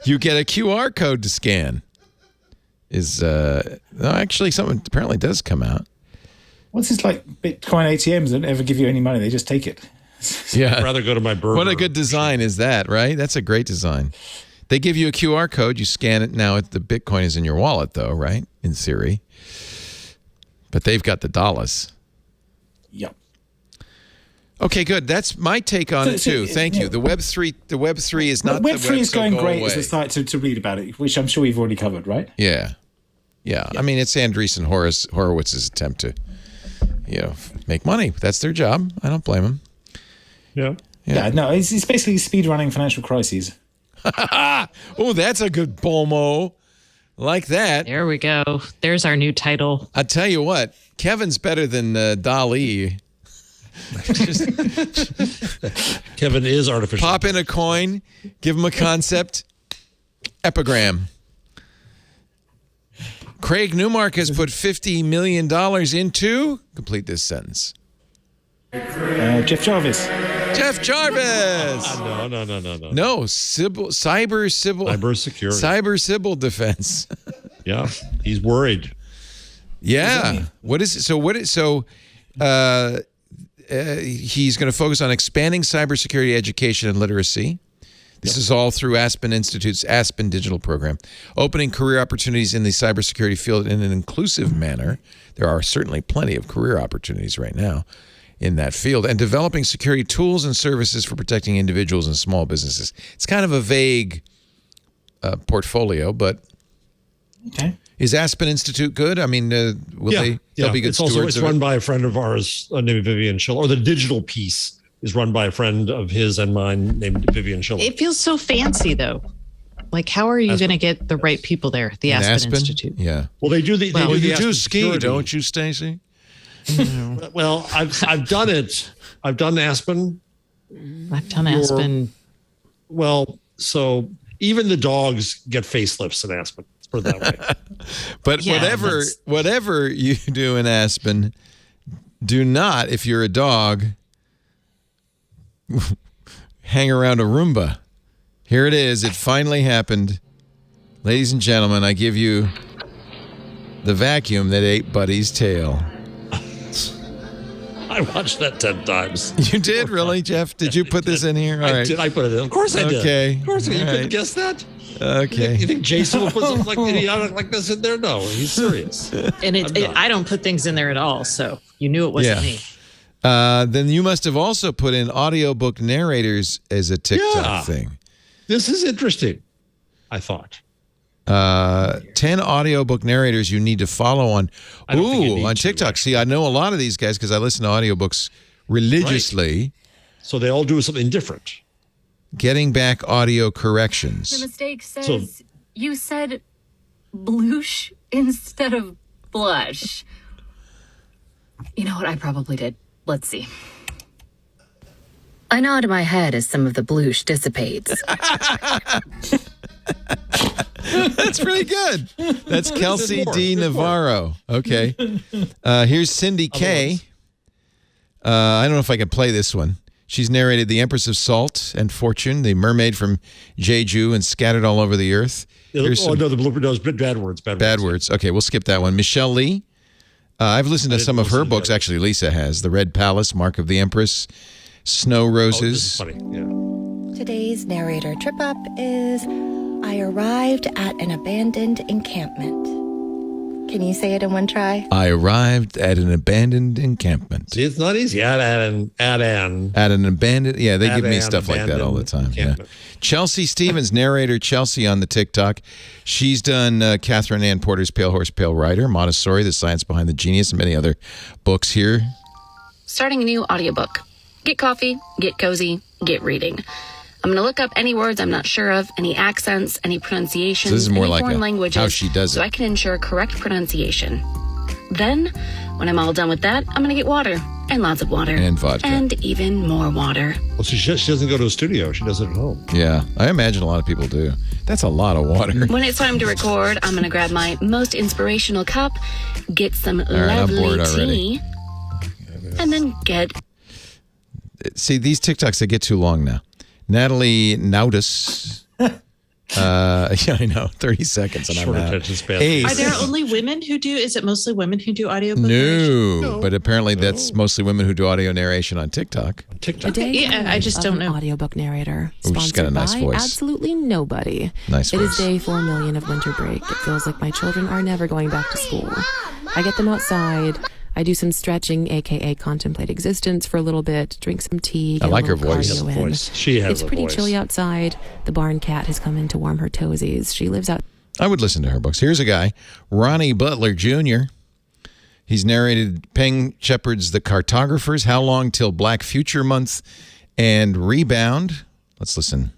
You get a QR code to scan. Actually, something apparently does come out. What's this like? Bitcoin ATMs don't ever give you any money; they just take it. Yeah, I'd rather go to my burger. What a good design is that, right? That's a great design. They give you a QR code, you scan it. Now the Bitcoin is in your wallet, though, right? In theory, but they've got the dollars. Yep. Okay, good. That's my take on it too. Thank you. The Web3 is not. Web3 is going great away. as a site to read about it, which I'm sure you've already covered, right? Yeah. I mean, it's Andreessen Horowitz's attempt to, make money. That's their job. I don't blame them. Yeah. No, it's basically speedrunning financial crises. Oh, that's a good BOMO. Like that. There we go. There's our new title. I tell you what, Kevin's better than DALL-E. Kevin is artificial. Pop in a coin, give him a concept, epigram. Craig Newmark has put $50 million into, complete this sentence. Jeff Jarvis. Jeff Jarvis. No. No, cyber security. Cyber Sybil defense. Yeah, he's worried. Yeah. What is it? So he's going to focus on expanding cybersecurity education and literacy. This is all through Aspen Institute's Aspen Digital Program, opening career opportunities in the cybersecurity field in an inclusive manner. There are certainly plenty of career opportunities right now in that field, and developing security tools and services for protecting individuals and small businesses. It's kind of a vague portfolio, but okay. Is Aspen Institute good? I mean, they'll be good it's stewards It's run by a friend of ours named Vivian Schiller, or the digital piece is run by a friend of his and mine named Vivian Schiller. It feels so fancy, though. Like, how are you going to get the right people there? The Aspen Institute. Yeah. Well, they do the. You do ski, security. Don't you, Stacey? Well, I've done it. I've done Aspen. I've done Aspen. Well, so even the dogs get facelifts in Aspen. Let's put it that way. But whatever you do in Aspen, do not, if you're a dog, hang around a Roomba. Here it is. It finally happened. Ladies and gentlemen, I give you the vacuum that ate Buddy's tail. I watched that 10 times. You did, really, Jeff? Did you put this in here? All right. I put it in. Of course I did. Okay. Of course, you All couldn't right. guess that? Okay. You think Jason will put something like idiotic like this in there? No, he's serious. And I don't put things in there at all, so you knew it wasn't me. Then you must have also put in audiobook narrators as a TikTok thing. This is interesting, I thought. 10 audiobook narrators you need to follow on TikTok. See, I know a lot of these guys because I listen to audiobooks religiously. Right. So they all do something different. Getting back audio corrections. The mistake says you said bloosh instead of blush. You know what? I probably did. Let's see. I nod my head as some of the bloosh dissipates. That's pretty good. That's Kelsey D. Navarro. Okay. Here's Cindy K. I don't know if I can play this one. She's narrated The Empress of Salt and Fortune, The Mermaid from Jeju and Scattered All Over the Earth. The blooper knows bad words. Bad words. Okay, we'll skip that one. Michelle Lee. I've listened to some of her books. Actually, Lisa has. The Red Palace, Mark of the Empress, Snow Roses. Oh, this is funny. Yeah. Today's narrator trip up is I arrived at an abandoned encampment. Can you say it in one try? I arrived at an abandoned encampment. See, it's not easy. At an abandoned. Yeah, they give me stuff like that all the time. Yeah. Chelsea Stevens, narrator Chelsea on the TikTok. She's done Catherine Ann Porter's Pale Horse, Pale Rider, Montessori, The Science Behind the Genius, and many other books here. Starting a new audiobook. Get coffee, get cozy, get reading. I'm going to look up any words I'm not sure of, any accents, any pronunciations, So this is more any like foreign languages, how she does it. so I can ensure correct pronunciation. Then, when I'm all done with that, I'm going to get water, and lots of water. And vodka. And even more water. Well, she doesn't go to a studio. She does it at home. Yeah, I imagine a lot of people do. That's a lot of water. When it's time to record, I'm going to grab my most inspirational cup, get some I'm bored lovely already. tea, and then get... See, these TikToks, they get too long now. Natalie Naudus. Yeah, I know. 30 seconds and Short I'm out. attention span. Hey, Are there only women who do? Is it mostly women who do audiobook? no, but apparently that's mostly women who do audio narration on TikTok. Okay, yeah, I just don't know. Audiobook narrator. Ooh, she's got a nice voice. Absolutely nobody. Nice It voice. is day 4 million of winter break. It feels like my children are never going back to school. I get them outside. I do some stretching, aka contemplate existence for a little bit, drink some tea. I get like a her little voice. cardio Yes, in. voice. She has It's a pretty voice. chilly outside. The barn cat has come in to warm her toesies. She lives out. I would listen to her books. Here's a guy, Ronnie Butler Jr. He's narrated Peng Shepard's The Cartographers, How Long Till Black Future Month, and Rebound. Let's listen.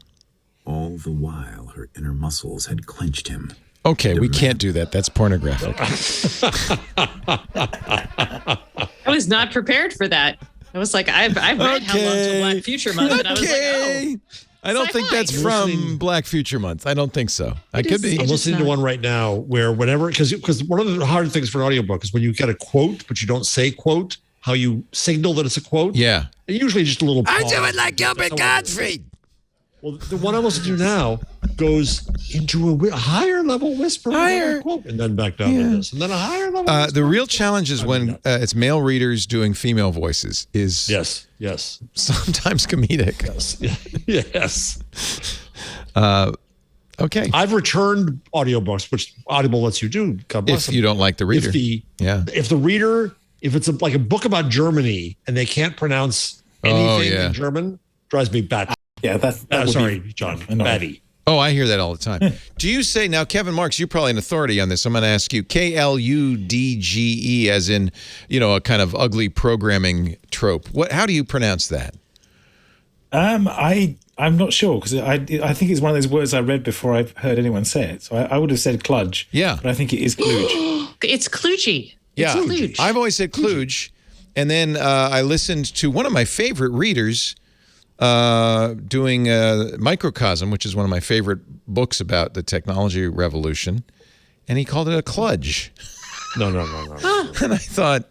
All the while, her inner muscles had clenched him. Okay, we can't do that. That's pornographic. I was not prepared for that. I was like, I've read How Long Till Black Future Month, and I was like, oh. I don't think that's from Black Future Month. I don't think so. I could be. I'm listening to one right now where whenever, because one of the hard things for an audiobook is when you get a quote, but you don't say quote, how you signal that it's a quote. Yeah. And usually just a little I pause. do it like Gilbert Gottfried. Well, the one I'm listening to now goes into a higher level whisper, Higher. quote, and then back down to this, and then a higher level. The real challenge is when it's male readers doing female voices. Is yes, sometimes comedic. yes. Okay. I've returned audiobooks, which Audible lets you do. God bless If them. you don't like the reader. If the reader, if it's like a book about Germany and they can't pronounce anything in German, drives me bat. Yeah, that sorry, John. Batty. Oh, I hear that all the time. Do you say, now, Kevin Marks, you're probably an authority on this. I'm going to ask you, Kludge, as in, a kind of ugly programming trope. How do you pronounce that? I'm not sure because I think it's one of those words I read before I've heard anyone say it. So I would have said kludge. Yeah. But I think it is kludge. It's kludgy. Yeah. It's kludge. I've always said kludge. And then I listened to one of my favorite readers doing Microcosm, which is one of my favorite books about the technology revolution. And he called it a kludge. No. And I thought,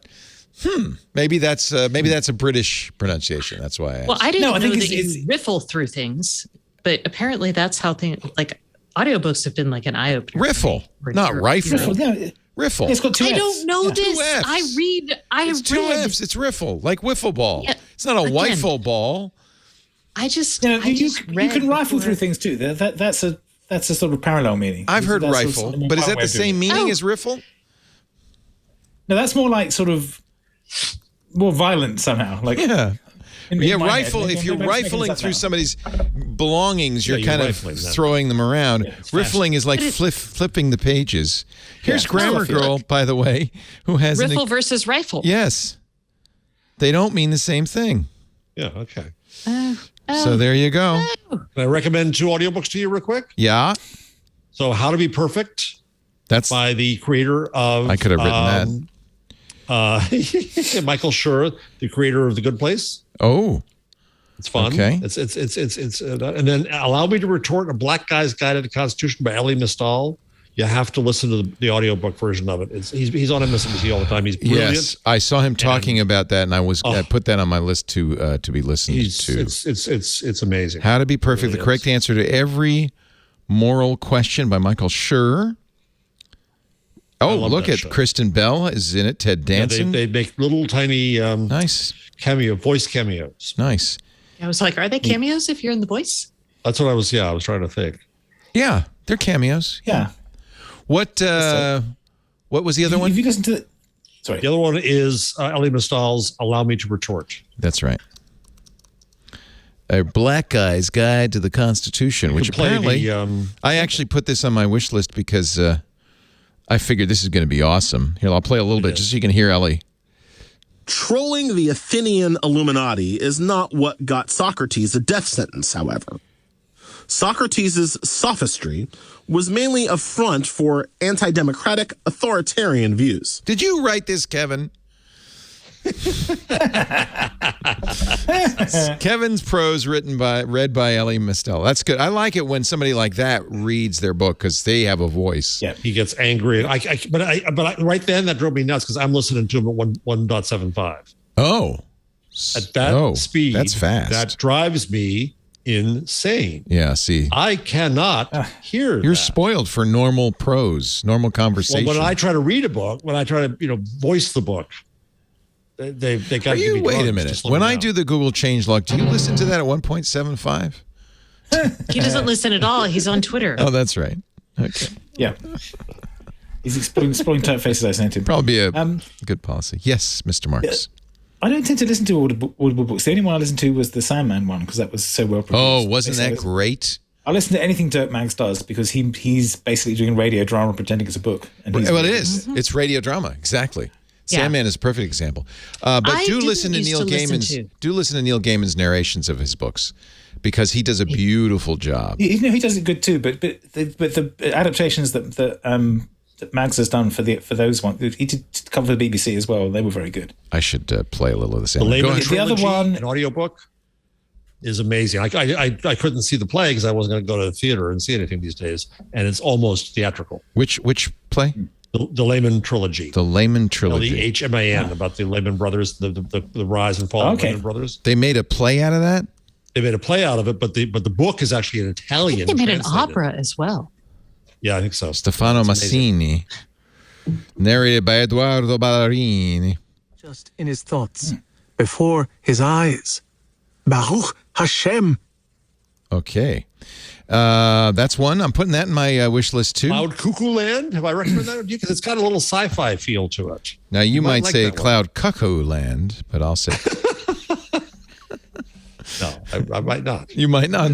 maybe that's a British pronunciation. That's why I asked. Well, I didn't know think that you riffle through things, but apparently that's how things like audiobooks have been like an eye opener. Riffle, not rifle. Yeah, Riffle. It's got two I Fs. don't know this. Fs. It's two Fs. It's riffle, like wiffle ball. Yeah, it's not a again. wiffle ball. I just You read can rifle before. through things too. That's a sort of parallel meaning. I've heard That's rifle, sort of but is one that way the of doing same it. meaning as riffle? No, that's more like sort of more violent somehow. Like in my rifle. head. If you're Maybe I'm just making rifling this up through now. somebody's belongings, you're you're kind of rifling them. throwing them around. it's Riffling is like flipping the pages. Here's Grammar Girl, by the way, who has Riffle versus rifle. Yes, they don't mean the same thing. Yeah, okay. So there you go. Can I recommend 2 audiobooks to you real quick? Yeah, So How to Be Perfect that's by the creator of... I could have written Michael Schur, the creator of The Good Place. Oh, It's fun. Okay. It's and then Allow Me to Retort, A Black Guy's Guide to the Constitution by Elie Mystal. You have to listen to the audiobook version of it. He's on MSNBC all the time. He's brilliant. yes, I saw him talking about that, and I put that on my list to be listened to. It's amazing. How to Be Perfect: Really The Correct Answer to Every Moral Question by Michael Schur. Oh, love look that at show. Kristen Bell is in it. Ted Yeah, Danson. they make little tiny nice, voice cameos. nice. I was like, are they cameos if you're in the voice? That's what I was trying to think. Yeah, they're cameos. Yeah. What was the other one? If you listen to sorry. The other one is Elie Mystal's Allow Me to Retort. That's right. A Black Guy's Guide to the Constitution, which can play apparently the, I actually put this on my wish list because I figured this is going to be awesome. Here, I'll play a little bit just so you can hear Ellie. Trolling the Athenian Illuminati is not what got Socrates a death sentence, however. Socrates' sophistry was mainly a front for anti-democratic, authoritarian views. Did you write this, Kevin? Kevin's prose read by Elie Mystal. That's good. I like it when somebody like that reads their book because they have a voice. Yeah, he gets angry. But right then that drove me nuts because I'm listening to him at 1.75. Oh, at that speed, that's fast. That drives me insane. Yeah, see, I cannot hear. You're spoiled for normal prose, normal conversation. Well, when I try to read a book, when I try to voice the book, they got to give me wait a drugs minute. to slow When me I down. do the Google changelog, do you listen to that at 1.75? He doesn't listen at all. He's on Twitter. Oh, that's right. Okay. Yeah. He's exploring typefaces I sent him. Probably a good policy. Yes, Mr. Marks. I don't tend to listen to audible books. The only one I listened to was the Sandman one because that was so well produced. Oh, wasn't that great? I listen to anything Dirk Maggs does because he's basically doing radio drama pretending it's a book. And Well, it is. It's radio drama. Exactly. Yeah. Sandman is a perfect example. But I do didn't listen to used Neil to listen Gaiman's to. do listen to Neil Gaiman's narrations of his books because he does a beautiful job. he does it good too. But the adaptations that Maggs has done for those ones, he did cover for the BBC as well. They were very good. I should play a little of the The Sandman. Go Layman ahead. Trilogy, The other one- an audiobook, is amazing. I couldn't see the play because I wasn't going to go to the theater and see anything these days, and it's almost theatrical. Which play? The Layman Trilogy. The Layman Trilogy. LEHMAN, about the Lehman Brothers, the rise and fall of the Lehman Brothers. They made a play out of that? They made a play out of it, but the book is actually in Italian. They made an translated. opera as well. Yeah, I think so. Stefano Massini. Narrated by Edoardo Ballarini. Just in his thoughts, before his eyes. Baruch Hashem. Okay. That's one. I'm putting that in my wish list too. Cloud Cuckoo Land. Have I recommended that to you? Because it's got a little sci-fi feel to it. Now you might like say that one. Cloud Cuckoo Land, but I'll say No, I might not. you might not.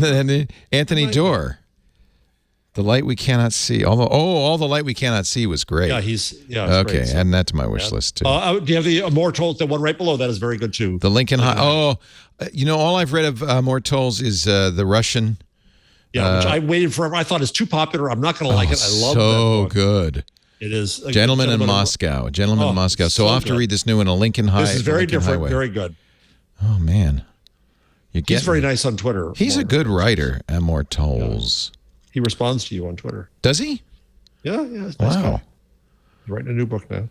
Anthony Dorr. The Light We Cannot See. All the Light We Cannot See was great. Yeah, it's okay. great. Adding that to my wish list too. Do you have the Immortals? The one right below that is very good too. The Lincoln High. All I've read of Mortals is the Russian. Yeah, which I waited for. I thought it's too popular. I'm not going to like it. I love that so book. good. It is. Gentleman in Moscow. Gentleman in Moscow. So I'll have to good. read this new one, A Lincoln High. This is very Lincoln different. Highway. Very good. Oh man, He's very nice on Twitter. He's a good writer. Immortals. He responds to you on Twitter. Does he? Yeah. It's a nice Wow. guy. He's writing a new book now.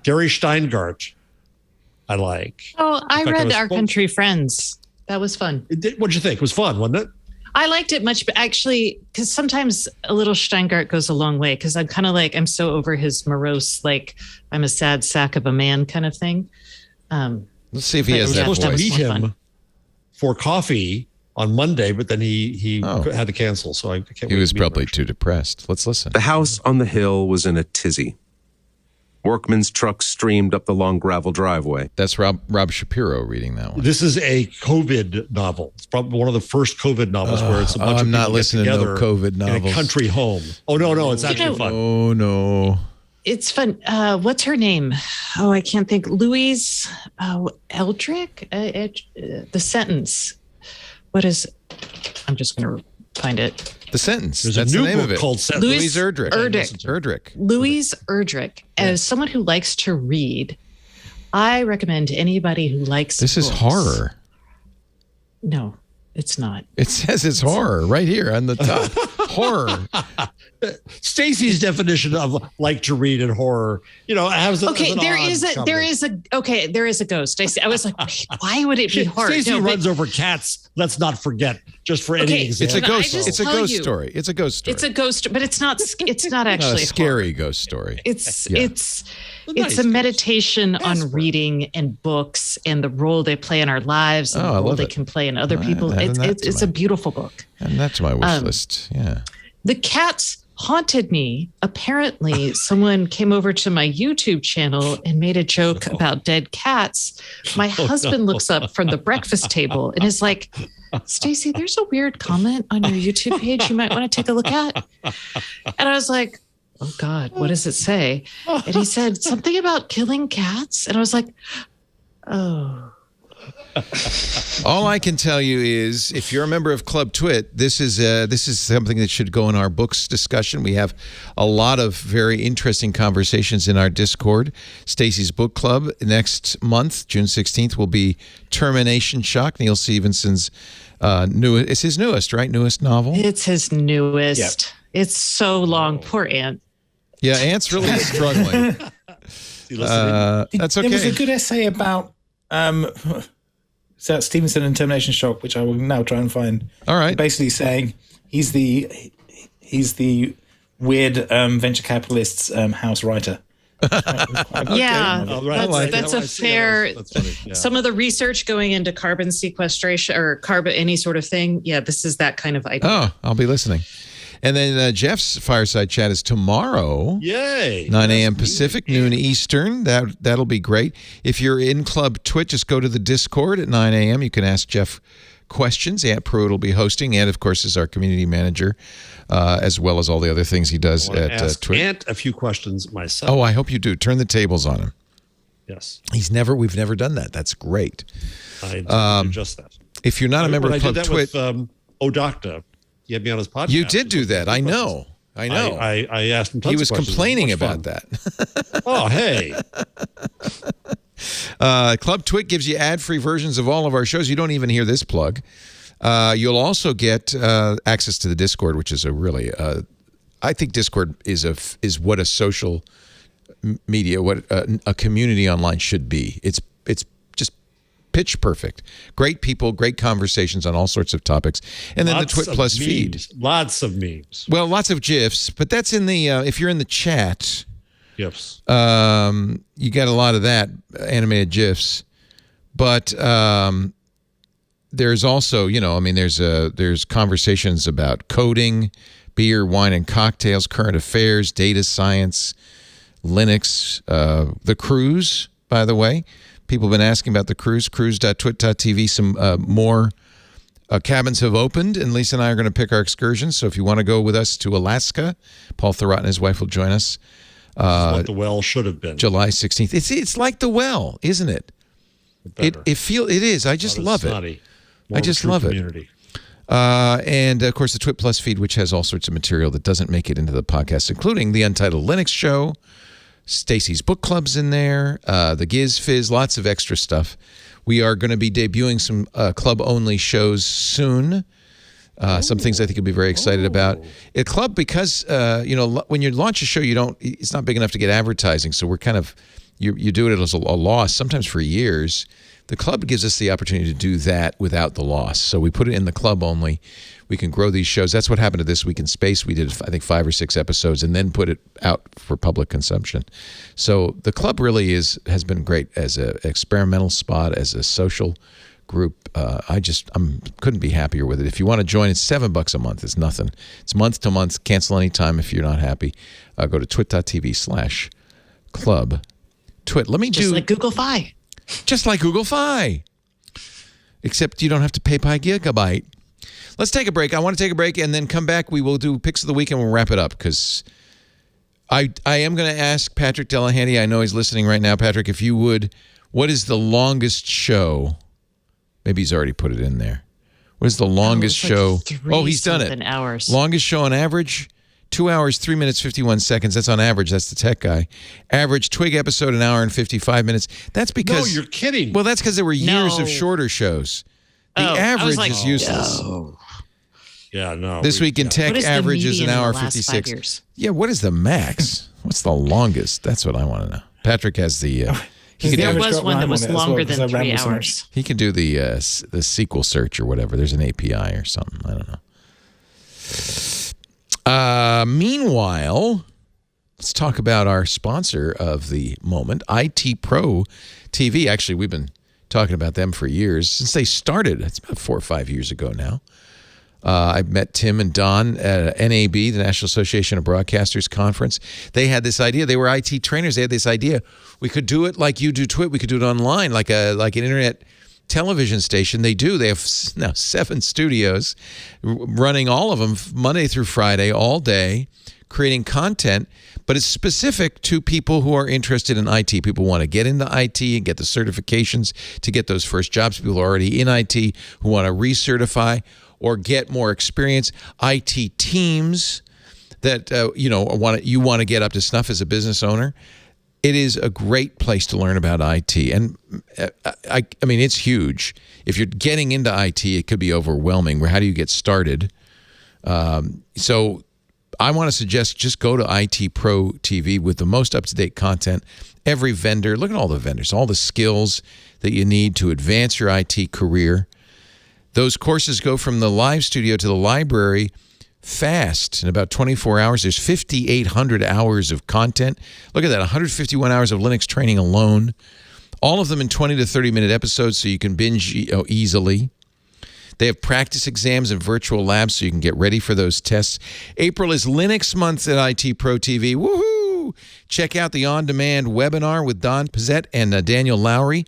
Gary Steingart. I like. Oh, I In fact, read was Our supposed- Country Friends. That was fun. What'd you think? It was fun, wasn't it? I liked it much, but actually, because sometimes a little Steingart goes a long way. Because I'm kind of like, I'm so over his morose, like I'm a sad sack of a man kind of thing. Let's see if he has that voice. I was supposed to meet him for coffee on Monday, but then he had to cancel. So I can't. He was probably too depressed. Let's listen. The house on the hill was in a tizzy. Workmen's trucks streamed up the long gravel driveway. That's Rob Shapiro reading that one. This is a COVID novel. It's probably one of the first COVID novels where it's a bunch of I'm people not listening to no COVID novels. in a country home. Oh, no, it's actually fun. Oh, no. It's fun. What's her name? Oh, I can't think. Louise Eldrick? The Sentence. What is... I'm just going to find it. The Sentence. There's That's a new the name book of it. called Sentence. Louise Erdrich. Louise Erdrich. As someone who likes to read, I recommend to anybody who likes This is books. horror. No, it's not. It says it's horror right here on the top. Horror. Stacey's definition of like to read and horror, has Okay, there is a ghost. I was like, wait, why would it be horror? Stacey runs over cats. Let's not forget, just for any example. It's a ghost. It's a ghost story. It's a ghost story. It's a ghost, but it's not. It's not actually a scary ghost story. It's a meditation on reading and books and the role they play in our lives and the role they can play in other people. It's a beautiful book. And that's my wish list. Yeah. The cats haunted me. Apparently, someone came over to my YouTube channel and made a joke about dead cats. My husband looks up from the breakfast table and is like, Stacey, there's a weird comment on your YouTube page you might want to take a look at. And I was like, oh God, what does it say? And he said something about killing cats. And I was like, oh. All I can tell you is, if you're a member of Club Twit, this is something that should go in our books discussion. We have a lot of very interesting conversations in our Discord. Stacey's Book Club next month, June 16th, will be Termination Shock, Neil Stephenson's it's his newest, right? Newest novel? It's his newest. Yep. It's so long. Poor Ant. Yeah, Ant's really struggling. That's okay. There was a good essay about Stevenson and Termination Shock, which I will now try and find. All right. Basically saying he's the weird venture capitalist's house writer. Yeah, that's a fair. That's funny. Yeah. Some of the research going into carbon sequestration or carbon any sort of thing. Yeah, this is that kind of idea. Oh, I'll be listening. And then Jeff's Fireside Chat is tomorrow. Yay. 9 a.m. Pacific, noon Eastern. That'll be great. If you're in Club Twit, just go to the Discord at 9 a.m. You can ask Jeff questions. Ant Pruitt will be hosting. Ant, of course, is our community manager, as well as all the other things he does at Twit. Ant a few questions myself. Oh, I hope you do. Turn the tables on him. Yes. We've never done that. That's great. I do just that. If you're not a member of Club Twit. With, Odocta. He had me on his podcast. You did do that. I know. I asked him tons He was of questions. complaining about that. Oh, hey. Club Twit gives you ad-free versions of all of our shows. You don't even hear this plug. You'll also get access to the Discord, which is a really, I think Discord is what a social media, what a community online should be. It's just pitch perfect. Great people, great conversations on all sorts of topics. And then the Twit Plus feed. Lots of memes. Well, lots of GIFs, but that's in the, if you're in the chat, GIFs. You get a lot of that, animated GIFs. But there's also, there's conversations about coding, beer, wine, and cocktails, current affairs, data science, Linux, the cruise, by the way. People have been asking about the cruise, cruise.twit.tv. Some more cabins have opened, and Lisa and I are going to pick our excursions. So if you want to go with us to Alaska, Paul Thurrott and his wife will join us. What the well should have been. July 16th. It's like the well, isn't it? It is. I just love it. I just love it. And of course, the Twit Plus feed, which has all sorts of material that doesn't make it into the podcast, including the Untitled Linux show, Stacey's Book Club's in there, the Giz Fizz, lots of extra stuff. We are going to be debuting some club-only shows soon. Some things I think you'll be very excited about. At Club, because when you launch a show, it's not big enough to get advertising, so we're kind of you do it as a loss, sometimes for years. The club gives us the opportunity to do that without the loss. So we put it in the club only. We can grow these shows. That's what happened to This Week in Space. We did, I think, 5 or 6 episodes and then put it out for public consumption. So the club really has been great as an experimental spot, as a social group. I couldn't be happier with it. If you want to join, it's $7 a month. It's nothing. It's month to month. Cancel anytime if you're not happy. Go to twit.tv/club. Twit. Let me do like Google Fi. Just like Google Fi. Except you don't have to pay by gigabyte. Let's take a break. I want to take a break and then come back. We will do Picks of the Week and we'll wrap it up because I am going to ask Patrick Delahanty. I know he's listening right now. Patrick, if you would, what is the longest show? Maybe he's already put it in there. What is the longest show? Oh, he's done it. Hours. Longest show on average? 2 hours, 3 minutes, 51 seconds. That's on average. That's the tech guy. Average Twig episode, 1 hour and 55 minutes. That's because... No, you're kidding. Well, that's because there were years of shorter shows. The average is useless. No. Yeah, no. This Week in Tech average is 1 hour 56. Yeah, what is the max? What's the longest? That's what I want to know. Patrick has the... there was one that was longer than 3 hours. He can do the SQL search or whatever. There's an API or something. I don't know. Meanwhile, let's talk about our sponsor of the moment, IT Pro TV. Actually, we've been talking about them for years, since they started. It's about 4 or 5 years ago now. I met Tim and Don at NAB, the National Association of Broadcasters Conference. They had this idea. They were IT trainers. They had this idea. We could do it like you do Twit. We could do it online, like an internet television station. They do. They have now 7 studios, running all of them Monday through Friday, all day, creating content. But it's specific to people who are interested in IT. People who want to get into IT and get the certifications to get those first jobs. People who are already in IT who want to recertify or get more experience. IT teams that you want to get up to snuff as a business owner. It is a great place to learn about IT, and I mean it's huge. If you're getting into IT, it could be overwhelming. How do you get started? So I want to suggest just go to IT Pro TV with the most up-to-date content. Every vendor, look at all the vendors, all the skills that you need to advance your IT career. Those courses go from the live studio to the library fast in about 24 hours. There's 5,800 hours of content. Look at that, 151 hours of Linux training alone. All of them in 20 to 30-minute episodes so you can binge easily. They have practice exams and virtual labs so you can get ready for those tests. April is Linux month at IT Pro TV. Woohoo! Check out the on-demand webinar with Don Pizzette and Daniel Lowry.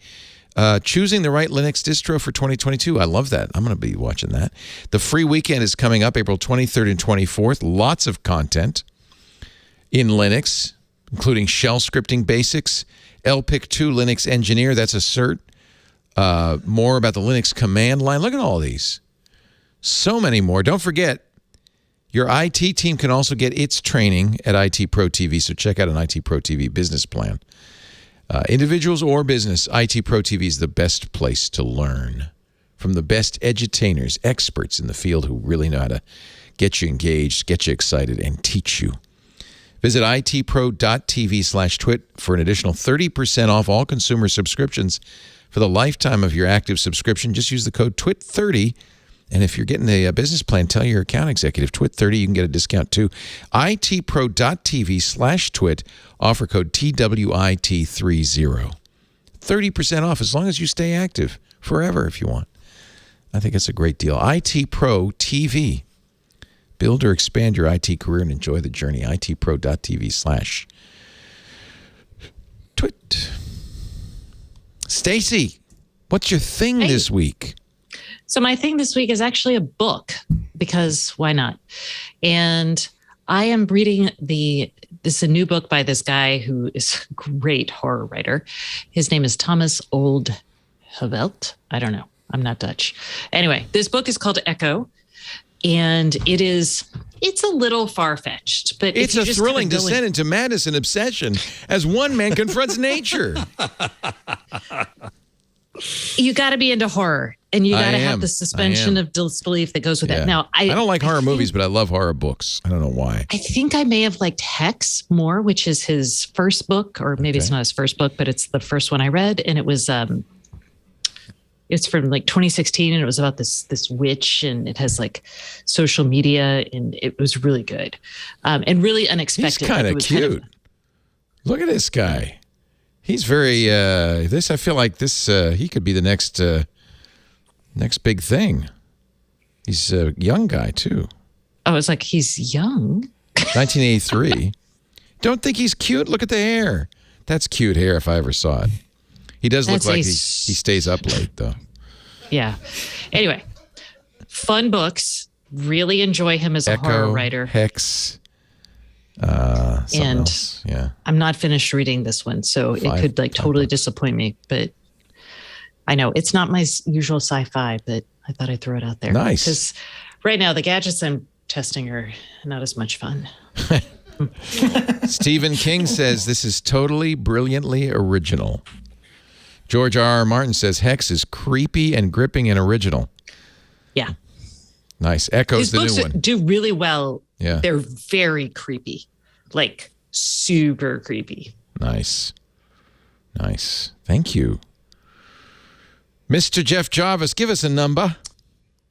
Choosing the right Linux distro for 2022. I love that. I'm going to be watching that. The free weekend is coming up April 23rd and 24th. Lots of content in Linux, including shell scripting basics, LPIC 2 Linux Engineer. That's a cert. More about the Linux command line. Look at all these. So many more. Don't forget, your IT team can also get its training at IT Pro TV. So check out an IT Pro TV business plan. Individuals or business, IT Pro TV is the best place to learn from the best edutainers, experts in the field who really know how to get you engaged, get you excited, and teach you. Visit itpro.tv/twit for an additional 30% off all consumer subscriptions for the lifetime of your active subscription. Just use the code TWIT30. And if you're getting a business plan, tell your account executive, TWIT30, you can get a discount too. itpro.tv/twit, offer code TWIT30. 30% off as long as you stay active forever if you want. I think it's a great deal. IT Pro TV. Build or expand your IT career and enjoy the journey. itpro.tv/twit. Stacy, what's your thing this week? So my thing this week is actually a book, because why not? And I am reading this is a new book by this guy who is a great horror writer. His name is Thomas Oldhovelt. I don't know. I'm not Dutch. Anyway, this book is called Echo. And it's a little far-fetched, but it's a thrilling descent into madness and obsession as one man confronts nature. You got to be into horror, and you got to have the suspension of disbelief that goes with that. Now, I don't like horror movies, but I love horror books. I don't know why. I think I may have liked Hex more, which is his first book, or maybe it's not his first book, but it's the first one I read, and it was It's from like 2016, and it was about this witch, and it has like social media, and it was really good, and really unexpected. He's kind of cute. Look at this guy. He's very. I feel like this. He could be the next big thing. He's a young guy too. Oh, it's like he's young. 1983. Don't think he's cute? Look at the hair. That's cute hair if I ever saw it. He does look like he stays up late, though. Yeah. Anyway, fun books. Really enjoy him as a horror writer. Hex. And else. Yeah. I'm not finished reading this one, so it could like totally disappoint me. But I know it's not my usual sci-fi, but I thought I'd throw it out there. Nice. Because right now the gadgets I'm testing are not as much fun. Stephen King says this is totally brilliantly original. George R.R. Martin says Hex is creepy and gripping and original. Yeah. Nice. Echo's the new one. Do really well. Yeah. They're very creepy. Like super creepy. Nice. Thank you. Mr. Jeff Jarvis, give us a number.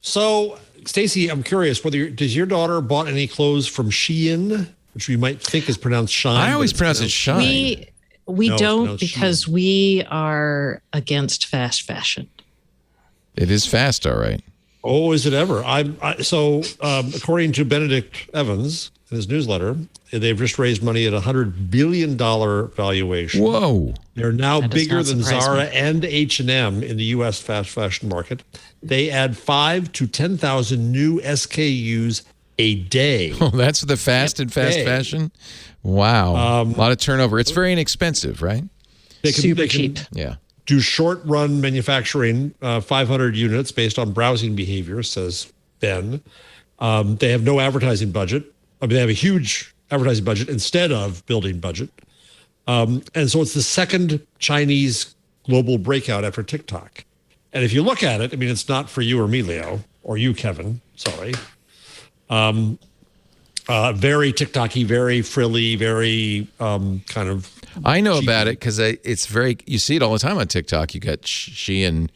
So, Stacey, I'm curious, does your daughter bought any clothes from Shein, which we might think is pronounced Shine? I always pronounce it Shine. We don't, because we are against fast fashion. It is fast, all right. Oh, is it ever? According to Benedict Evans in his newsletter, they've just raised money at $100 billion valuation. Whoa. They're now bigger than Zara me. and H&M in the U.S. fast fashion market. They add 5,000 to 10,000 new SKUs a day. Oh, that's the fast and fast fashion? Wow. A lot of turnover. It's very inexpensive, right? Super cheap. Yeah. Do short-run manufacturing, 500 units based on browsing behavior, says Ben. They have no advertising budget. They have a huge advertising budget instead of building budget. And so it's the second Chinese global breakout after TikTok. And if you look at it, it's not for you or me, Leo, or you, Kevin. Sorry. Very TikTok-y, very frilly, very kind of... I know about it because it's very... You see it all the time on TikTok. You got Shein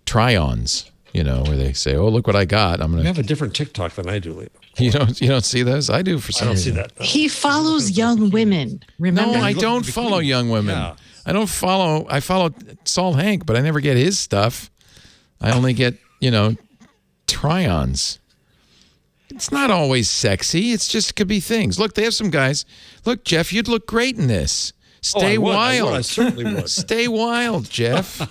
try-ons, where they say, "Oh, look what I got." I'm gonna. You have a different TikTok than I do, Leo. You don't see those? I do for some reason. I don't see that. No. He follows young women. Remember? No, I don't follow young women. Yeah. I follow Saul Hank, but I never get his stuff. I only get, try-ons. It's not always sexy. It's just could be things. Look, they have some guys. Look, Jeff, you'd look great in this. Stay wild. I certainly would. Stay wild, Jeff.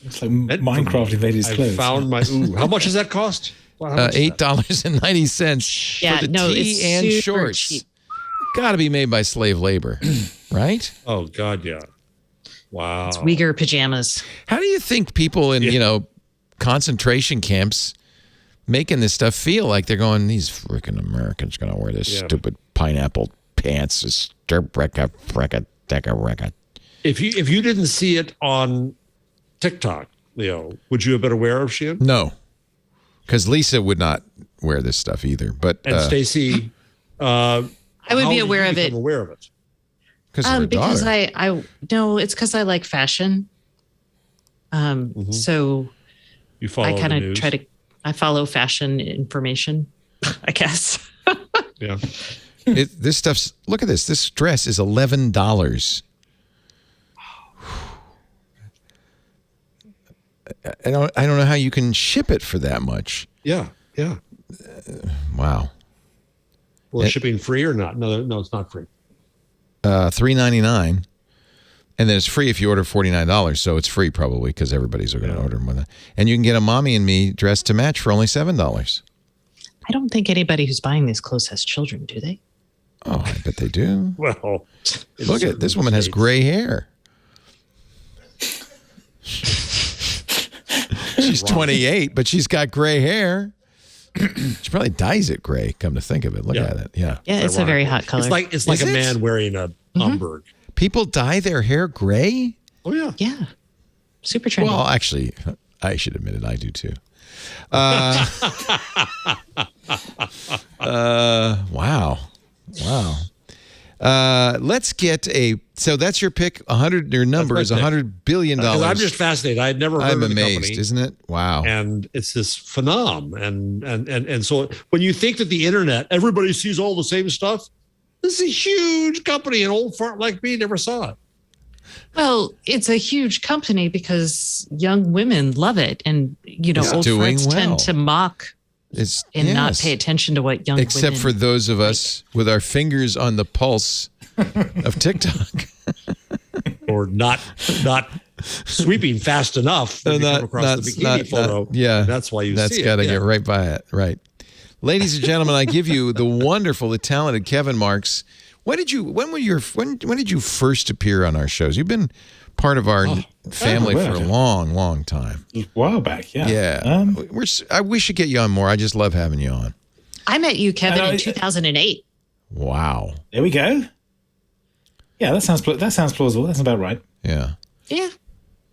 It's like Minecraft invaded his clothes. I found my... Ooh, how much does that cost? $8.90 for the tee and shorts. Cheap. Got to be made by slave labor, right? Oh, God, yeah. Wow. It's Uyghur pajamas. How do you think people in, concentration camps making this stuff feel like they're going, these freaking Americans going to wear this stupid pineapple pants, this If you didn't see it on TikTok, Leo, would you have been aware of Shein? No, because Lisa would not wear this stuff either. But Stacey, I would be aware of it. Aware of it because it's because I like fashion. So you follow. I kind of I follow fashion information, I guess. Yeah. This stuff's. Look at this. This dress is $11. I don't know how you can ship it for that much. Yeah. Wow. Well, is shipping free or not? No, it's not free. $3.99, and then it's free if you order $49. So it's free probably because everybody's going to order them with it. And you can get a mommy and me dress to match for only $7. I don't think anybody who's buying these clothes has children, do they? Oh, I bet they do. Well, look at this woman has gray hair. She's 28, but she's got gray hair. She probably dyes it gray, come to think of it. Look at it. Yeah. Yeah, it's a very hot color. It's like a man wearing a Homburg. People dye their hair gray? Oh, yeah. Yeah. Super trendy. Well, actually, I should admit it. I do too. Wow. Let's get so that's your pick. 100. Your number is $100 billion. I'm just fascinated. I'd never heard of the amazed, company. Isn't it? Wow. And it's this phenom. And so when you think that the internet, everybody sees all the same stuff, this is a huge company. An old fart like me never saw it. Well, it's a huge company because young women love it. And, old farts tend to mock not pay attention to what young Except women for those of us with our fingers on the pulse of TikTok. Or not sweeping fast enough when you come across the bikini photo. That's why that's see it. That's got to get right by it. Right. Ladies and gentlemen, I give you the wonderful, the talented Kevin Marks. When did you first appear on our shows? You've been part of our family for a long, long time. A while back, yeah. Yeah. We should get you on more. I just love having you on. I met you, Kevin, in 2008. Wow. There we go. Yeah, that sounds plausible. That's about right. Yeah. Yeah.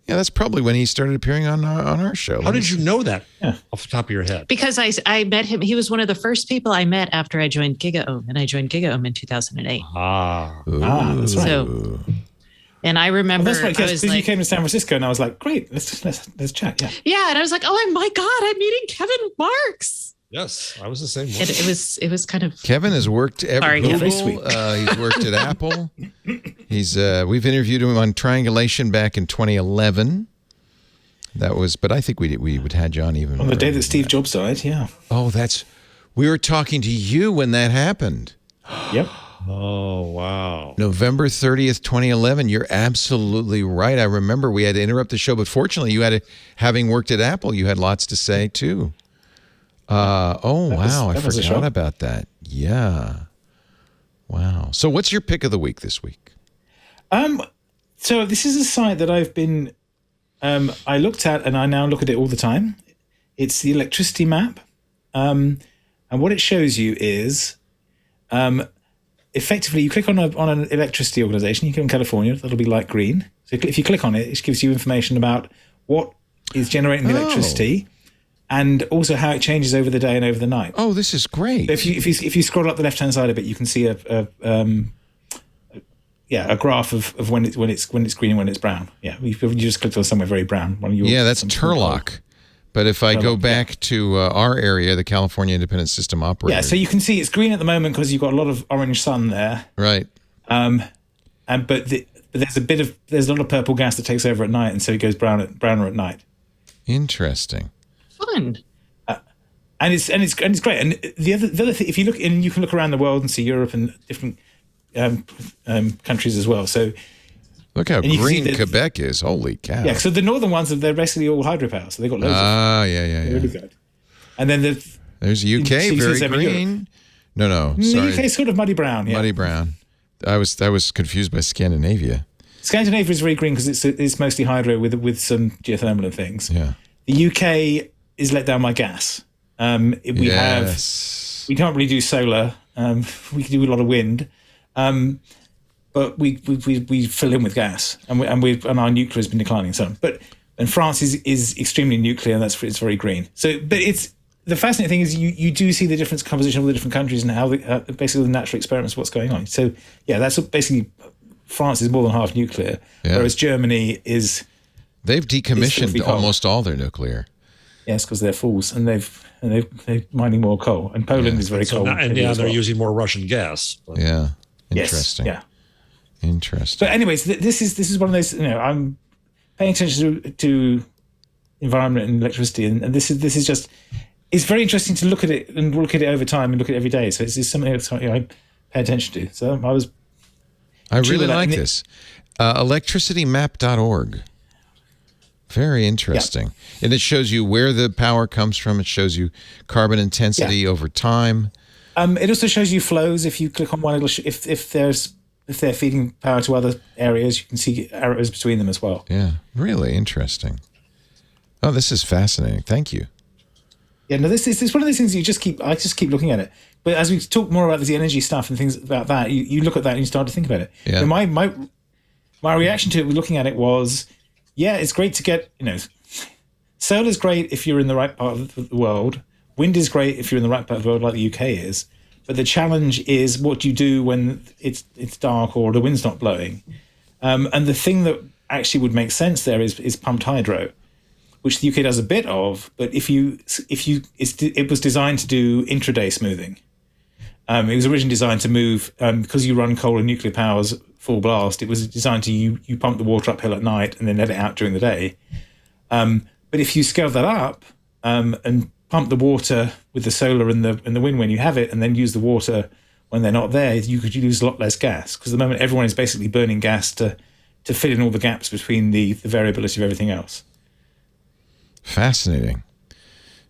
Yeah, that's probably when he started appearing on our show. How did you know that off the top of your head? Because I met him. He was one of the first people I met after I joined GigaOM, and I joined GigaOM in 2008. That's right. So, and I remember that's right, because you came to San Francisco, and I was like, great, let's chat. Yeah. Yeah, and I was like, oh my God, I'm meeting Kevin Marks. Yes, I was the same way. It was kind of. Kevin has worked at Google. He's worked at Apple. We've interviewed him on Triangulation back in 2011. But I think we would had you on even on the day that Steve Jobs died. Yeah. Oh, we were talking to you when that happened. Yep. Oh, wow. November 30th, 2011. You're absolutely right. I remember we had to interrupt the show, but fortunately, having worked at Apple, you had lots to say too. I forgot about that. Yeah. Wow. So what's your pick of the week this week? So this is a site that I've been, I looked at and I now look at it all the time. It's the electricity map. And what it shows you is, effectively you click on an electricity organization. You click on California, that'll be light green. So if you click on it, it gives you information about what is generating the electricity. And also how it changes over the day and over the night. Oh, this is great! If you scroll up the left hand side of it, you can see a graph of when it's green and when it's brown. Yeah, you just clicked on somewhere very brown. That's Turlock. But if I go back to our area, the California Independent System Operator. Yeah, so you can see it's green at the moment because you've got a lot of orange sun there. Right. But there's a lot of purple gas that takes over at night, and so it goes browner at night. Interesting. Fun. And it's great. And the other thing, if you look in, you can look around the world and see Europe and different countries as well. So look how green Quebec is. Holy cow! Yeah. So the northern ones they're basically all hydropower. So they've got loads. Yeah. Really good. And then there's UK, very green. No. Sorry. The UK is sort of muddy brown. Yeah. Muddy brown. I was confused by Scandinavia. Scandinavia is very green because it's mostly hydro with some geothermal and things. Yeah. The UK is let down by gas. We can't really do solar. We can do a lot of wind, but we fill in with gas, and our nuclear has been declining some. And France is extremely nuclear, and it's very green. So, but the fascinating thing is you do see the different composition of the different countries and how basically the natural experiments of what's going on. So yeah, that's basically France is more than half nuclear, whereas Germany is. They've decommissioned almost all their nuclear. Yes, because they're fools, and they're mining more coal. And Poland is very cold. And they're using more Russian gas. But. Yeah, interesting. Yes, yeah, interesting. But anyways, this is one of those. I'm paying attention to environment and electricity, and this is just. It's very interesting to look at it over time and look at it every day. So it's something that I pay attention to. So I really like this. Electricitymap.org. Very interesting. Yeah. And it shows you where the power comes from. It shows you carbon intensity over time. It also shows you flows. If you click on one, if they're feeding power to other areas, you can see arrows between them as well. Yeah, really interesting. Oh, this is fascinating. Thank you. Yeah, no, this is one of those things I just keep looking at it. But as we talk more about the energy stuff and things about that, you look at that and you start to think about it. Yeah. And my reaction to it, looking at it was, yeah, it's great to get, solar's great if you're in the right part of the world. Wind is great if you're in the right part of the world, like the UK is. But the challenge is what you do when it's dark or the wind's not blowing. And the thing that actually would make sense there is pumped hydro, which the UK does a bit of. But it was designed to do intraday smoothing. It was originally designed to move because you run coal and nuclear powers full blast. It was designed to you pump the water uphill at night and then let it out during the day. But if you scale that up and pump the water with the solar and the wind when you have it, and then use the water when they're not there, you could use a lot less gas, because at the moment everyone is basically burning gas to fill in all the gaps between the variability of everything else. Fascinating.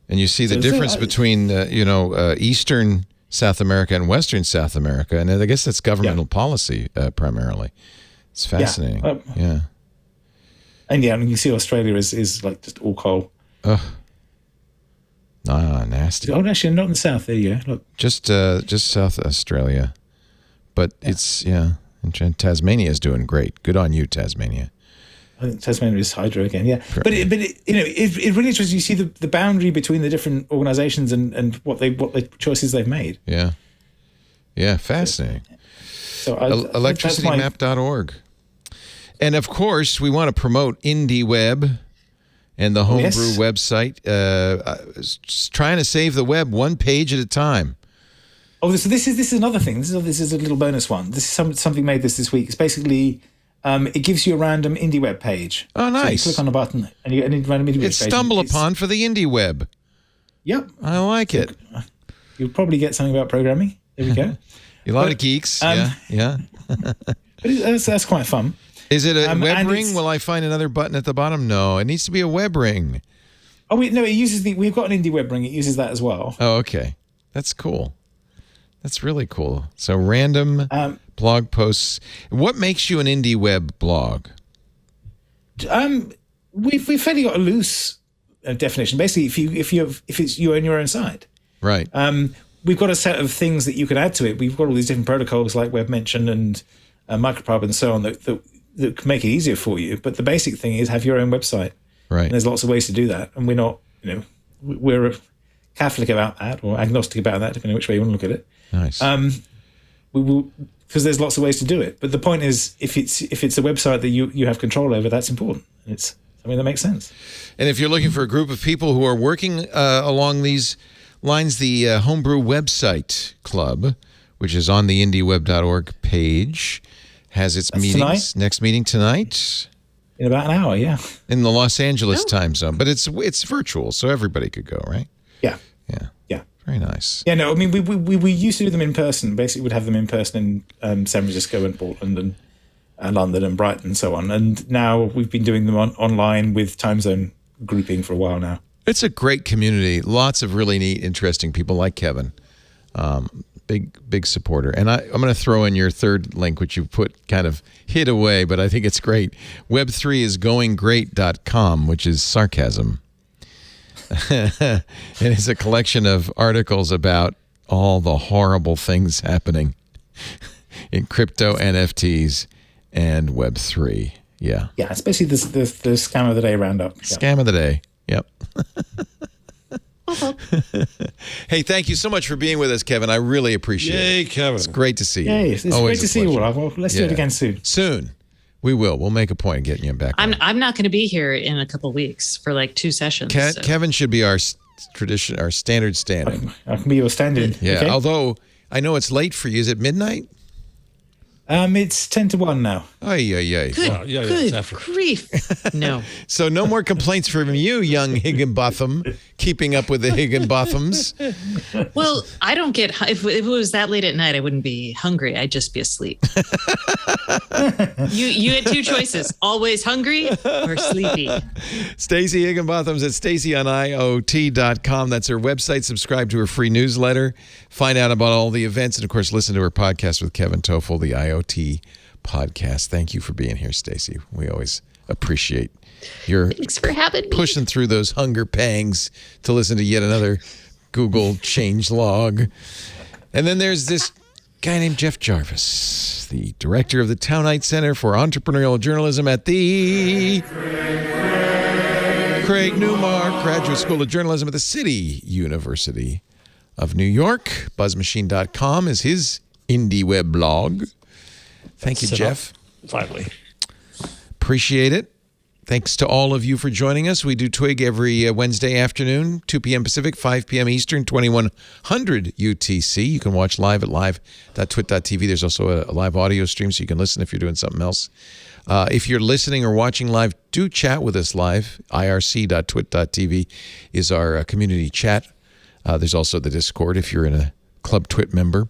And you see the difference between Eastern South America and Western South America, and I guess that's governmental policy primarily. It's fascinating. Yeah. And and you see Australia is like just all coal. Ugh. Nasty. Oh, actually, not in the south. There you go. Look. Just South Australia, but it's And Tasmania is doing great. Good on you, Tasmania. I think Tasmania is hydro again. Yeah, but it really interesting. You see the boundary between the different organisations and what the choices they've made. Yeah, fascinating. So electricitymap.org. And of course, we want to promote IndieWeb and the Homebrew website. Trying to save the web one page at a time. Oh, so this is another thing. This is a little bonus one. This is something made this week. It's basically it gives you a random IndieWeb page. Oh, nice! So you click on a button and you get a random IndieWeb page. It's stumble upon for the IndieWeb. Yep, I like it. You'll probably get something about programming. There we go. A lot of geeks. Yeah. But that's quite fun. Is it a web ring? Will I find another button at the bottom? No, it needs to be a web ring. Oh, it uses we've got an IndieWeb ring. It uses that as well. Oh, okay. That's cool. That's really cool. So random blog posts. What makes you an IndieWeb blog? We've fairly got a loose definition. Basically, if you own your own site, right? We've got a set of things that you can add to it. We've got all these different protocols like Web Mention and Micropub and so on that can make it easier for you. But the basic thing is have your own website. Right. And there's lots of ways to do that. And we're not, we're Catholic about that or agnostic about that, depending on which way you want to look at it. Nice. We will, because there's lots of ways to do it. But the point is, if it's a website that you have control over, that's important. It's something that makes sense. And if you're looking for a group of people who are working along these lines, the Homebrew Website Club, which is on the IndieWeb.org page, has its meetings. Tonight? Next meeting tonight. In about an hour, yeah. In the Los Angeles time zone. But it's virtual, so everybody could go, right? Yeah. Yeah. Very nice. Yeah, no, I mean, we used to do them in person. Basically, we'd have them in person in San Francisco and Portland and London and Brighton and so on. And now we've been doing them online with time zone grouping for a while now. It's a great community. Lots of really neat, interesting people like Kevin. Big supporter. And I'm going to throw in your third link, which you put kind of hid away, but I think it's great. Web3 is goinggreat.com, which is sarcasm. And it's a collection of articles about all the horrible things happening in crypto, NFTs, and Web3. Yeah. Yeah, it's basically the scam of the day roundup. Yeah. Scam of the day. Yep. Hey, thank you so much for being with us, Kevin. I really appreciate it. Yay, Kevin. It's great to see you. Yay, it's great to see you all. Well, let's do it again soon. Soon. We will. We'll make a point of getting you back. I'm not going to be here in a couple of weeks for like 2 sessions. Kevin should be our standard stand-in. I can be your stand-in. Yeah, okay? Although I know it's late for you. Is it midnight? It's 10 to 1 now. Ay. Good grief. No. So no more complaints from you, young Higginbotham, keeping up with the Higginbothams. Well, I don't get, if it was that late at night, I wouldn't be hungry. I'd just be asleep. You had 2 choices, always hungry or sleepy. Stacey Higginbothams at StaceyOnIoT.com. That's her website. Subscribe to her free newsletter. Find out about all the events. And, of course, listen to her podcast with Kevin Toffel, the IoT podcast. Thank you for being here, Stacey. We always appreciate your Thanks for having me. Pushing through those hunger pangs to listen to yet another Google change log. And then there's this guy named Jeff Jarvis, the director of the Townite Center for Entrepreneurial Journalism at the Craig Newmark Graduate School of Journalism at the City University of New York. Buzzmachine.com is his indie web blog. Thank you, Jeff. Finally. Appreciate it. Thanks to all of you for joining us. We do Twig every Wednesday afternoon, 2 p.m. Pacific, 5 p.m. Eastern, 2100 UTC. You can watch live at live.twit.tv. There's also a live audio stream, so you can listen if you're doing something else. If you're listening or watching live, do chat with us live. irc.twit.tv is our community chat. There's also the Discord if you're a Club Twit member.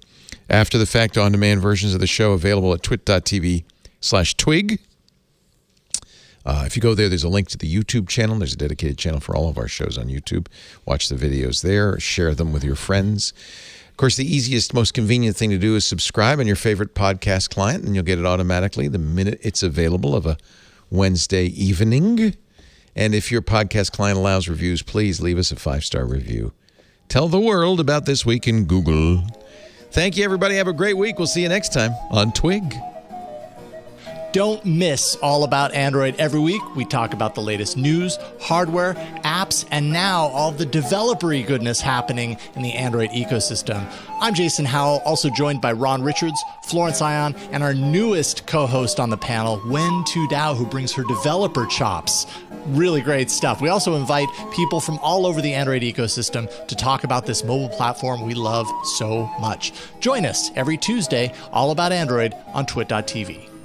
After the fact, on-demand versions of the show available at twit.tv/twig. If you go there, there's a link to the YouTube channel. There's a dedicated channel for all of our shows on YouTube. Watch the videos there. Share them with your friends. Of course, the easiest, most convenient thing to do is subscribe on your favorite podcast client, and you'll get it automatically the minute it's available of a Wednesday evening. And if your podcast client allows reviews, please leave us a 5-star review. Tell the world about This Week in Google. Thank you, everybody. Have a great week. We'll see you next time on Twig. Don't miss All About Android every week. We talk about the latest news, hardware, apps, and now all the developer-y goodness happening in the Android ecosystem. I'm Jason Howell, also joined by Ron Richards, Florence Ion, and our newest co-host on the panel, Wen Tu Dao, who brings her developer chops. Really great stuff. We also invite people from all over the Android ecosystem to talk about this mobile platform we love so much. Join us every Tuesday, All About Android on twit.tv.